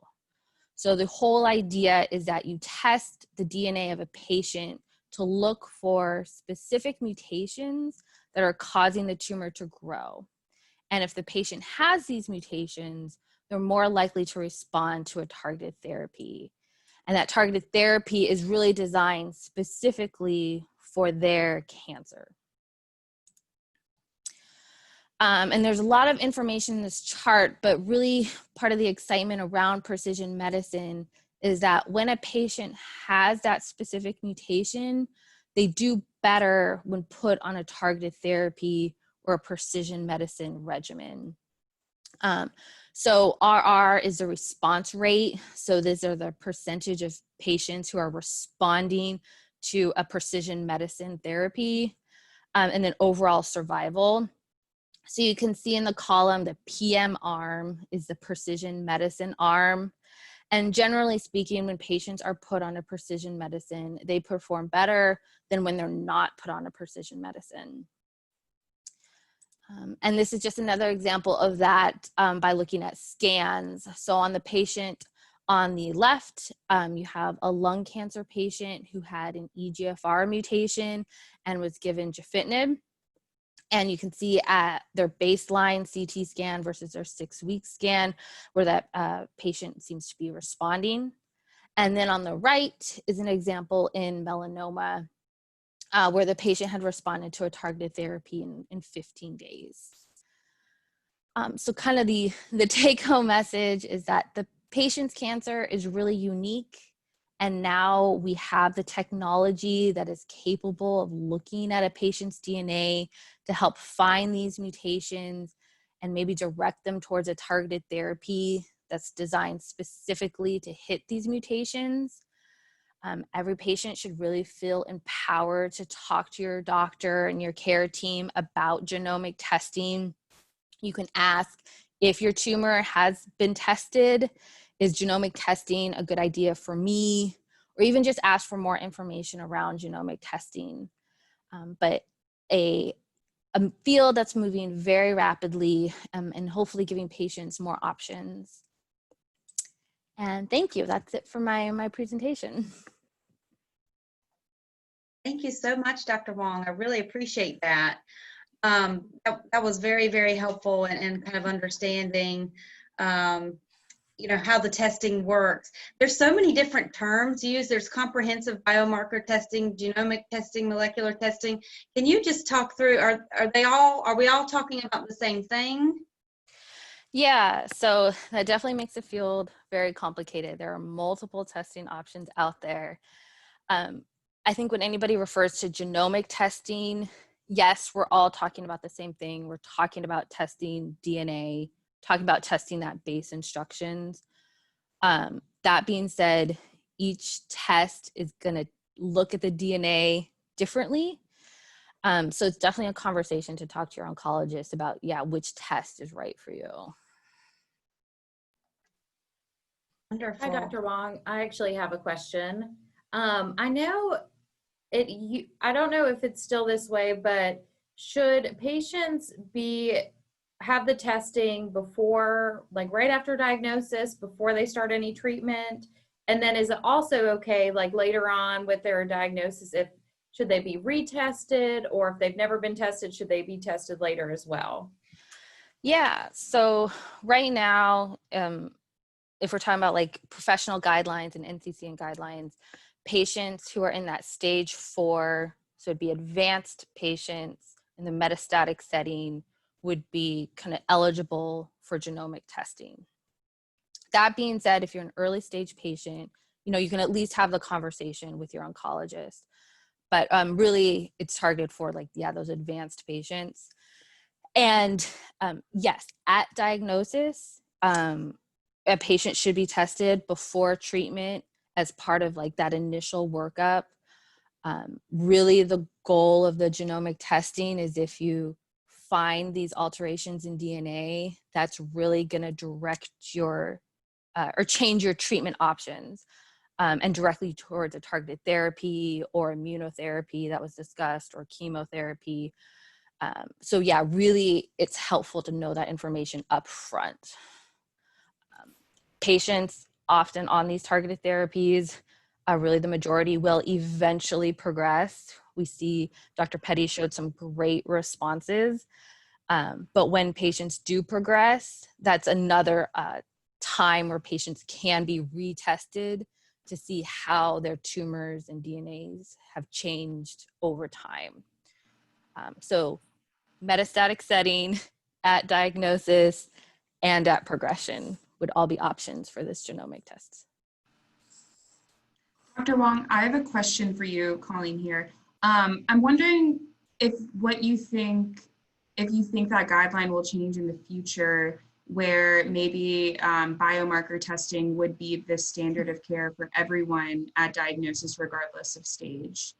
So the whole idea is that you test the DNA of a patient to look for specific mutations that are causing the tumor to grow. And if the patient has these mutations, they're more likely to respond to a targeted therapy. And that targeted therapy is really designed specifically for their cancer. And there's a lot of information in this chart, but really part of the excitement around precision medicine is that when a patient has that specific mutation, they do better when put on a targeted therapy or a precision medicine regimen. So RR is the response rate. So these are the percentage of patients who are responding to a precision medicine therapy, and then overall survival. So you can see in the column, the PM arm is the precision medicine arm. And generally speaking, when patients are put on a precision medicine, they perform better than when they're not put on a precision medicine. And this is just another example of that by looking at scans. So on the patient on the left, you have a lung cancer patient who had an EGFR mutation and was given gefitinib. And you can see at their baseline CT scan versus their 6-week scan where that patient seems to be responding. And then on the right is an example in melanoma where the patient had responded to a targeted therapy in 15 days. So kind of the take-home message is that the patient's cancer is really unique. And now we have the technology that is capable of looking at a patient's DNA to help find these mutations and maybe direct them towards a targeted therapy that's designed specifically to hit these mutations. Every patient should really feel empowered to talk to your doctor and your care team about genomic testing. You can ask if your tumor has been tested, is genomic testing a good idea for me? Or even just ask for more information around genomic testing. But a field that's moving very rapidly and hopefully giving patients more options. And thank you. That's it for my presentation. Thank you so much, Dr. Wong. I really appreciate that. That was very, very helpful and kind of understanding, you know, how the testing works. There's so many different terms used. There's comprehensive biomarker testing, genomic testing, molecular testing. Can you just talk through, are we all talking about the same thing? Yeah, so that definitely makes the field very complicated. There are multiple testing options out there. I think when anybody refers to genomic testing, yes, we're all talking about the same thing. We're talking about testing DNA, talking about testing that base instructions. That being said, each test is going to look at the DNA differently. So it's definitely a conversation to talk to your oncologist about, yeah, which test is right for you. Wonderful. Hi, Dr. Wong. I actually have a question. I know I don't know if it's still this way, but should patients have the testing before, like right after diagnosis, before they start any treatment? And then is it also okay, like later on with their diagnosis, should they be retested, or if they've never been tested, should they be tested later as well? Yeah, so right now, if we're talking about like professional guidelines and NCCN guidelines, patients who are in that stage 4, so it'd be advanced patients in the metastatic setting, would be kind of eligible for genomic testing. That being said, if you're an early stage patient, you know, you can at least have the conversation with your oncologist. But really, it's targeted for like, yeah, those advanced patients. And yes, at diagnosis, a patient should be tested before treatment as part of like that initial workup. Really the goal of the genomic testing is if you find these alterations in DNA, that's really going to direct your or change your treatment options and directly towards a targeted therapy or immunotherapy that was discussed, or chemotherapy. So yeah, really it's helpful to know that information up front. Patients often on these targeted therapies, really the majority will eventually progress. We see Dr. Petty showed some great responses, but when patients do progress, that's another time where patients can be retested to see how their tumors and DNAs have changed over time. So metastatic setting, at diagnosis, and at progression would all be options for this genomic test. Dr. Wong, I have a question for you, Colleen here. I'm wondering if you think that guideline will change in the future, where maybe biomarker testing would be the standard of care for everyone at diagnosis, regardless of stage.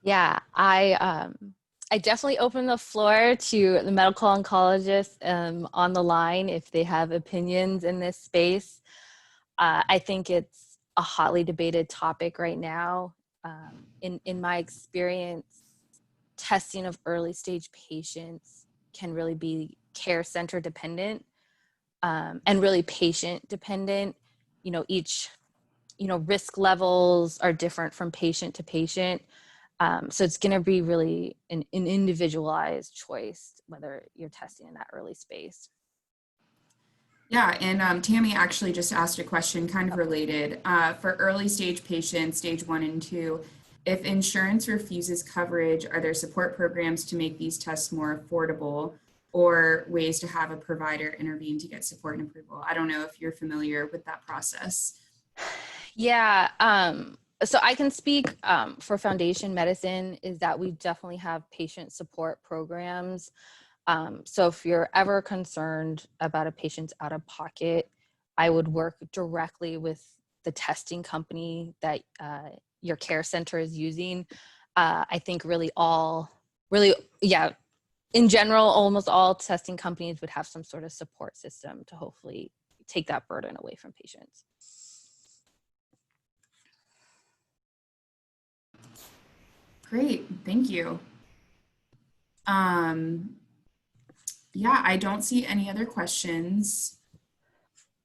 Yeah, I definitely open the floor to the medical oncologists on the line if they have opinions in this space. I think it's a hotly debated topic right now. In my experience, testing of early stage patients can really be care center dependent and really patient dependent. Each risk levels are different from patient to patient. So it's going to be really an individualized choice whether you're testing in that early space. Yeah, and Tammy actually just asked a question kind of related. For early stage patients, stage 1 and 2, if insurance refuses coverage, are there support programs to make these tests more affordable, or ways to have a provider intervene to get support and approval? I don't know if you're familiar with that process. Yeah, so I can speak for Foundation Medicine is that we definitely have patient support programs. So if you're ever concerned about a patient's out of pocket, I would work directly with the testing company that your care center is using. I think in general, almost all testing companies would have some sort of support system to hopefully take that burden away from patients. Great, thank you. Yeah, I don't see any other questions,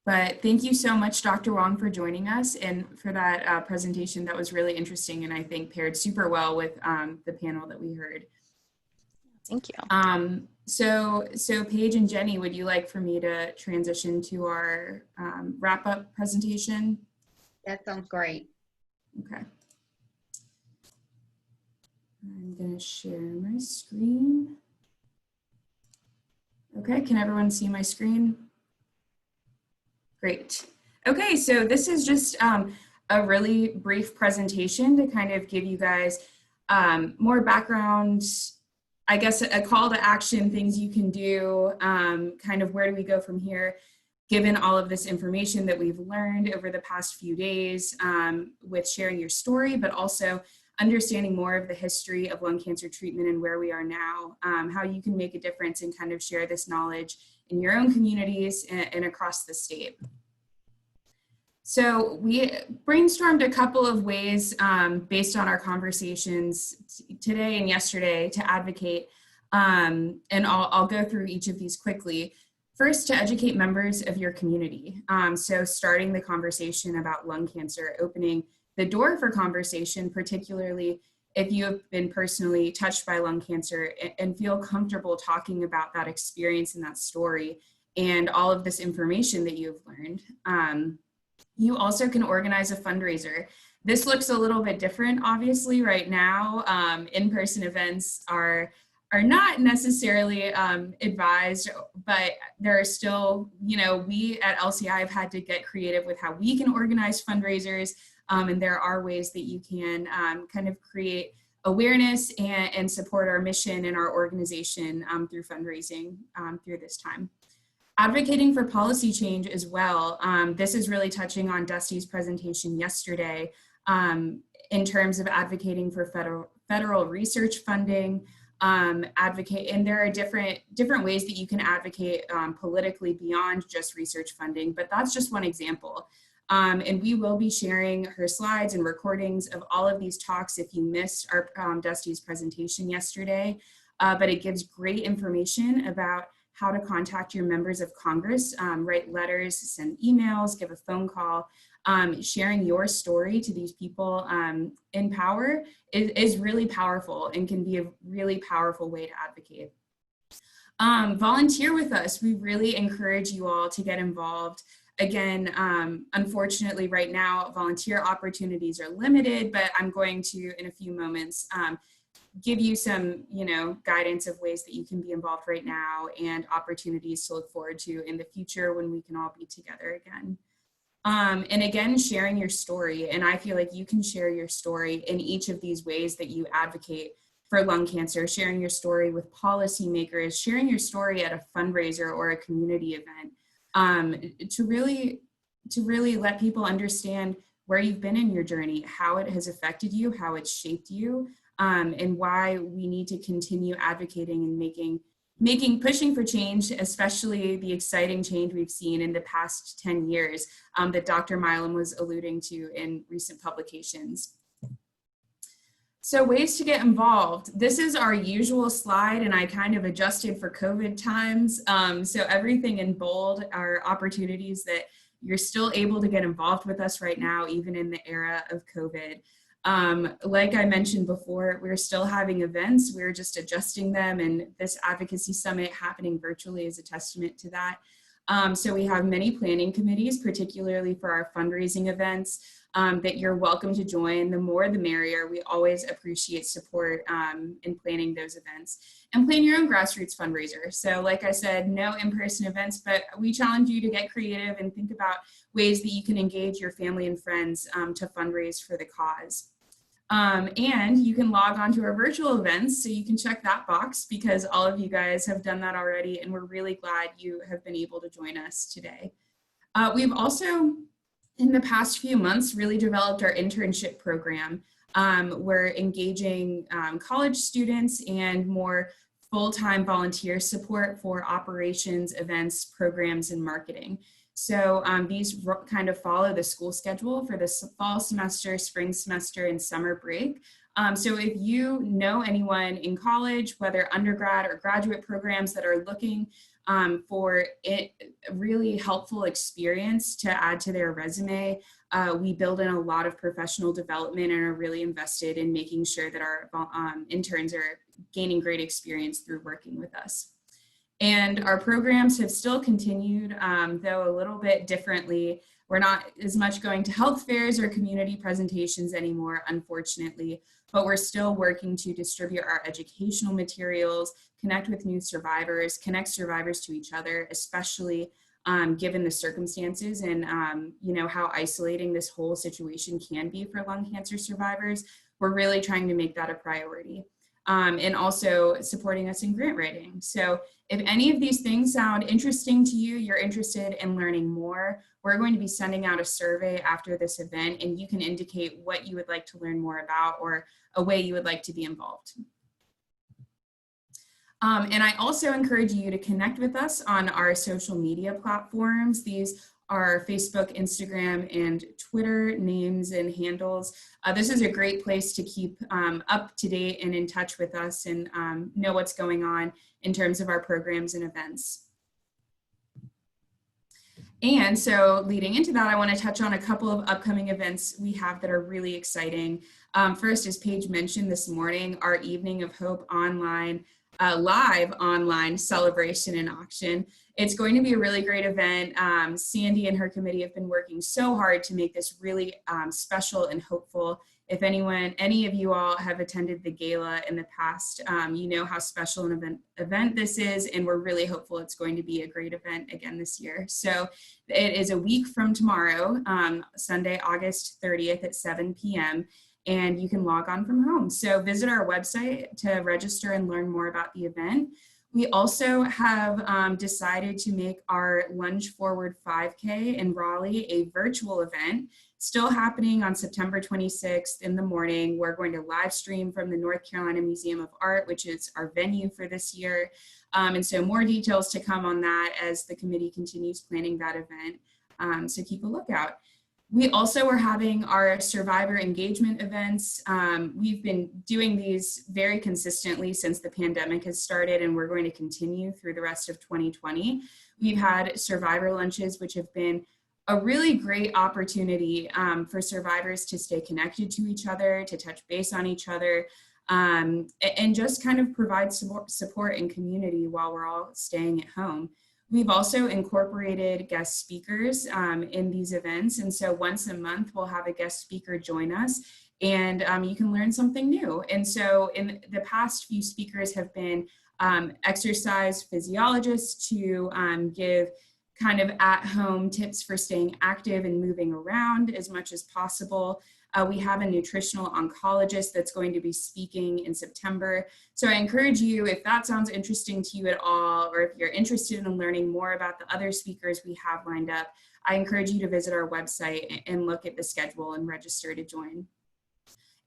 but thank you so much, Dr. Wong, for joining us and for that presentation. That was really interesting and I think paired super well with the panel that we heard. Thank you. So Paige and Jenny, would you like for me to transition to our wrap-up presentation? That sounds great. Okay. I'm going to share my screen. Okay, can everyone see my screen? Great. Okay, so this is just a really brief presentation to kind of give you guys more background, I guess a call to action, things you can do, kind of where do we go from here, given all of this information that we've learned over the past few days with sharing your story, but also understanding more of the history of lung cancer treatment and where we are now, how you can make a difference and kind of share this knowledge in your own communities and across the state. So we brainstormed a couple of ways based on our conversations today and yesterday to advocate, and I'll go through each of these quickly. First, to educate members of your community. So starting the conversation about lung cancer, opening the door for conversation, particularly if you have been personally touched by lung cancer and feel comfortable talking about that experience and that story and all of this information that you've learned. You also can organize a fundraiser. This looks a little bit different, obviously, right now. In-person events are not necessarily advised, but there are still, we at LCI have had to get creative with how we can organize fundraisers. And there are ways that you can kind of create awareness and support our mission and our organization through fundraising through this time. Advocating for policy change as well. This is really touching on Dusty's presentation yesterday in terms of advocating for federal research funding, and there are different ways that you can advocate politically beyond just research funding, but that's just one example. And we will be sharing her slides and recordings of all of these talks if you missed our Dusty's presentation yesterday, but it gives great information about how to contact your members of Congress, write letters, send emails, give a phone call. Sharing your story to these people in power is really powerful and can be a really powerful way to advocate. Volunteer with us. We really encourage you all to get involved. Again, unfortunately right now, volunteer opportunities are limited, but I'm going to, in a few moments, give you some, guidance of ways that you can be involved right now and opportunities to look forward to in the future when we can all be together again. And again, sharing your story. And I feel like you can share your story in each of these ways that you advocate for lung cancer, sharing your story with policymakers, sharing your story at a fundraiser or a community event, to really let people understand where you've been in your journey, how it has affected you, how it's shaped you, and why we need to continue advocating and pushing for change, especially the exciting change we've seen in the past 10 years that Dr. Milam was alluding to in recent publications. So ways to get involved. This is our usual slide, and I kind of adjusted for COVID times. So everything in bold are opportunities that you're still able to get involved with us right now, even in the era of COVID. Like I mentioned before, we're still having events. We're just adjusting them, and this Advocacy Summit happening virtually is a testament to that. So we have many planning committees, particularly for our fundraising events, that you're welcome to join. The more the merrier. We always appreciate support in planning those events. And plan your own grassroots fundraiser. So like I said, no in-person events, but we challenge you to get creative and think about ways that you can engage your family and friends to fundraise for the cause. And you can log on to our virtual events, so you can check that box because all of you guys have done that already, and we're really glad you have been able to join us today. We've also, in the past few months, really developed our internship program. We're engaging college students and more full-time volunteer support for operations, events, programs, and marketing. So these kind of follow the school schedule for the fall semester, spring semester, and summer break. So if you know anyone in college, whether undergrad or graduate programs that are looking for a really helpful experience to add to their resume, we build in a lot of professional development and are really invested in making sure that our interns are gaining great experience through working with us. And our programs have still continued, though a little bit differently. We're not as much going to health fairs or community presentations anymore, unfortunately, but we're still working to distribute our educational materials, connect with new survivors, connect survivors to each other, especially given the circumstances and how isolating this whole situation can be for lung cancer survivors. We're really trying to make that a priority. And also supporting us in grant writing. So if any of these things sound interesting to you, you're interested in learning more, we're going to be sending out a survey after this event, and you can indicate what you would like to learn more about or a way you would like to be involved. And I also encourage you to connect with us on our social media platforms. These are Facebook, Instagram, and Twitter names and handles. This is a great place to keep up to date and in touch with us and know what's going on in terms of our programs and events. And so leading into that, I want to touch on a couple of upcoming events we have that are really exciting. First, as Paige mentioned this morning, our Evening of Hope online, live online celebration and auction. It's going to be a really great event. Sandy and her committee have been working so hard to make this really special and hopeful. If any of you all have attended the gala in the past, you know how special an event this is, and we're really hopeful it's going to be a great event again this year. So it is a week from tomorrow, Sunday, August 30th at 7 p.m. and you can log on from home. So visit our website to register and learn more about the event. We also have decided to make our Lunge Forward 5K in Raleigh a virtual event, still happening on September 26th in the morning. We're going to live stream from the North Carolina Museum of Art, which is our venue for this year. And so more details to come on that as the committee continues planning that event. So keep a lookout. We also are having our survivor engagement events. We've been doing these very consistently since the pandemic has started, and we're going to continue through the rest of 2020. We've had survivor lunches, which have been a really great opportunity for survivors to stay connected to each other, to touch base on each other, and just kind of provide support and community while we're all staying at home. We've also incorporated guest speakers in these events. And so once a month, we'll have a guest speaker join us, and you can learn something new. And so in the past, few speakers have been exercise physiologists to give kind of at-home tips for staying active and moving around as much as possible. We have a nutritional oncologist that's going to be speaking in September. So I encourage you, if that sounds interesting to you at all, or if you're interested in learning more about the other speakers we have lined up, I encourage you to visit our website and look at the schedule and register to join.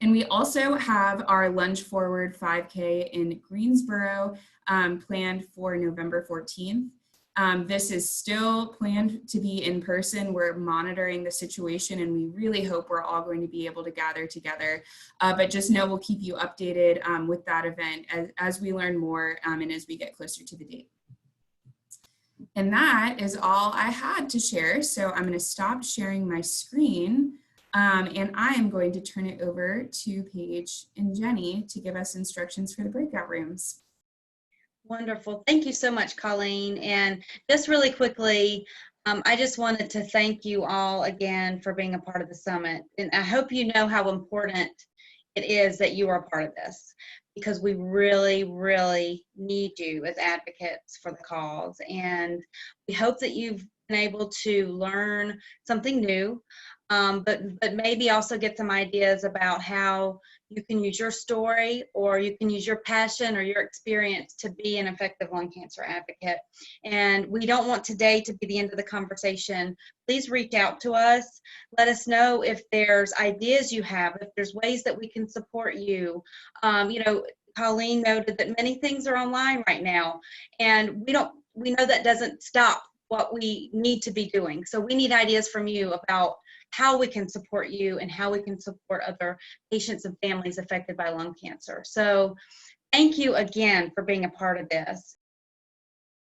And we also have our Lunge Forward 5K in Greensboro planned for November 14th. This is still planned to be in person. We're monitoring the situation, and we really hope we're all going to be able to gather together. But just know we'll keep you updated with that event as we learn more and as we get closer to the date. And that is all I had to share. So I'm going to stop sharing my screen, and I am going to turn it over to Paige and Jenny to give us instructions for the breakout rooms. Wonderful. Thank you so much, Colleen. And just really quickly, I just wanted to thank you all again for being a part of the summit. And I hope you know how important it is that you are a part of this, because we really, really need you as advocates for the cause. And we hope that you've been able to learn something new, but maybe also get some ideas about how you can use your story, or you can use your passion or your experience to be an effective lung cancer advocate. And we don't want today to be the end of the conversation. Please reach out to us. Let us know if there's ideas you have, if there's ways that we can support you. You know, Colleen noted that many things are online right now, and we know that doesn't stop what we need to be doing. So we need ideas from you about how we can support you and how we can support other patients and families affected by lung cancer. So thank you again for being a part of this.